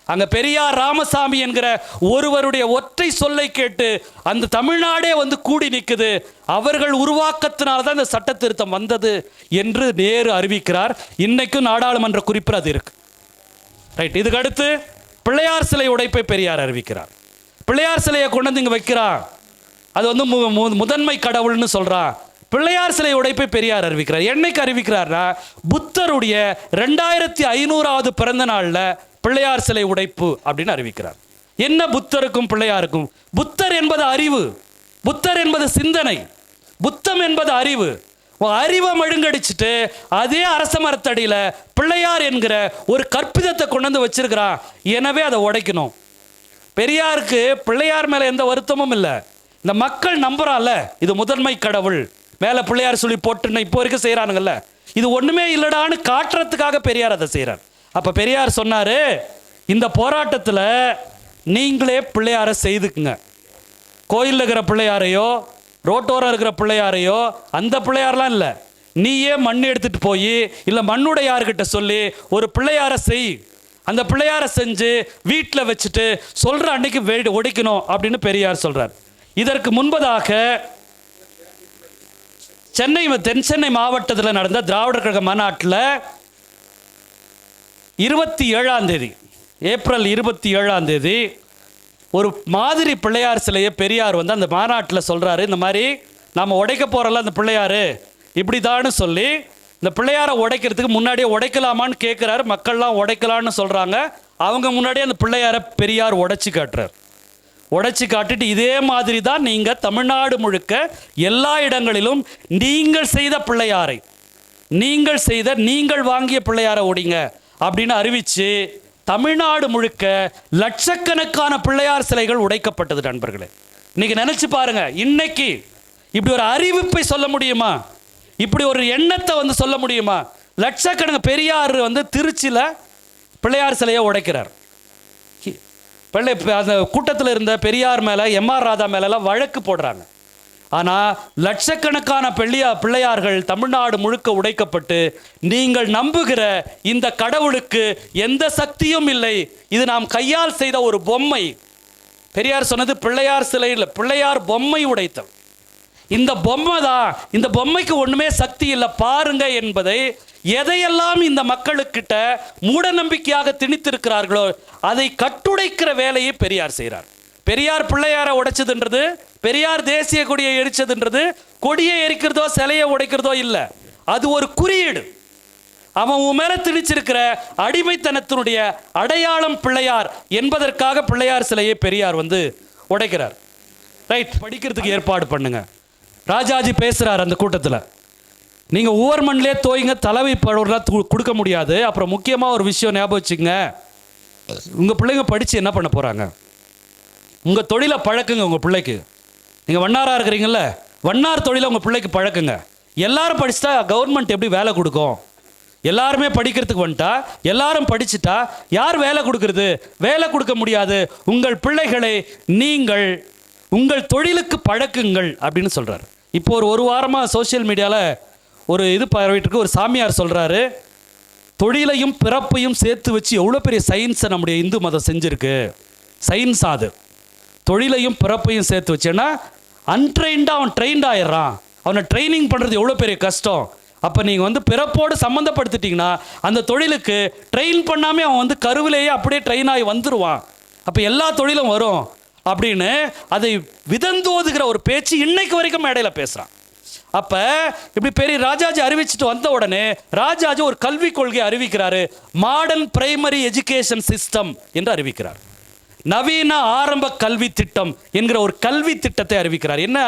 S1: அங்க பெரியார் ராமசாமி என்கிற ஒருவருடைய ஒற்றை சொல்லை கேட்டு அந்த தமிழ்நாடே வந்து கூடி நிற்குது, அவர்கள் உருவாக்கத்தினால்தான் இந்த சட்ட திருத்தம் வந்தது என்று நேரு அறிவிக்கிறார். இன்னைக்கும் நாடாளுமன்ற குறிப்பில் அது இருக்கு. ரைட். இதுக்கு அடுத்து பிள்ளையார் சிலை உடைப்பை பெரியார் அறிவிக்கிறார். பிள்ளையார் சிலையை கொண்டு வந்து இங்கே வைக்கிறான், அது வந்து முதன்மை கடவுள்னு சொல்றான். பிள்ளையார் சிலை உடைப்பை பெரியார் அறிவிக்கிறார். என்னைக்கு அறிவிக்கிறார்னா, புத்தருடைய 2500வது பிறந்த நாளில் பிள்ளையார் சிலை உடைப்பு அப்படின்னு அறிவிக்கிறார். என்ன புத்தருக்கும் பிள்ளையாருக்கும்? புத்தர் என்பது அறிவு, புத்தர் என்பது சிந்தனை, புத்தம் என்பது அறிவு. அறிவை மழுங்கடிச்சிட்டு அதே அரச மரத்தடியில் பிள்ளையார் என்கிற ஒரு கற்பிதத்தை கொண்டு வந்து வச்சிருக்கிறான். எனவே அதை உடைக்கணும். பெரியாருக்கு பிள்ளையார் மேலே எந்த வருத்தமும் இல்லை. இந்த மக்கள் நம்புறான்ல, இது முதன்மை கடவுள், மேலே பிள்ளையார் சொல்லி போட்டுன்னு இப்போ வரைக்கும் செய்கிறானுங்கல்ல, இது ஒன்றுமே இல்லடான்னு காட்டுறதுக்காக பெரியார் அதை செய்கிறார். அப்போ பெரியார் சொன்னார், இந்த போராட்டத்தில் நீங்களே பிள்ளையாரை செய்துக்குங்க. கோயிலில் இருக்கிற பிள்ளையாரையோ ரோட்டோரம் இருக்கிற பிள்ளையாரையோ அந்த பிள்ளையாரெலாம் இல்லை, நீயே மண் எடுத்துகிட்டு போய் இல்லை மண்ணுடைய யார்கிட்ட சொல்லி ஒரு பிள்ளையாரை செய். அந்த பிள்ளையாரை செஞ்சு வீட்டில் வச்சுட்டு சொல்கிற அன்னைக்கு உடைக்கணும் அப்படின்னு பெரியார் சொல்கிறார். இதற்கு முன்பதாக தென் சென்னை மாவட்டத்தில் நடந்த திராவிடர் கழக மாநாட்டில் 27ஆம் தேதி, ஏப்ரல் 27ஆம் தேதி ஒரு மாதிரி பிள்ளையார் சிலையை பெரியார் வந்து அந்த மாநாட்டில் சொல்கிறாரு. இந்த மாதிரி நாம் உடைக்க போகிறோம்ல அந்த பிள்ளையார் இப்படி தான்னு சொல்லி இந்த பிள்ளையாரை உடைக்கிறதுக்கு முன்னாடியே உடைக்கலாமான்னு கேட்குறாரு. மக்கள்லாம் உடைக்கலான்னு சொல்கிறாங்க. அவங்க முன்னாடியே அந்த பிள்ளையாரை பெரியார் உடைச்சி காட்டுறார். உடைச்சி காட்டிட்டு இதே மாதிரி தான் நீங்கள் தமிழ்நாடு முழுக்க எல்லா இடங்களிலும் நீங்கள் செய்த பிள்ளையாரை, நீங்கள் வாங்கிய பிள்ளையாரை உடைங்க அப்படின்னு அறிவித்து தமிழ்நாடு முழுக்க லட்சக்கணக்கான பிள்ளையார் சிலைகள் உடைக்கப்பட்டது. நண்பர்களே, இன்னைக்கு நினைச்சு பாருங்க, இன்னைக்கு இப்படி ஒரு அறிவிப்பை சொல்ல முடியுமா? இப்படி ஒரு எண்ணத்தை வந்து சொல்ல முடியுமா? லட்சக்கணக்கு பெரியார் வந்து திருச்சியில் பிள்ளையார் சிலையை உடைக்கிறார். அந்த கூட்டத்தில் இருந்த பெரியார் மேலே, எம்ஆர் ராதா மேலெல்லாம் வழக்கு போடுறாங்க. ஆனால் லட்சக்கணக்கான பிள்ளையார்கள் தமிழ்நாடு முழுக்க உடைக்கப்பட்டு, நீங்கள் நம்புகிற இந்த கடவுளுக்கு எந்த சக்தியும் இல்லை, இது நாம் கையால் செய்த ஒரு பொம்மை. பெரியார் சொன்னது பிள்ளையார் சிலை இல்லை, பிள்ளையார் பொம்மை உடைத்தல். இந்த பொம்மை தான், இந்த பொம்மைக்கு ஒன்றுமே சக்தி இல்லை பாருங்க என்பதை எதையெல்லாம் இந்த மக்களுக்கிட்ட மூட நம்பிக்கையாக திணித்திருக்கிறார்களோ அதை கட்டுடைக்கிற வேலையை பெரியார் செய்கிறார். பெரியார் பிள்ளையாரை உடைச்சதுன்றது, பெரியார் தேசிய கொடியை எரிச்சதுன்றது கொடியை எரிக்கிறதோ சிலையை உடைக்கிறதோ இல்லை, அது ஒரு குறியீடு. அவன் உன் மேல திணிச்சிருக்கிற அடிமைத்தனத்தினுடைய அடையாளம் பிள்ளையார் என்பதற்காக பிள்ளையார் சிலையை பெரியார் வந்து உடைக்கிறார். ரைட், படிக்கிறதுக்கு ஏற்பாடு பண்ணுங்க. ராஜாஜி பேசுறார் அந்த கூட்டத்தில். நீங்கள் ஊவர்மன்லே தோய்ங்க, தலைமை படம்லாம் கொடுக்க முடியாது. அப்புறம் முக்கியமாக ஒரு விஷயம் ஞாபகம் வச்சுங்க, உங்கள் பிள்ளைங்க படித்து என்ன பண்ண போகிறாங்க? உங்கள் தொழிலை பழக்குங்க உங்கள் பிள்ளைக்கு. நீங்கள் வண்ணாராக இருக்கிறீங்கள, வண்ணார் தொழிலை உங்கள் பிள்ளைக்கு பழக்குங்க. எல்லாரும் படிச்சுட்டா கவர்மெண்ட் எப்படி வேலை கொடுக்கும்? எல்லாருமே படிக்கிறதுக்கு வந்துட்டா, எல்லாரும் படிச்சுட்டா யார் வேலை கொடுக்கறது? வேலை கொடுக்க முடியாது. உங்கள் பிள்ளைகளை நீங்கள் உங்கள் தொழிலுக்கு பழக்குங்கள் அப்படின்னு சொல்கிறார். இப்போ ஒரு வாரமாக சோசியல் மீடியாவில் ஒரு இது பரவிட்டு இருக்கு. ஒரு சாமியார் சொல்கிறாரு, தொழிலையும் பிறப்பையும் சேர்த்து வச்சு எவ்வளோ பெரிய சயின்ஸை நம்முடைய இந்து மதம் செஞ்சுருக்கு. சயின்ஸ் அது, தொழிலையும் பிறப்பையும் சேர்த்து வச்சேன்னா அன்ட்ரெயின்டாக அவன் ட்ரெயின்ட் ஆயிடுறான். அவனை ட்ரைனிங் பண்ணுறது எவ்வளோ பெரிய கஷ்டம். அப்போ நீங்கள் வந்து பிறப்போடு சம்மந்தப்படுத்திட்டிங்கன்னா அந்த தொழிலுக்கு ட்ரெயின் பண்ணாமே அவன் வந்து கருவிலேயே அப்படியே ட்ரெயின் ஆகி வந்துடுவான். அப்போ எல்லா தொழிலும் வரும் அப்படின்னு அதை விதந்தோதுகிற ஒரு பேச்சு இன்னைக்கு வரைக்கும் மேடையில் பேசுகிறான். அப்போ இப்படி பெரிய ராஜாஜி அறிவிச்சுட்டு வந்த உடனே ராஜாஜி ஒரு கல்விக் கொள்கை அறிவிக்கிறாரு. மாடர்ன் பிரைமரி எஜுகேஷன் சிஸ்டம் என்று அறிவிக்கிறார். நவீன ஆரம்ப கல்வி திட்டம் என்கிற ஒரு கல்வி திட்டத்தை அறிவிக்கிறார். என்ன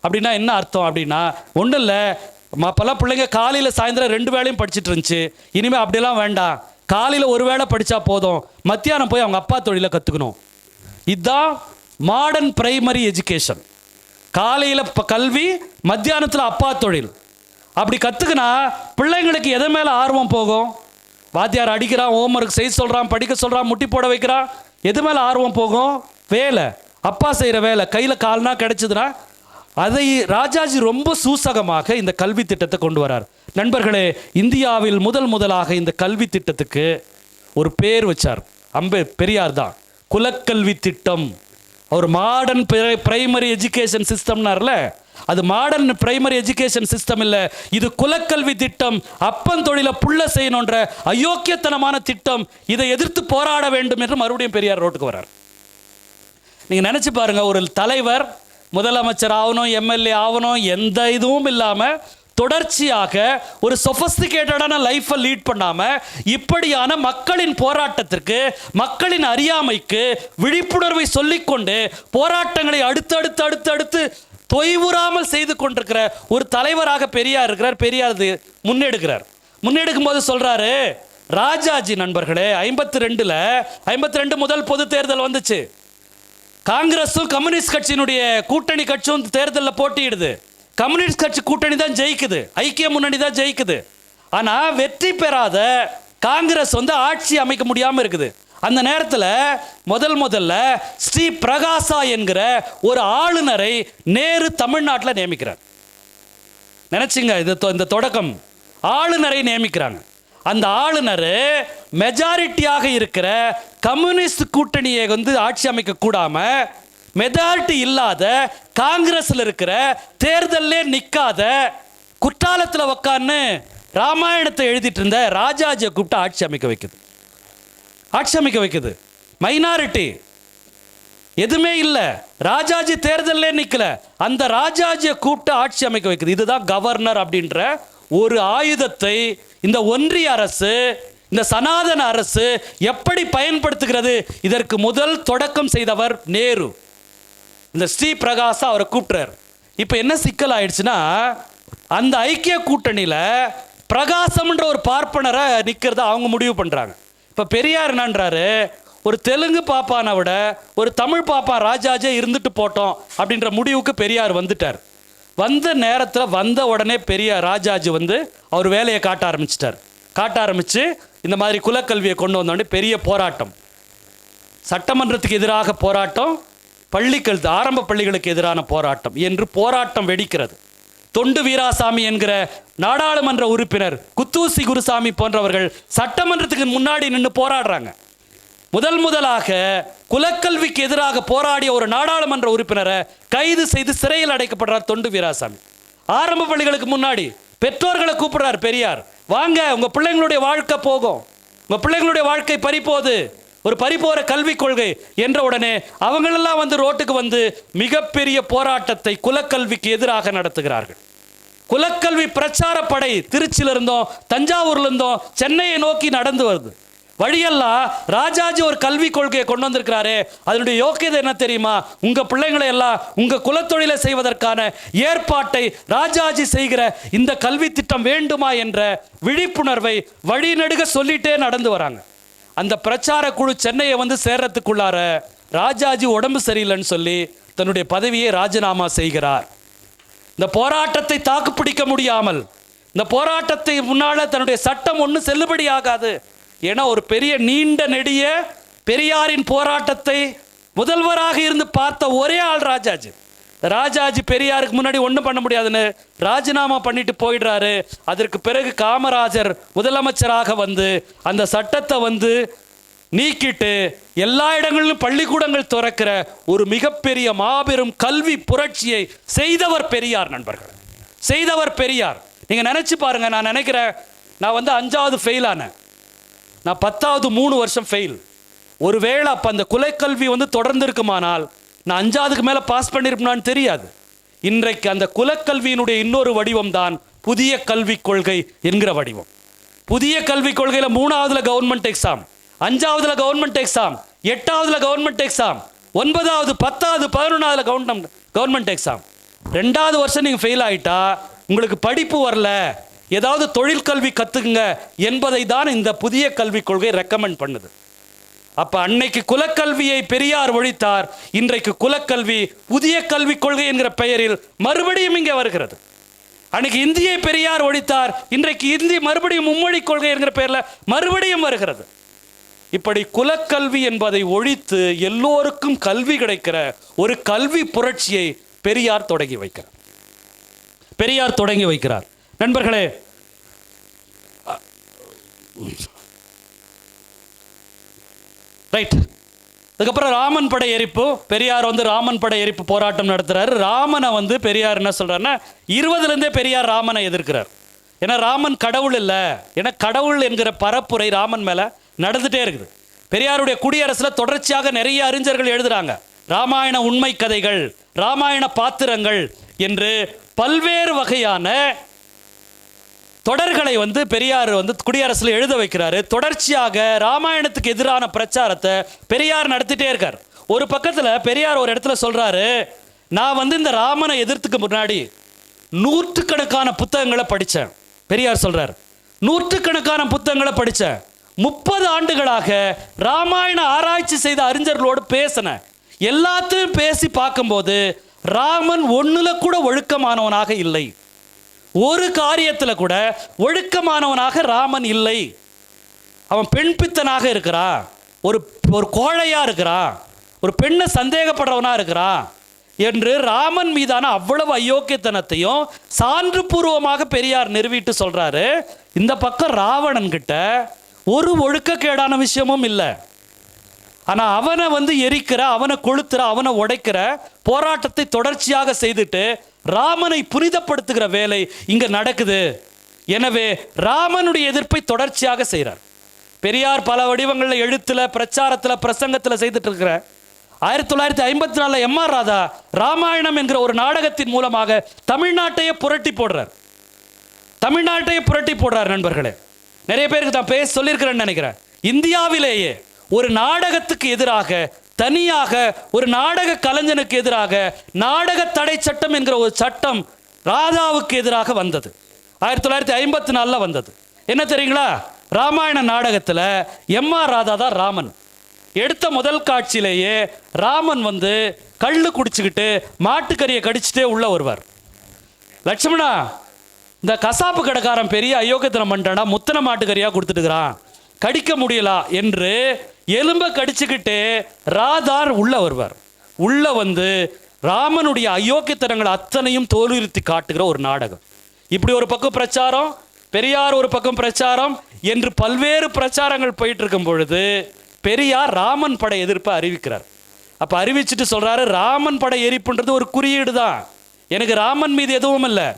S1: அப்படின்னா என்ன அர்த்தம் அப்படின்னா, ஒன்றும் இல்லை, அப்போல்லாம் பிள்ளைங்க காலையில் சாயந்தரம் 2 வேளையும் படிச்சுட்டு இருந்துச்சு. இனிமேல் அப்படிலாம் வேண்டாம், காலையில் ஒரு வேளை படித்தா போதும், மத்தியானம் போய் அவங்க அப்பா தொழிலை கற்றுக்கணும். இதுதான் மாடர்ன் பிரைமரி எஜுகேஷன். காலையில் கல்வி, மத்தியானத்தில் அப்பா தொழில். அப்படி கற்றுக்கினா பிள்ளைங்களுக்கு எதை மேலே ஆர்வம் போகும்? வாத்தியார் அடிக்கிறான், ஹோம்ஒர்க் செய்ய சொல்கிறான், படிக்க சொல்கிறான், முட்டி போட வைக்கிறான், எது மேலே ஆர்வம் போகும்? வேலை, அப்பா செய்கிற வேலை கையில் கால்னா கிடைச்சதுன்னா. அதை ராஜாஜி ரொம்ப சூசகமாக இந்த கல்வி திட்டத்தை கொண்டு வரார். நண்பர்களே, இந்தியாவில் முதலாக இந்த கல்வி திட்டத்துக்கு ஒரு பேர் வச்சார் பெரியார் தான், குலக்கல்வி திட்டம். ஒரு மாடர்ன் பிரைமரி எஜுகேஷன் சிஸ்டம்னார்ல, அது மாடர்ன் பிரைமரி எஜுகேஷன் சிஸ்டம் இல்லை, இது குலக்கல்வி திட்டம். அப்பன் தொழிலை புள்ள செய்யணுன்ற அயோக்கியத்தனமான திட்டம். இதை எதிர்த்து போராட வேண்டும் என்று மறுபடியும் பெரியார் ரோட்டுக்கு வரார். நீங்கள் நினச்சி பாருங்க, ஒரு தலைவர் முதலமைச்சர் ஆகணும், எம்எல்ஏ ஆகணும், எந்த இதுவும் இல்லாமல் தொடர்ச்சியாக ஒரு சொஃபஸ்டிகேட்டடான லைஃப்பை லீட் பண்ணாமல் இப்படியான மக்களின் போராட்டத்திற்கு, மக்களின் அறியாமைக்கு விழிப்புணர்வை சொல்லிக்கொண்டு போராட்டங்களை அடுத்து தொய்வுறாமல் செய்து கொண்டிருக்கிற ஒரு தலைவராக பெரியார் இருக்கிறார். பெரியார் முன்னெடுக்கும் போது சொல்றாரு, ராஜாஜி நண்பர்களே 52 முதல் பொது தேர்தல் வந்துச்சு. காங்கிரஸும் கம்யூனிஸ்ட் கட்சியினுடைய கூட்டணி கட்சியும் தேர்தலில் போட்டியிடுது. கம்யூனிஸ்ட் கட்சி கூட்டணி தான் ஜெயிக்குது, ஐக்கிய முன்னணி தான் ஜெயிக்குது. ஆனால் வெற்றி பெறாத காங்கிரஸ் வந்து ஆட்சி அமைக்க முடியாமல் இருக்குது. அந்த நேரத்தில் முதல்ல ஸ்ரீ பிரகாசா என்கிற ஒரு ஆளுநரை நேரு தமிழ்நாட்டில் நியமிக்கிறார். நினைச்சிங்க, இந்த தொடக்கம் ஆளுநரை நியமிக்கிறாங்க. அந்த ஆளுநர் மெஜாரிட்டியாக இருக்கிற கம்யூனிஸ்ட் கூட்டணியை ஆட்சி அமைக்க கூடாம மெஜாரிட்டி இல்லாத காங்கிரஸ்ல இருக்கிற தேர்தலே நிக்காத குற்றாலத்தில் உக்கான்னு ராமாயணத்தை எழுதிட்டு இருந்த ராஜாஜியை கூப்பிட்டு ஆட்சி அமைக்க வைக்குது. மைனாரிட்டி எதுவுமே இல்லை, ராஜாஜி தேர்தலே நிக்கல, அந்த ராஜாஜியை கூப்பிட்டு ஆட்சி அமைக்க வைக்குது. இதுதான் கவர்னர் அப்படின்ற ஒரு ஆயுதத்தை இந்த ஒன்றிய அரசு, இந்த சனாதன அரசு எப்படி பயன்படுத்துகிறது? இதற்கு முதல் தொடக்கம் செய்தவர் நேரு. இந்த ஸ்ரீ பிரகாசா அவரை கூப்பிட்டுறார். இப்போ என்ன சிக்கல் ஆயிடுச்சுன்னா, அந்த ஐக்கிய கூட்டணியில் பிரகாசம்ன்ற ஒரு பார்ப்பனரை நிற்கிறத அவங்க முடிவு பண்ணுறாங்க. இப்போ பெரியார் என்னன்றாரு, ஒரு தெலுங்கு பாப்பானை விட ஒரு தமிழ் பாப்பா ராஜாஜே இருந்துட்டு போட்டோம் அப்படின்ற முடிவுக்கு பெரியார் வந்துட்டார். வந்த நேரத்தில் வந்த உடனே பெரியார் ராஜாஜி அவர் வேலையை காட்ட ஆரம்பிச்சு இந்த மாதிரி குலக்கல்வியை கொண்டு வந்தோடனே பெரிய போராட்டம், சட்டமன்றத்துக்கு எதிராக போராட்டம், பள்ளிகள் ஆரம்ப பள்ளிகளுக்கு எதிரான போராட்டம் என்று போராட்டம் வெடிக்கிறது. தொண்டு வீராசாமி என்கிற நாடாளுமன்ற உறுப்பினர், குத்தூசி குருசாமி போன்றவர்கள் சட்டமன்றத்துக்கு முன்னாடி நின்று போராடுறாங்க. முதலாக குலக்கல்விக்கு எதிராக போராடிய ஒரு நாடாளுமன்ற உறுப்பினரை கைது செய்து சிறையில் அடைக்கப்படுறார் தொண்டு வீராசாமி. ஆரம்ப பள்ளிகளுக்கு முன்னாடி பெற்றோர்களை கூப்பிடுறார் பெரியார், வாங்க உங்க பிள்ளைங்களுடைய வாழ்க்கை போகும், உங்க பிள்ளைங்களுடைய வாழ்க்கை பறிப்போது, ஒரு பறிப்போற கல்விக் கொள்கை என்ற உடனே அவங்களெல்லாம் ரோட்டுக்கு மிகப்பெரிய போராட்டத்தை குலக்கல்விக்கு எதிராக நடத்துகிறார்கள். குலக்கல்வி பிரச்சார படை திருச்சியிலிருந்தோம் தஞ்சாவூர்லேருந்தோம் சென்னையை நோக்கி நடந்து வருது. வழியெல்லாம் ராஜாஜி ஒரு கல்விக் கொள்கையை கொண்டு வந்திருக்கிறாரு, அதனுடைய யோக்கியதை என்ன தெரியுமா? உங்க பிள்ளைங்களை எல்லாம் உங்க குலத்தொழிலை செய்வதற்கான ஏற்பாட்டை ராஜாஜி செய்கிற இந்த கல்வி திட்டம் வேண்டுமா என்ற விழிப்புணர்வை வழிநடுக சொல்லிட்டே நடந்து வராங்க. அந்த பிரச்சார குழு சென்னையை சேர்றதுக்குள்ளார ராஜாஜி உடம்பு சரியில்லைன்னு சொல்லி தன்னுடைய பதவியை ராஜினாமா செய்கிறார். இந்த போராட்டத்தை தாக்குப்பிடிக்க முடியாமல், இந்த போராட்டத்தை முன்னால தன்னுடைய சட்டம் ஒன்றும் செல்லுபடி ஆகாது. ஏன்னா ஒரு பெரிய நீண்ட நெடிய பெரியாரின் போராட்டத்தை முதல்வராக இருந்து பார்த்த ஒரே ஆள் ராஜாஜி. ராஜாஜி பெரியாருக்கு முன்னாடி ஒன்றும் பண்ண முடியாதுன்னு ராஜினாமா பண்ணிட்டு போயிடுறாரு. அதற்கு பிறகு காமராஜர் முதலமைச்சராக அந்த சட்டத்தை நீக்கிட்டு எல்லா இடங்களிலும் பள்ளிக்கூடங்கள் திறக்கிற ஒரு மிகப்பெரிய மாபெரும் கல்வி புரட்சியை செய்தவர் பெரியார். நண்பர்கள், செய்தவர் பெரியார். நீங்க நினைச்சு பாருங்க. நான் நினைக்கிறேன், நான் 5வது ஃபெயில் ஆனேன், நான் 10வது 3 வருஷம் ஃபெயில். ஒருவேளை அப்போ அந்த குலக்கல்வி தொடர்ந்து இருக்குமானால் நான் 5வதுக்கு மேலே பாஸ் பண்ணியிருப்பேனான்னு தெரியாது. இன்றைக்கு அந்த குலக்கல்வியினுடைய இன்னொரு வடிவம் தான் புதிய கல்விக் கொள்கை என்கிற வடிவம். புதிய கல்விக் கொள்கையில் 3வதுல கவர்மெண்ட் எக்ஸாம், 5வதுல கவர்மெண்ட் எக்ஸாம், 8வதுல கவர்மெண்ட் எக்ஸாம், 9வது 10வது 11வதுல கவர்மெண்ட் எக்ஸாம். 2வது வருஷம் நீங்கள் ஃபெயில் ஆகிட்டா உங்களுக்கு படிப்பு வரல, ஏதாவது தொழிற்கல்வி கற்றுக்குங்க என்பதை தான் இந்த புதிய கல்விக் கொள்கை ரெக்கமெண்ட் பண்ணுது. அப்ப அன்னைக்கு குலக்கல்வியை பெரியார் ஒழித்தார். இன்றைக்கு குலக்கல்வி புதிய கல்விக் கொள்கை என்கிற பெயரில் மறுபடியும் இங்கே வருகிறது. அன்னைக்கு இந்தியை பெரியார் ஒழித்தார், இன்றைக்கு இந்தி மறுபடியும் மும்மொழி கொள்கை என்கிற பெயரில் மறுபடியும் வருகிறது. இப்படி குலக்கல்வி என்பதை ஒழித்து எல்லோருக்கும் கல்வி கிடைக்கிற ஒரு கல்வி புரட்சியை பெரியார் தொடங்கி வைக்கிறார். நண்பர்களே, ரைட். அதுக்கப்புறம் ராமன் படை எரிப்பு. பெரியார் ராமன் படை எரிப்பு போராட்டம் நடத்துறாரு. ராமனை பெரியார் என்ன சொல்றாருன்னா, 20லேருந்தே பெரியார் ராமனை எதிர்க்கிறார். ஏன்னா ராமன் கடவுள் இல்லை, ஏன்னா கடவுள் என்கிற பரப்புரை ராமன் மேல நடந்துட்டே இருக்குது. பெரியாருடைய குடியரசுல தொடர்ச்சியாக நிறைய அறிஞர்கள் எழுதுறாங்க. ராமாயண உண்மை கதைகள், ராமாயண பாத்திரங்கள் என்று பல்வேறு வகையான தொடர்களை பெரியார் குடியரசுல எழுத வைக்கிறாரு. தொடர்ச்சியாக ராமாயணத்துக்கு எதிரான பிரச்சாரத்தை பெரியார் நடத்திட்டே இருக்கார். ஒரு பக்கத்துல பெரியார் ஒரு இடத்துல சொல்றாரு, நான் இந்த ராமனை எதிர்த்துக்கு முன்னாடி நூற்றுக்கணக்கான புத்தகங்களை படித்தேன். பெரியார் சொல்றார், நூற்றுக்கணக்கான புத்தகங்களை படித்தேன். 30 ஆண்டுகளாக ராமாயண ஆராய்ச்சி செய்த அறிஞர்களோடு பேசினேன். எல்லாத்தையும் பேசி பார்க்கும்போது ராமன் ஒண்ணுல கூட ஒழுக்கமானவனாக இல்லை, ஒரு காரியத்தில் கூட ஒழுக்கமானவனாக ராமன் இல்லை. அவன் பெண் பித்தனாக இருக்கிறான், ஒரு கோழையா இருக்கிறான், ஒரு பெண்ணை சந்தேகப்படுறவனா இருக்கிறான். என்று ராமன் மீதான அவ்வளவு அயோக்கியத்தனத்தையும் சான்று பூர்வமாக பெரியார் நிறுவிட்டு சொல்றாரு. இந்த பக்கம் ராவணன் கிட்ட ஒரு ஒழுக்கக்கேடான விஷயமும் இல்லை. ஆனா அவனை எரிக்கிற, அவனை கொளுத்துற, அவனை உடைக்கிற போராட்டத்தை தொடர்ச்சியாக செய்துட்டு ராமனை புனிதப்படுத்துகிற வேலை இங்க நடக்குது. எனவே ராமனுடைய எதிர்ப்பை தொடர்ச்சியாக செய்கிறார். பெரியார் பல வடிவங்களில் எழுத்துல, பிரச்சாரத்தில், பிரசங்கத்தில் செய்துட்டு இருக்கிற 1954 எம்.ஆர். ராதா ராமாயணம் என்கிற ஒரு நாடகத்தின் மூலமாக தமிழ்நாட்டையே புரட்டி போடுறார். தமிழ்நாட்டையே புரட்டி போடுறார். நண்பர்களே, நிறைய பேருக்கு தான் சொல்லியிருக்கிறேன்னு நினைக்கிறேன். இந்தியாவிலேயே ஒரு நாடகத்துக்கு எதிராக, தனியாக ஒரு நாடக கலைஞனுக்கு எதிராக நாடக தடை சட்டம் என்கிற ஒரு சட்டம் ராதாவுக்கு எதிராக வந்தது. 1954 வந்தது. என்ன தெரியுங்களா? ராமாயண நாடகத்தில் எம்.ஆர். ராதா தான் ராமன். எடுத்த முதல் காட்சியிலேயே ராமன் கள்ளு குடிச்சுக்கிட்டு மாட்டுக்கறியை கடிச்சிட்டே உள்ள வருவார். லட்சுமணா, இந்த கசாப்பு கடைக்காரன் பெரிய அயோக்கியத்தனம் பண்ணிட்டானா, முத்தன மாட்டுக்கறியா கொடுத்துட்டுக்கிறான், கடிக்க முடியலா என்று எலும்பை கடிச்சுக்கிட்டே ராதார் உள்ள வருவார். உள்ள ராமனுடைய அயோக்கியத்தனங்கள் அத்தனையும் தோலுறுத்தி காட்டுகிற ஒரு நாடகம். இப்படி ஒரு பக்கம் பிரச்சாரம், பெரியார் ஒரு பக்கம் பிரச்சாரம் என்று பல்வேறு பிரச்சாரங்கள் போயிட்டு இருக்கும் பொழுது பெரியார் ராமன் படை எதிர்ப்பை அறிவிக்கிறார். அப்ப அறிவிச்சுட்டு சொல்றாரு, ராமன் படை எரிப்புன்றது ஒரு குறியீடு தான், எனக்கு ராமன் மீது எதுவும் இல்லை,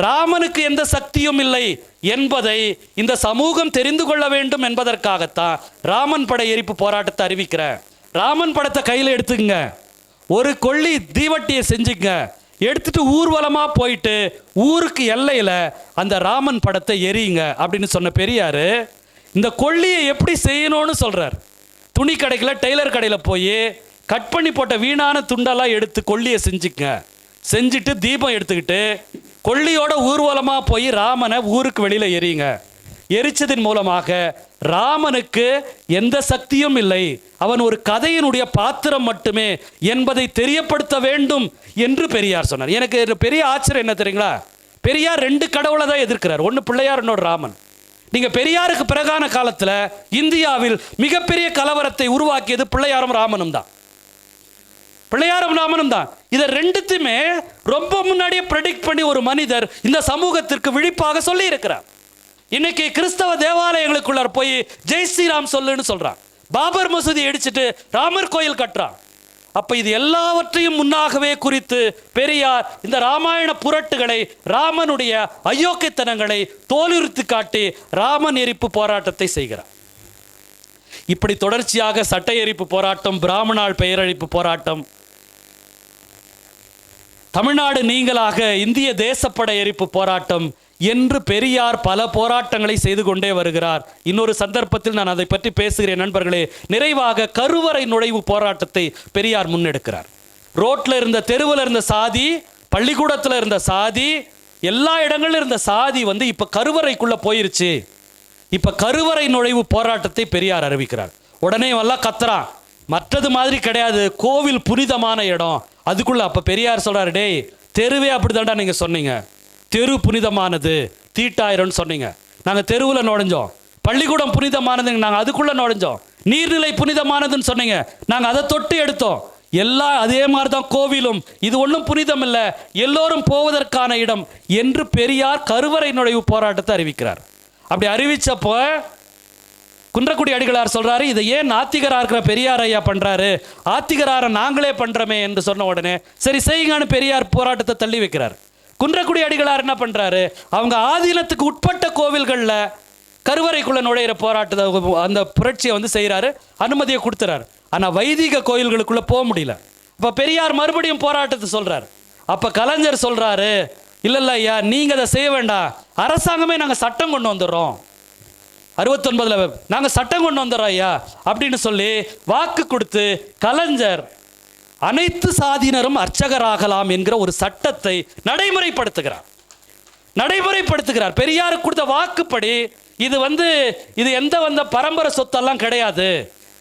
S1: ராமனுக்கு எந்த சக்தியும் இல்லை என்பதை இந்த சமூகம் தெரிந்து கொள்ள வேண்டும் என்பதற்காகத்தான் ராமன் படை எரிப்பு போராட்டத்தை அறிவிக்கிறேன். ராமன் படத்தை கையில் எடுத்துங்க, ஒரு கொள்ளி தீவட்டியை செஞ்சுங்க, எடுத்துட்டு ஊர்வலமா போயிட்டு ஊருக்கு எல்லையில அந்த ராமன் படத்தை எரியுங்க அப்படின்னு சொன்ன பெரியாரு இந்த கொள்ளியை எப்படி செய்யணும்னு சொல்றார். துணி கடைக்குள்ள, டெய்லர் கடையில் போய் கட் பண்ணி போட்ட வீணான துண்டெல்லாம் எடுத்து கொள்ளியை செஞ்சுங்க, செஞ்சுட்டு தீபம் எடுத்துக்கிட்டு கொள்ளியோட ஊர்வலமாக போய் ராமனை ஊருக்கு வெளியில் எரியுங்க. எரிச்சதின் மூலமாக ராமனுக்கு எந்த சக்தியும் இல்லை, அவன் ஒரு கதையினுடைய பாத்திரம் மட்டுமே என்பதை தெரியப்படுத்த வேண்டும் என்று பெரியார் சொன்னார். எனக்கு பெரிய ஆச்சரியம் என்ன தெரியுங்களா? பெரியார் 2 கடவுளை தான் எதிர்க்கிறார், ஒன்று பிள்ளையார், இன்னொரு ராமன். நீங்க பெரியாருக்கு பிறகான காலத்தில் இந்தியாவில் மிகப்பெரிய கலவரத்தை உருவாக்கியது பிள்ளையாரும் ராமனும் தான். பிள்ளையாரும் ராமனும் தான். இதை ரெண்டுத்தையுமே ரொம்ப முன்னாடியே ப்ரெடிக்ட் பண்ணி ஒரு மனிதர் இந்த சமூகத்திற்கு விழிப்பாக சொல்லி இருக்கிறார். இன்னைக்கு கிறிஸ்தவ தேவாலயங்களுக்குள்ள போய் ஜெய் ஸ்ரீராம் சொல்லுன்னு சொல்றான், பாபர் மசூதி இடிச்சிட்டு ராமர் கோயில் கட்டுறான். அப்ப இது எல்லாவற்றையும் முன்னாகவே குறித்து பெரியார் இந்த ராமாயண புரட்டுகளை, ராமனுடைய அயோக்கியத்தனங்களை தோலுறுத்தி காட்டி ராமன் எரிப்பு போராட்டத்தை செய்கிறார். இப்படி தொடர்ச்சியாக சட்டை எரிப்பு போராட்டம், பிராமணால் பெயரழிப்பு போராட்டம், தமிழ்நாடு நீங்களாக இந்திய தேசப்படை எரிப்பு போராட்டம் என்று பெரியார் பல போராட்டங்களை செய்து கொண்டே வருகிறார். இன்னொரு சந்தர்ப்பத்தில் நான் அதை பற்றி பேசுகிறேன் நண்பர்களே. நிறைவாக கருவறை நுழைவு போராட்டத்தை பெரியார் முன்னெடுக்கிறார். ரோட்ல இருந்த, தெருவில் இருந்த சாதி, பள்ளிக்கூடத்தில் இருந்த சாதி, எல்லா இடங்களிலும் இருந்த சாதி இப்ப கருவறைக்குள்ள போயிருச்சு. இப்ப கருவறை நுழைவு போராட்டத்தை பெரியார் அறிவிக்கிறார். உடனே எல்லாம் கத்துறான், மற்றது மாதிரி கிடையாது, கோவில் புனிதமான இடம். அதுக்குள்ள அப்ப பெரியார் சொல்றாரு, டேய் தெருவே அப்படிதான்டா நீங்க சொன்னீங்க, தெரு புனிதமானது, தீட்டாயிரம்னு சொன்னீங்க, நாங்க தெருவில் நுழைஞ்சோம். பள்ளிக்கூடம் புனிதமானதுங்க, நாங்கள் அதுக்குள்ள நுழைஞ்சோம். நீர்நிலை புனிதமானதுன்னு சொன்னீங்க, நாங்கள் அதை தொட்டு எடுத்தோம். எல்லாம் அதே மாதிரி தான் கோவிலும், இது ஒன்றும் புனிதம் இல்லை, எல்லோரும் போவதற்கான இடம் என்று பெரியார் கருவறை நுழைவு போராட்டத்தை அறிவிக்கிறார். அப்படி அறிவிச்சப்போ குன்றக்குடி அடிகளார் சொல்றாரு, இதை ஏன் நாத்திகரா இருக்கிற பெரியார் ஐயா பண்றாரு, ஆத்திகரார நாங்களே பண்றோமே என்று சொன்ன உடனே சரி செய்யுங்கன்னு பெரியார் போராட்டத்தை தள்ளி வைக்கிறார். குன்றக்குடி அடிகளார் என்ன பண்றாரு, அவங்க ஆதீனத்துக்கு உட்பட்ட கோவில்கள்ல கருவறைக்குள்ள நுழையிற போராட்டத்தை, அந்த புரட்சியை செய்யறாரு, அனுமதியை கொடுத்துறாரு. ஆனா வைதிக கோயில்களுக்குள்ள போக முடியல. இப்ப பெரியார் மறுபடியும் போராட்டத்தை சொல்றாரு. அப்ப கலைஞர் சொல்றாரு, இல்ல ஐயா நீங்க அதை செய்ய வேண்டாம், அரசாங்கமே நாங்க சட்டம் கொண்டு வந்துடுறோம், 69 நாங்க சட்டம் கொண்டு வந்துடுறோம் ஐயா அப்படின்னு சொல்லி வாக்கு கொடுத்து கலைஞர் அனைத்து சாதியினரும் அர்ச்சகராகலாம் என்கிற ஒரு சட்டத்தை நடைமுறைப்படுத்துகிறார். பெரியாருக்கு கொடுத்த வாக்குப்படி இது எந்த பரம்பரை சொத்தெல்லாம் கிடையாது,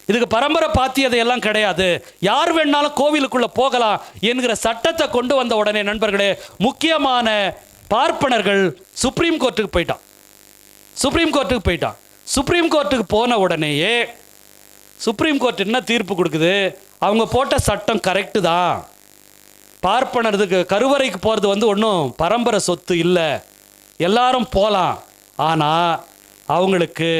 S1: இதுக்கு பரம்பரை பாத்தியதை எல்லாம் கிடையாது, யார் வேணாலும் கோவிலுக்குள்ள போகலாம் என்கிற சட்டத்தை கொண்டு வந்த உடனே நண்பர்களே, முக்கியமான பார்ப்பனர்கள் சுப்ரீம் கோர்ட்டுக்கு போயிட்டான். சுப்ரீம் கோர்ட்டுக்கு போன உடனேயே சுப்ரீம் கோர்ட் என்ன தீர்ப்பு கொடுக்குது, அவங்க போட்ட சட்டம் கரெக்டு தான், பார்ப்பனருக்கு கருவறைக்கு போகிறது வந்து ஒன்றும் பரம்பரை சொத்து இல்லை, எல்லாரும் போகலாம். ஆனால் அவங்களுக்கு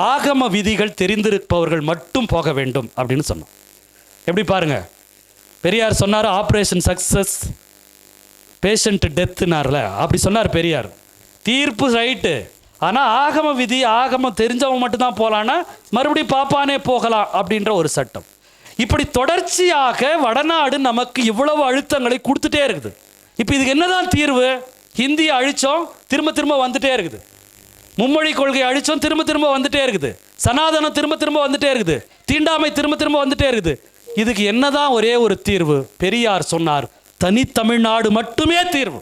S1: ஆகம விதிகள் தெரிந்திருப்பவர்கள் மட்டும் போக வேண்டும் அப்படின்னு சொன்னோம். எப்படி பாருங்க, பெரியார் சொன்னார் ஆப்ரேஷன் சக்ஸஸ் பேஷண்ட் டெத்துனார்ல, அப்படி சொன்னார் பெரியார். தீர்ப்பு ரைட்டு, ஆனால் ஆகம விதி ஆகமம் தெரிஞ்சவங்க மட்டும்தான் போகலான்னா மறுபடியும் பாப்பானே போகலாம் அப்படின்ற ஒரு சட்டம். இப்படி தொடர்ச்சியாக வடநாடு நமக்கு இவ்வளவு அழுத்தங்களை கொடுத்துட்டே இருக்குது. இப்போ இதுக்கு என்னதான் தீர்வு? ஹிந்தியை அழிச்சோம், திரும்ப திரும்ப வந்துட்டே இருக்குது. மும்மொழி கொள்கையை அழிச்சோம், திரும்ப திரும்ப வந்துட்டே இருக்குது. சனாதனம் திரும்ப திரும்ப வந்துட்டே இருக்குது. தீண்டாமை திரும்ப திரும்ப வந்துட்டே இருக்குது. இதுக்கு என்னதான் ஒரே ஒரு தீர்வு? பெரியார் சொன்னார், தனித்தமிழ்நாடு மட்டுமே தீர்வு.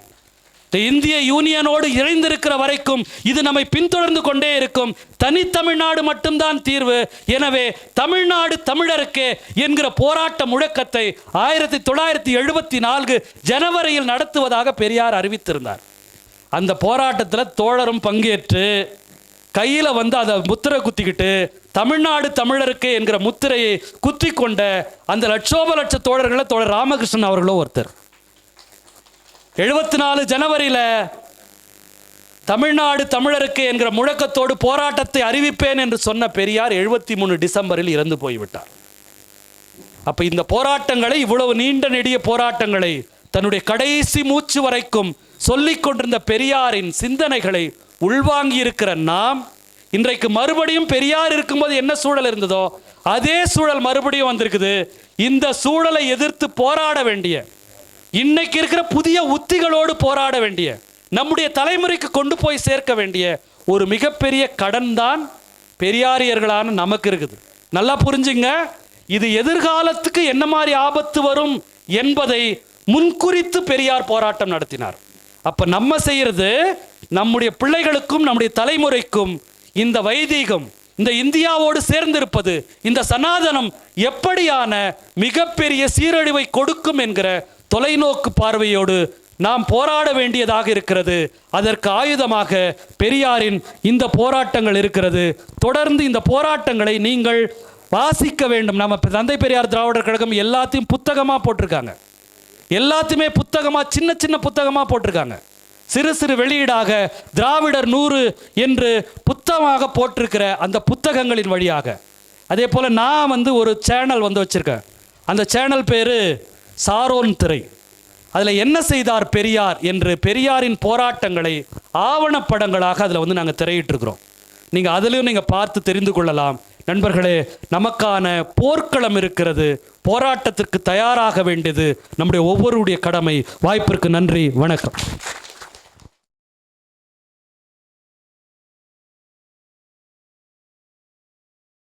S1: இந்திய யூனியனோடு இணைந்திருக்கிற வரைக்கும் இது நம்மை பின்தொடர்ந்து கொண்டே இருக்கும். தனித்தமிழ்நாடு மட்டும்தான் தீர்வு. எனவே தமிழ்நாடு தமிழருக்கே என்கிற போராட்ட முழக்கத்தை 1974 ஜனவரியில் நடத்துவதாக பெரியார் அறிவித்திருந்தார். அந்த போராட்டத்தில் தோழரும் பங்கேற்று கையில் வந்து அதை முத்திரை குத்திக்கிட்டு தமிழ்நாடு தமிழருக்கு என்கிற முத்திரையை குத்தி கொண்ட அந்த லட்ச தோழர்களில் தோழர் ராமகிருஷ்ணன் அவர்களோ ஒருத்தர். 74 ஜனவரியில் தமிழ்நாடு தமிழருக்கு என்கிற முழக்கத்தோடு போராட்டத்தை அறிவிப்பேன் என்று சொன்ன பெரியார் 73 டிசம்பரில் இறந்து போய்விட்டார். அப்போ இந்த போராட்டங்களை, இவ்வளவு நீண்ட நெடிய போராட்டங்களை தன்னுடைய கடைசி மூச்சு வரைக்கும் சொல்லிக் கொண்டிருந்த பெரியாரின் சிந்தனைகளை உள்வாங்கி இருக்கிற நாம் இன்றைக்கு மறுபடியும் பெரியார் இருக்கும்போது என்ன சூழல் இருந்ததோ அதே சூழல் மறுபடியும் வந்திருக்குது. இந்த சூழலை எதிர்த்து போராட வேண்டிய, இன்னைக்கு இருக்கிற புதிய உத்திகளோடு போராட வேண்டிய, நம்முடைய தலைமுறைக்கு கொண்டு போய் சேர்க்க வேண்டிய ஒரு மிகப்பெரிய கடன் தான் பெரியாரியர்களான நமக்கு இருக்குது. நல்லா புரிஞ்சுங்க, இது எதிர்காலத்துக்கு என்ன மாதிரி ஆபத்து வரும் என்பதை முன்குறித்து பெரியார் போராட்டம் நடத்தினார். அப்ப நம்ம செய்யறது, நம்முடைய பிள்ளைகளுக்கும் நம்முடைய தலைமுறைக்கும் இந்த வைதீகம், இந்த இந்தியாவோடு சேர்ந்திருப்பது, இந்த சனாதனம் எப்படியான மிகப்பெரிய சீரழிவை கொடுக்கும் என்கிற தொலைநோக்கு பார்வையோடு நாம் போராட வேண்டியதாக இருக்கிறது. அதற்கு ஆயுதமாக பெரியாரின் இந்த போராட்டங்கள் இருக்கிறது. தொடர்ந்து இந்த போராட்டங்களை நீங்கள் வாசிக்க வேண்டும். நம்ம தந்தை பெரியார் திராவிடர் கழகம் எல்லாத்தையும் புத்தகமாக போட்டிருக்காங்க. எல்லாத்தையுமே புத்தகமாக, சின்ன சின்ன புத்தகமாக போட்டிருக்காங்க. சிறு சிறு வெளியீடாக திராவிடர் 100 என்று புத்தகமாக போட்டிருக்கிற அந்த புத்தகங்களின் வழியாக, அதே போல் நான் வந்து ஒரு சேனல் வந்து வச்சுருக்கேன். அந்த சேனல் பேர் சாரோன் திரை. அதில் என்ன செய்தார் பெரியார் என்று பெரியாரின் போராட்டங்களை ஆவணப்படங்களாக அதில் வந்து நாங்கள் திரையிட்டிருக்கிறோம். நீங்கள் அதிலையும் நீங்கள் பார்த்து தெரிந்து கொள்ளலாம். நண்பர்களே, நமக்கான போர்க்களம் இருக்கிறது. போராட்டத்திற்கு தயாராக வேண்டியது நம்முடைய ஒவ்வொருடைய கடமை. வாய்ப்பிற்கு நன்றி, வணக்கம்.